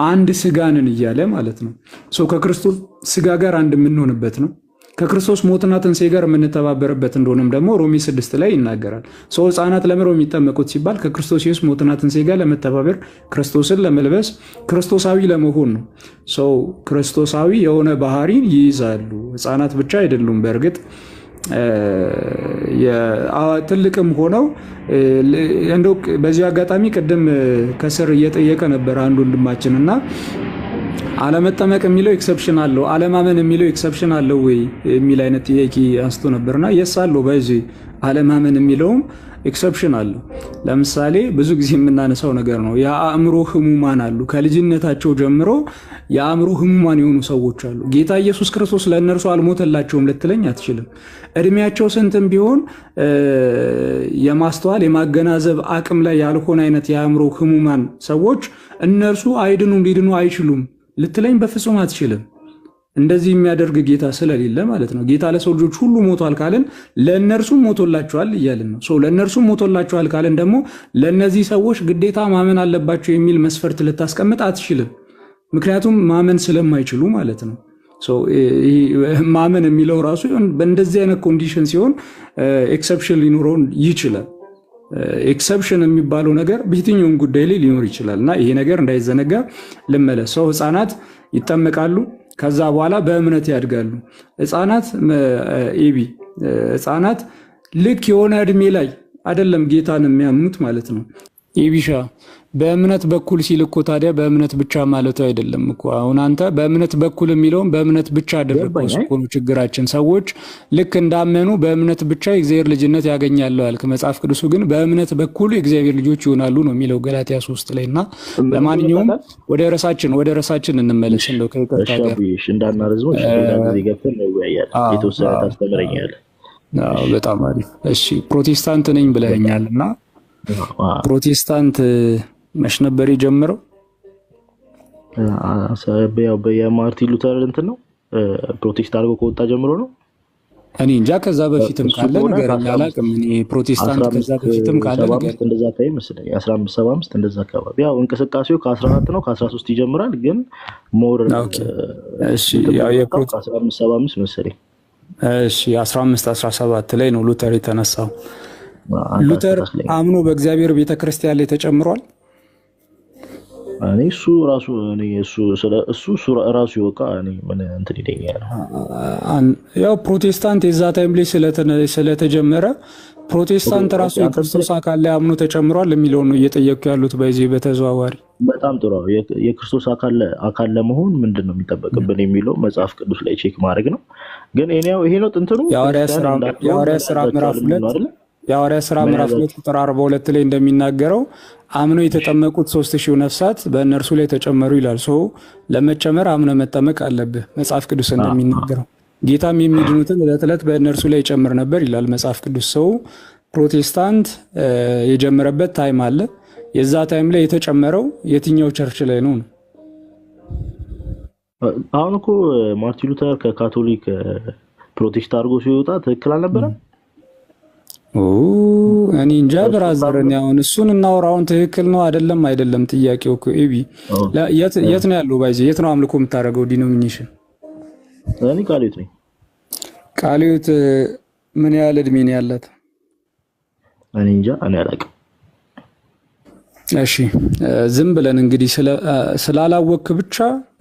M: አንድ ስጋንን እያለ ማለት ነው። ከክርስቶስ ስጋ ጋር አንድ የምንሆንበት ነው። ከክርስቶስ ሞትና ትንሣኤ ጋር የምንተባበርበት እንደሆነም ደግሞ ሮሜ 6 ላይ ይናገራል። ሕፃናት ለምረው የሚጠመቁት ሲባል ከክርስቶስ ኢየሱስ ሞትና ትንሣኤ ጋር ለመተባበር ክርስቶስን ለመልበስ ክርስቶሳዊ ለመሆን ነው። ክርስቶሳዊ የሆነ ባህሪን ይይዛሉ። ሕፃናት ብቻ አይደሉም። በእርግጥ ትልቅም ሆነው እንደው በዚህ አጋጣሚ ቅድም ከስር እየጠየቀ ነበር አንድ ወንድማችን እና አለመጠመቅ የሚለው ኤክሰፕሽን አለው፣ አለማመን የሚለው ኤክሰፕሽን አለው ወይ የሚል አይነት ጥያቄ አንስቶ ነበርና የስ አለው። በዚህ አለማመን የሚለውም ኤክሰፕሽን አለው። ለምሳሌ ብዙ ጊዜ የምናነሳው ነገር ነው። የአእምሮ ህሙማን አሉ። ከልጅነታቸው ጀምሮ የአእምሮ ህሙማን የሆኑ ሰዎች አሉ። ጌታ ኢየሱስ ክርስቶስ ለእነርሱ አልሞተላቸውም ልትለኝ አትችልም። እድሜያቸው ስንትም ቢሆን የማስተዋል የማገናዘብ አቅም ላይ ያልሆነ አይነት የአእምሮ ህሙማን ሰዎች እነርሱ አይድኑም፣ ሊድኑ አይችሉም ልትለኝ በፍጹም አትችልም። እንደዚህ የሚያደርግ ጌታ ስለሌለ ማለት ነው። ጌታ ለሰው ልጆች ሁሉ ሞቷል ካልን ለእነርሱም ሞቶላቸዋል እያልን ነው። ለእነርሱም ሞቶላቸዋል ካልን ደግሞ ለእነዚህ ሰዎች ግዴታ ማመን አለባቸው የሚል መስፈርት ልታስቀምጥ አትችልም። ምክንያቱም ማመን ስለማይችሉ ማለት ነው። ማመን የሚለው ራሱ በእንደዚህ አይነት ኮንዲሽን ሲሆን ኤክሰፕሽን ሊኖረው ይችላል። ኤክሰፕሽን የሚባለው ነገር በየትኛውም ጉዳይ ላይ ሊኖር ይችላል እና ይሄ ነገር እንዳይዘነጋ ልመለስ። ህፃናት ይጠመቃሉ፣ ከዛ በኋላ በእምነት ያድጋሉ። ህፃናት ህፃናት ልክ የሆነ እድሜ ላይ አይደለም ጌታን የሚያምኑት ማለት ነው። ኢቢሻ በእምነት በኩል ሲል እኮ ታዲያ በእምነት ብቻ ማለቱ አይደለም እኮ። አሁን አንተ በእምነት በኩል የሚለውን በእምነት ብቻ አደረግከው እኮ ነው ችግራችን። ሰዎች ልክ እንዳመኑ በእምነት ብቻ የእግዚአብሔር ልጅነት ያገኛሉ አልክ። መጽሐፍ ቅዱሱ ግን በእምነት በኩል የእግዚአብሔር ልጆች ይሆናሉ ነው የሚለው ገላትያ 3 ላይ። እና ለማንኛውም ወደ ራሳችን እንመለስ። እንደው ከይቅርታ ጋር
N: እንዳናረዝመው ገፈን ነው ያያል የተወሰነ ታስተምረኛለህ።
M: በጣም አሪፍ። እሺ ፕሮቴስታንት ነኝ ብለኛል እና ፕሮቴስታንት መች ነበር የጀመረው?
N: የማርቲን ሉተር እንትን ነው ፕሮቴስት አድርጎ ከወጣ ጀምሮ ነው።
M: እኔ እንጃ ከዛ በፊትም ካለ ነገር አላውቅም። እኔ ፕሮቴስታንት ከዛ በፊትም ካለ ነገር
N: እንደዛ አካባቢ መሰለኝ 1575 እንደዛ አካባቢ። ያው እንቅስቃሴው ከ14 ነው ከ13 ይጀምራል፣ ግን ሞር
M: እሺ ያው
N: ከ1575 መሰለኝ።
M: እሺ 1517 ላይ ነው ሉተር የተነሳው። ሉተር አምኖ በእግዚአብሔር ቤተክርስቲያን ላይ ተጨምሯል።
N: እሱ ራሱ ይወቃ ምን እንትን ይደኛል።
M: ያው ፕሮቴስታንት የዛ ታይም ላይ ስለተጀመረ ፕሮቴስታንት ራሱ የክርስቶስ አካል ላይ አምኖ ተጨምሯል የሚለው ነው እየጠየቁ ያሉት በዚህ በተዘዋዋሪ።
N: በጣም ጥሩ። የክርስቶስ አካል ለመሆን ምንድነው የሚጠበቅብን የሚለው መጽሐፍ ቅዱስ ላይ ቼክ ማድረግ ነው። ግን ይሄ ነው ጥንትኑ
M: የሐዋርያት ሥራ ምዕራፍ 2 ቁጥር 42 ላይ እንደሚናገረው አምነው የተጠመቁት 3000 ነፍሳት በእነርሱ ላይ ተጨመሩ ይላል። ለመጨመር አምነህ መጠመቅ አለብህ መጽሐፍ ቅዱስ እንደሚናገረው። ጌታም የሚድኑትን ዕለት ዕለት በእነርሱ ላይ ይጨምር ነበር ይላል መጽሐፍ ቅዱስ። ፕሮቴስታንት የጀመረበት ታይም አለ። የዛ ታይም ላይ የተጨመረው የትኛው ቸርች ላይ ነው?
N: አሁን እኮ ማርቲን ሉተር ከካቶሊክ ፕሮቴስት አድርጎ ሲወጣ ትክክል አልነበረም?
M: እኔ እንጃ ብራዘር። አሁን እሱን እናወራውን ትክክል ነው አይደለም ጥያቄው እኮ ኤቢ የት ነው ያለው? ባይዚ የት ነው አምልኮ የምታደርገው ዲኖሚኔሽን?
N: እኔ ቃልዮት ነኝ።
M: ቃልዮት ምን ያህል እድሜ ነው ያላት?
N: እኔ እንጃ፣ እኔ አላውቅም።
M: እሺ ዝም ብለን እንግዲህ ስላላወክ ብቻ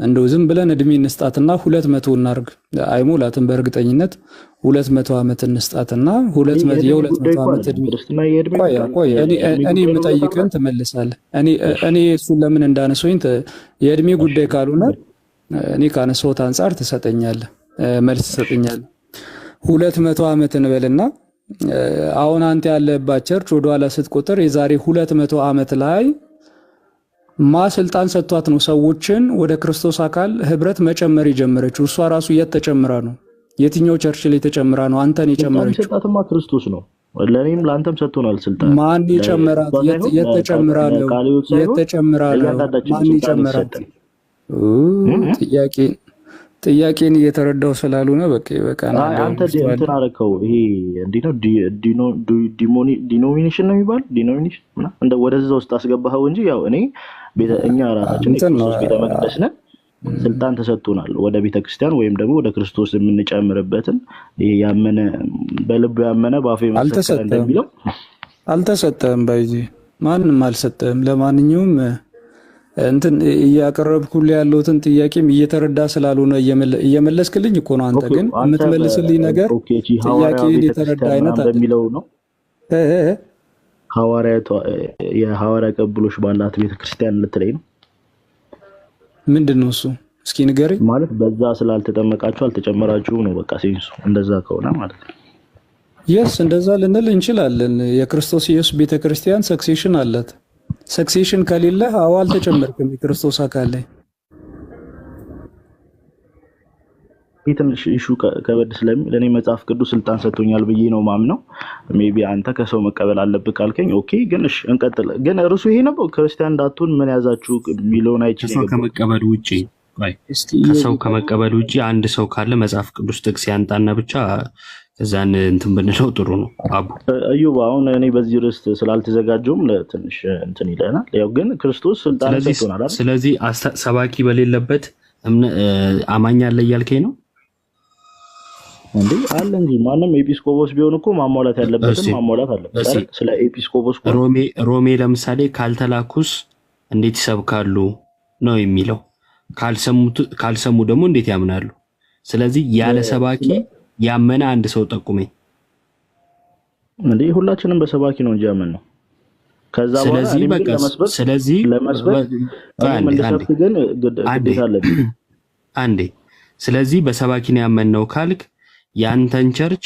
M: እንደው ዝም ብለን እድሜ እንስጣትና 200 እናርግ። አይሞላትም በእርግጠኝነት 200 ዓመት እንስጣትና 200 ዓመት እድሜ ቆይ እኔ የምጠይቅህን ትመልሳለህ። እኔ እሱን ለምን እንዳነሰውኝ የእድሜ ጉዳይ ካልሆነ እኔ ካነሳሁት አንፃር ትሰጠኛለህ፣ መልስ ትሰጠኛለህ። 200 ዓመት እንበልና አሁን አንተ ያለባት ቸርች ወደ ኋላ ስትቆጥር የዛሬ 200 ዓመት ላይ ማስልጣን ሰጥቷት ነው ሰዎችን ወደ ክርስቶስ አካል ህብረት መጨመር የጀመረችው። እሷ ራሱ የት ተጨምራ ነው? የትኛው ቸርች ላይ ተጨምራ ነው አንተን የጨመረችው?
N: ሰጣትማ ክርስቶስ ነው። ለኔም ላንተም ሰጥቶናል ስልጣን።
M: ማን ይጨምራል? የት ተጨምራለሁ? የት ተጨምራለሁ? ማን ይጨምራል? ጥያቄን እየተረዳው ስላልሆነ በቃ
N: አንተ እንትን አደረከው። ይሄ እንዴት ነው ዲኖሚኔሽን ነው የሚባል ዲኖሚኔሽን እንደ ወደዛ ውስጥ አስገባኸው እንጂ ያው እኛ ራሳችን ክርስቶስ ቤተ መቅደስ ነን፣ ስልጣን ተሰጥቶናል ወደ ቤተክርስቲያን ወይም ደግሞ ወደ ክርስቶስ የምንጨምርበትን ያመነ በልቡ ያመነ በአፉ የመሰከረ እንደሚለው
M: አልተሰጠም። ባይዚ ማንንም አልሰጠም። ለማንኛውም እንትን እያቀረብኩልህ ያለውትን ጥያቄም እየተረዳ ስላልሆነ እየመለስክልኝ እኮ ነው። አንተ ግን የምትመልስልኝ ነገር ጥያቄን የተረዳ አይነት
N: እንደሚለው ነው። የሐዋርያ ቀብሎሽ ባላት ቤተክርስቲያን ልትለኝ ነው?
M: ምንድነው እሱ? እስኪ ንገረኝ።
N: ማለት በዛ ስላልተጠመቃችሁ አልተጨመራችሁም ነው በቃ ሴንሱ። እንደዛ ከሆነ ማለት ነው
M: የስ እንደዛ ልንል እንችላለን። የክርስቶስ ኢየሱስ ቤተክርስቲያን ሰክሴሽን አላት። ሰክሴሽን ከሌለ አልተጨመርክም የክርስቶስ አካል ላይ።
N: ትንሽ ኢሹ ከበድ ስለሚል እኔ መጽሐፍ ቅዱስ ስልጣን ሰጥቶኛል ብዬ ነው ማምነው። ሜቢ አንተ ከሰው መቀበል አለብህ ካልከኝ ኦኬ። ግን እሺ እንቀጥል። ግን እርሱ ይሄ ነው ክርስቲያን እንዳትሆን ምን ያዛችሁ የሚለውን አይችልም።
A: ከሰው ከመቀበል ውጪ አንድ ሰው ካለ መጽሐፍ ቅዱስ ጥቅስ ያንጣና ብቻ እዛን እንትን ብንለው ጥሩ ነው። አቡ
N: እዩባ አሁን እኔ በዚህ ርዕስ ስላልተዘጋጀውም ለትንሽ እንትን ይለናል። ያው ግን ክርስቶስ ስልጣን ሰጥቶናል አይደል?
A: ስለዚህ ሰባኪ በሌለበት አማኝ አለ እያልከኝ ነው
N: እንዴ? አለ እንጂ ማንም ኤጲስቆጶስ ቢሆን እኮ ማሟላት ያለበትን ማሟላት አለበት አይደል? ስለ ኤጲስቆጶስ
A: ሮሜ ለምሳሌ ካልተላኩስ እንዴት ይሰብካሉ ነው የሚለው። ካልሰሙ ደግሞ እንዴት ያምናሉ? ስለዚህ ያለ ሰባኪ ያመነ አንድ ሰው ጠቁመኝ።
N: እንዴ ሁላችንም በሰባኪ ነው እንጂ ያመን ነው። ከዛ በኋላ ለመስበክ ግን ግዴታ አለብኝ።
A: አንዴ ስለዚህ በሰባኪ ነው ያመንነው ካልክ ያንተን ቸርች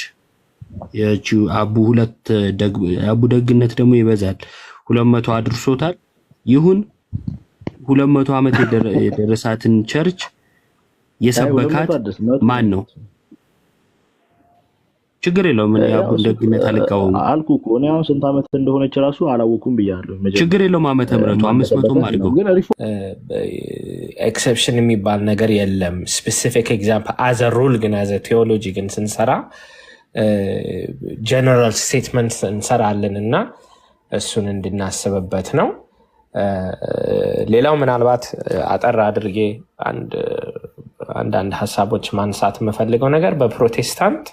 A: አቡ ደግነት ደግሞ ይበዛል 200 አድርሶታል። ይሁን 200 ዓመት የደረሳትን ቸርች የሰበካት ማን ነው? ችግር የለውም። ምን ያቡ ደግነት አልቃወም
N: አልኩ እኮ እኔ አሁን ስንት ዓመት እንደሆነች ራሱ አላወኩም ብያለሁ።
A: ችግር የለውም። ዓመተ ምህረቱ 500 አድርገው
I: ኤክሰፕሽን የሚባል ነገር የለም። ስፔሲፊክ ኤግዛምፕል አዝ አ ሩል ግን አዝ አ ቴዎሎጂ ግን ስንሰራ ጀነራል ስቴትመንት እንሰራለን እና እሱን እንድናስብበት ነው። ሌላው ምናልባት አጠር አድርጌ አንዳንድ ሀሳቦች ማንሳት የምፈልገው ነገር በፕሮቴስታንት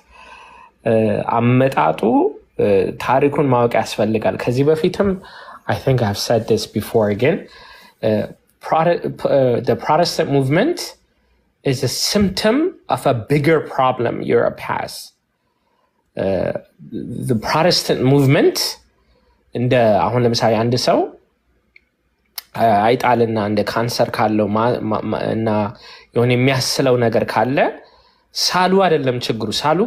I: አመጣጡ ታሪኩን ማወቅ ያስፈልጋል። ከዚህ በፊትም I think I've said this before again, the Protestant movement is a symptom of a bigger problem Europe has. The Protestant movement እንደ አሁን ለምሳሌ አንድ ሰው አይጣልና እንደ ካንሰር ካለው እና የሆነ የሚያስለው ነገር ካለ ሳሉ አይደለም ችግሩ። ሳሉ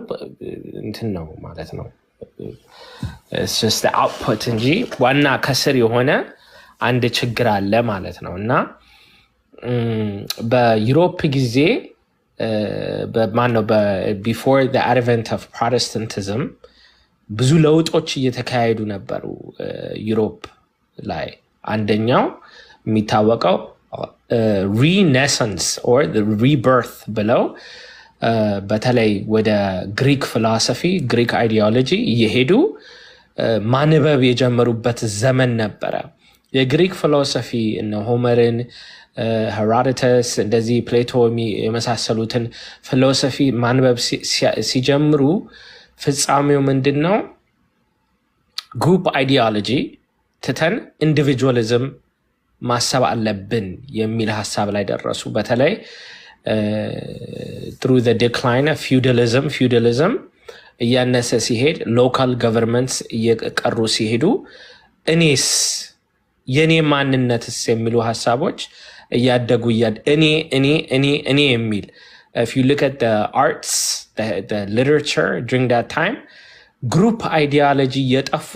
I: እንትን ነው ማለት ነው። it's just the output እንጂ ዋና ከስር የሆነ አንድ ችግር አለ ማለት ነው። እና በዩሮፕ ጊዜ before the advent of Protestantism ብዙ ለውጦች እየተካሄዱ ነበሩ ዩሮፕ ላይ። አንደኛው የሚታወቀው ሪኔሰንስ or the rebirth ብለው በተለይ ወደ ግሪክ ፊሎሶፊ ግሪክ አይዲዮሎጂ እየሄዱ ማንበብ የጀመሩበት ዘመን ነበረ። የግሪክ ፊሎሶፊ እነ ሆመርን፣ ሄሮዶተስ፣ እንደዚህ ፕሌቶ የመሳሰሉትን ፊሎሶፊ ማንበብ ሲጀምሩ ፍጻሜው ምንድን ነው? ግሩፕ አይዲዮሎጂ ትተን ኢንዲቪጁዋሊዝም ማሰብ አለብን የሚል ሀሳብ ላይ ደረሱ። በተለይ through the decline of feudalism እያነሰ ሲሄድ ሎካል ገቨርንመንትስ እየቀሩ ሲሄዱ እኔስ የኔ ማንነትስ የሚሉ ሀሳቦች እያደጉ እኔ የሚል if you look at the arts the literature during that time group ideology እየጠፉ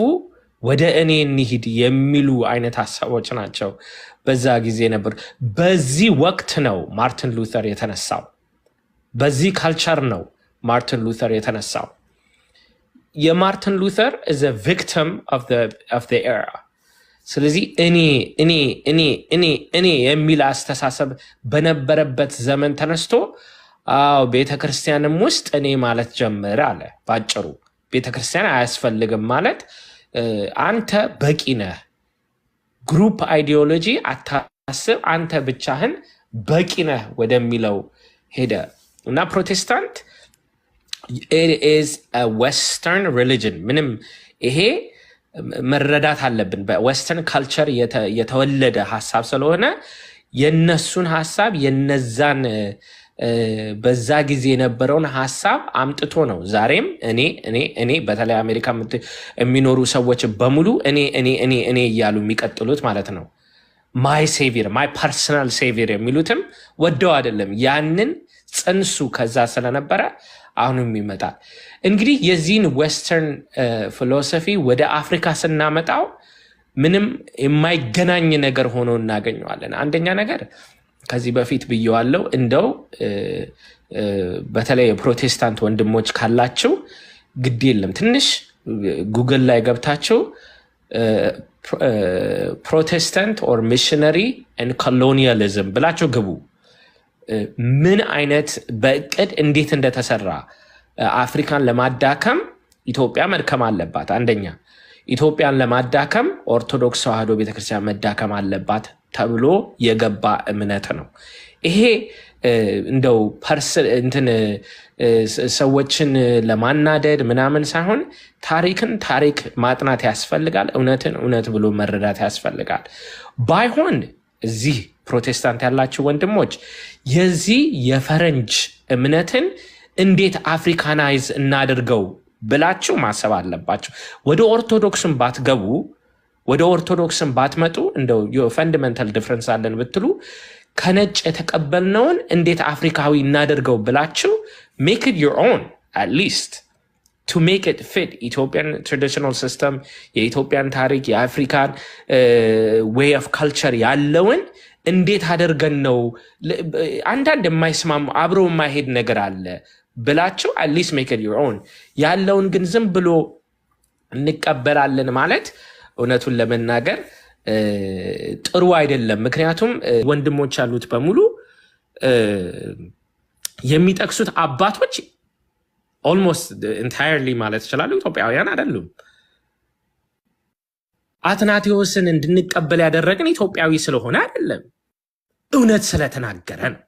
I: ወደ እኔ እንሂድ የሚሉ አይነት ሀሳቦች ናቸው በዛ ጊዜ ነበር። በዚህ ወቅት ነው ማርቲን ሉተር የተነሳው። በዚህ ካልቸር ነው ማርቲን ሉተር የተነሳው። የማርቲን ሉተር is a victim of the era። ስለዚህ እኔ የሚል አስተሳሰብ በነበረበት ዘመን ተነስቶ ቤተክርስቲያንም ውስጥ እኔ ማለት ጀመረ አለ። ባጭሩ ቤተክርስቲያን አያስፈልግም ማለት አንተ በቂ ነህ፣ ግሩፕ አይዲዮሎጂ አታስብ፣ አንተ ብቻህን በቂ ነህ ወደሚለው ሄደ እና ፕሮቴስታንት it is a western religion ምንም ይሄ መረዳት አለብን። በዌስተርን ካልቸር የተወለደ ሀሳብ ስለሆነ የነሱን ሀሳብ የነዛን በዛ ጊዜ የነበረውን ሀሳብ አምጥቶ ነው ዛሬም እኔ በተለይ አሜሪካ የሚኖሩ ሰዎች በሙሉ እኔ እያሉ የሚቀጥሉት ማለት ነው። ማይ ሴቪየር ማይ ፐርሰናል ሴቪየር የሚሉትም ወደው አይደለም፣ ያንን ጽንሱ ከዛ ስለነበረ አሁንም ይመጣል። እንግዲህ የዚህን ዌስተርን ፊሎሶፊ ወደ አፍሪካ ስናመጣው ምንም የማይገናኝ ነገር ሆኖ እናገኘዋለን። አንደኛ ነገር ከዚህ በፊት ብየዋለው፣ እንደው በተለይ የፕሮቴስታንት ወንድሞች ካላችሁ ግድ የለም ትንሽ ጉግል ላይ ገብታችሁ ፕሮቴስታንት ኦር ሚሽነሪ ኤንድ ኮሎኒያሊዝም ብላችሁ ግቡ። ምን አይነት በእቅድ እንዴት እንደተሰራ አፍሪካን ለማዳከም ኢትዮጵያ መድከም አለባት። አንደኛ ኢትዮጵያን ለማዳከም ኦርቶዶክስ ተዋህዶ ቤተክርስቲያን መዳከም አለባት ተብሎ የገባ እምነት ነው። ይሄ እንደው ሰዎችን ለማናደድ ምናምን ሳይሆን ታሪክን ታሪክ ማጥናት ያስፈልጋል። እውነትን እውነት ብሎ መረዳት ያስፈልጋል። ባይሆን እዚህ ፕሮቴስታንት ያላችሁ ወንድሞች የዚህ የፈረንጅ እምነትን እንዴት አፍሪካናይዝ እናድርገው ብላችሁ ማሰብ አለባችሁ። ወደ ኦርቶዶክስን ባትገቡ ወደ ኦርቶዶክስን ባትመጡ እንደው ፈንዳሜንታል ዲፍረንስ አለን ብትሉ ከነጭ የተቀበልነውን እንዴት አፍሪካዊ እናደርገው ብላችሁ make it your own at least to make it fit Ethiopian traditional system የኢትዮጵያን ታሪክ የአፍሪካን way of culture ያለውን እንዴት አደርገን ነው አንዳንድ የማይስማሙ አብሮ የማይሄድ ነገር አለ ብላችሁ at least make it your own ያለውን ግን ዝም ብሎ እንቀበላለን ማለት እውነቱን ለመናገር ጥሩ አይደለም። ምክንያቱም ወንድሞች ያሉት በሙሉ የሚጠቅሱት አባቶች almost entirely ማለት ይችላሉ ኢትዮጵያውያን አይደሉም። አትናቴዎስን እንድንቀበል ያደረገን ኢትዮጵያዊ ስለሆነ አይደለም፣ እውነት ስለተናገረ ነው።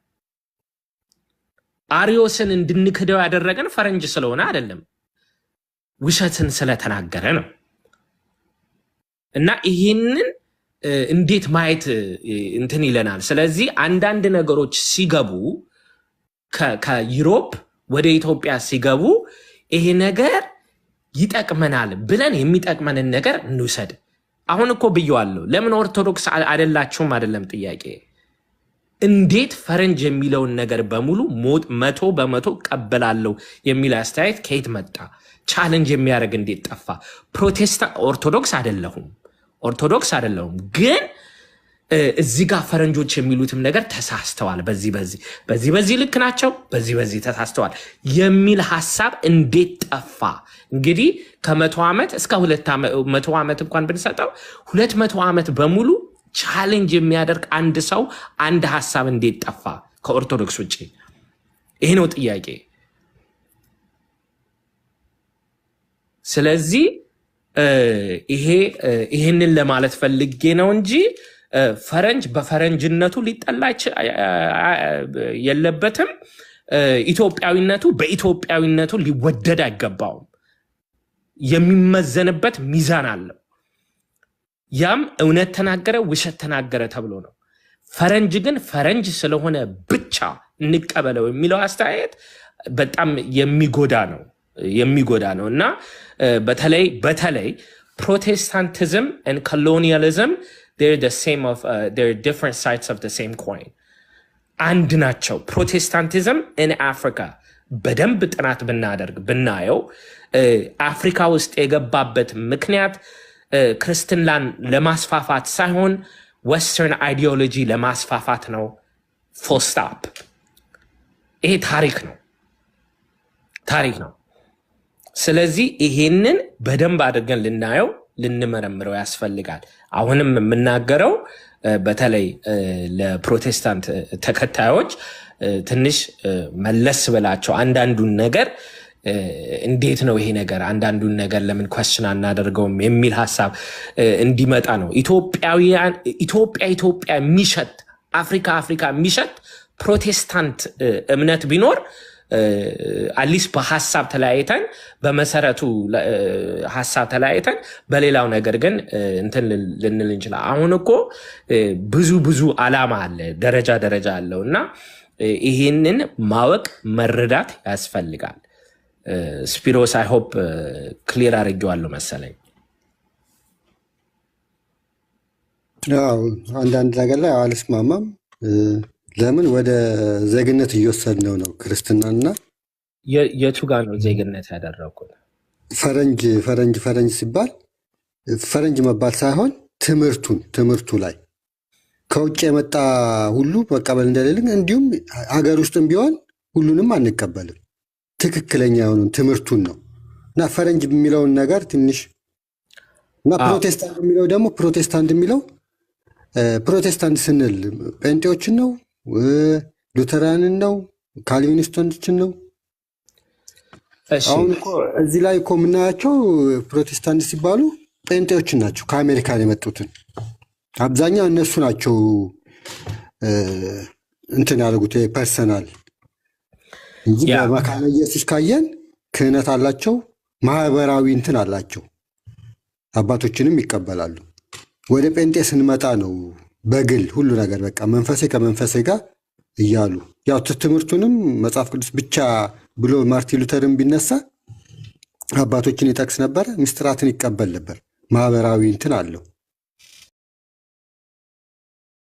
I: አሪዮስን እንድንክደው ያደረገን ፈረንጅ ስለሆነ አይደለም፣ ውሸትን ስለተናገረ ነው። እና ይህንን እንዴት ማየት እንትን ይለናል። ስለዚህ አንዳንድ ነገሮች ሲገቡ ከዩሮፕ ወደ ኢትዮጵያ ሲገቡ ይሄ ነገር ይጠቅመናል ብለን የሚጠቅመንን ነገር እንውሰድ። አሁን እኮ ብየዋለሁ። ለምን ኦርቶዶክስ አይደላችሁም አይደለም ጥያቄ። እንዴት ፈረንጅ የሚለውን ነገር በሙሉ 100% ቀበላለሁ የሚል አስተያየት ከየት መጣ? ቻሌንጅ የሚያደርግ እንዴት ጠፋ? ኦርቶዶክስ አይደለሁም ግን እዚህ ጋር ፈረንጆች የሚሉትም ነገር ተሳስተዋል፣ በዚህ ልክ ናቸው፣ በዚህ ተሳስተዋል የሚል ሐሳብ እንዴት ጠፋ? እንግዲህ ከ100 ዓመት እስከ 200 ዓመት እንኳን ብንሰጠው 200 ዓመት በሙሉ ቻሌንጅ የሚያደርግ አንድ ሰው አንድ ሐሳብ እንዴት ጠፋ ከኦርቶዶክስ ውጪ? ይሄ ነው ጥያቄ። ስለዚህ ይሄንን ለማለት ፈልጌ ነው እንጂ ፈረንጅ በፈረንጅነቱ ሊጠላ የለበትም። ኢትዮጵያዊነቱ በኢትዮጵያዊነቱ ሊወደድ አይገባውም። የሚመዘንበት ሚዛን አለው። ያም እውነት ተናገረ ውሸት ተናገረ ተብሎ ነው። ፈረንጅ ግን ፈረንጅ ስለሆነ ብቻ እንቀበለው የሚለው አስተያየት በጣም የሚጎዳ ነው እና በተለይ ፕሮቴስታንቲዝም and colonialism they're different sides of the same coin። አንድ ናቸው። ፕሮቴስታንቲዝም in Africa በደንብ ጥናት ብናየው አፍሪካ ውስጥ የገባበት ምክንያት ክርስትናን ለማስፋፋት ሳይሆን ዌስተርን አይዲዮሎጂ ለማስፋፋት ነው። full stop። ይሄ ታሪክ ነው። ስለዚህ ይሄንን በደንብ አድርገን ልናየው ልንመረምረው ያስፈልጋል። አሁንም የምናገረው በተለይ ለፕሮቴስታንት ተከታዮች ትንሽ መለስ ብላቸው አንዳንዱን ነገር እንዴት ነው ይሄ ነገር አንዳንዱን ነገር ለምን ኳስችን አናደርገውም የሚል ሐሳብ እንዲመጣ ነው። ኢትዮጵያ የሚሸት አፍሪካ የሚሸት ፕሮቴስታንት እምነት ቢኖር አሊስ በሐሳብ ተለያይተን በመሰረቱ ሐሳብ ተለያይተን በሌላው ነገር ግን እንትን ልንል እንችላለን። አሁን እኮ ብዙ ዓላማ አለ፣ ደረጃ አለውና ይሄንን ማወቅ መረዳት ያስፈልጋል። ስፒሮስ አይ ሆፕ ክሊር አድርጌዋለሁ መሰለኝ።
G: አዎ አንዳንድ ነገር ላይ አልስማማም። ለምን ወደ ዜግነት እየወሰድነው ነው ክርስትናና።
I: የቱ ጋር ነው ዜግነት ያደረጉት?
G: ፈረንጅ ሲባል ፈረንጅ መባል ሳይሆን ትምህርቱ ላይ ከውጭ የመጣ ሁሉ መቀበል እንደሌለን፣ እንዲሁም ሀገር ውስጥም ቢሆን ሁሉንም አንቀበልም። ትክክለኛ የሆኑን ትምህርቱን ነው እና ፈረንጅ የሚለውን ነገር ትንሽ እና ፕሮቴስታንት የሚለው ደግሞ ፕሮቴስታንት ስንል ጴንጤዎችን ነው፣ ሉተራንን ነው፣ ካልቪኒስቶችን ነው። አሁን እኮ እዚህ ላይ እኮ የምናያቸው ፕሮቴስታንት ሲባሉ ጴንጤዎችን ናቸው፣ ከአሜሪካን የመጡትን አብዛኛው እነሱ ናቸው እንትን ያደርጉት ፐርሰናል እንጂ በመካነ ኢየሱስ ካየን ክህነት አላቸው፣ ማህበራዊ እንትን አላቸው፣ አባቶችንም ይቀበላሉ። ወደ ጴንጤ ስንመጣ ነው በግል ሁሉ ነገር በቃ መንፈሴ ከመንፈሴ ጋር እያሉ ያው ትምህርቱንም መጽሐፍ ቅዱስ ብቻ ብሎ ማርቲን ሉተርን ቢነሳ አባቶችን ይጠቅስ ነበር፣ ምስጢራትን ይቀበል ነበር፣ ማህበራዊ እንትን አለው።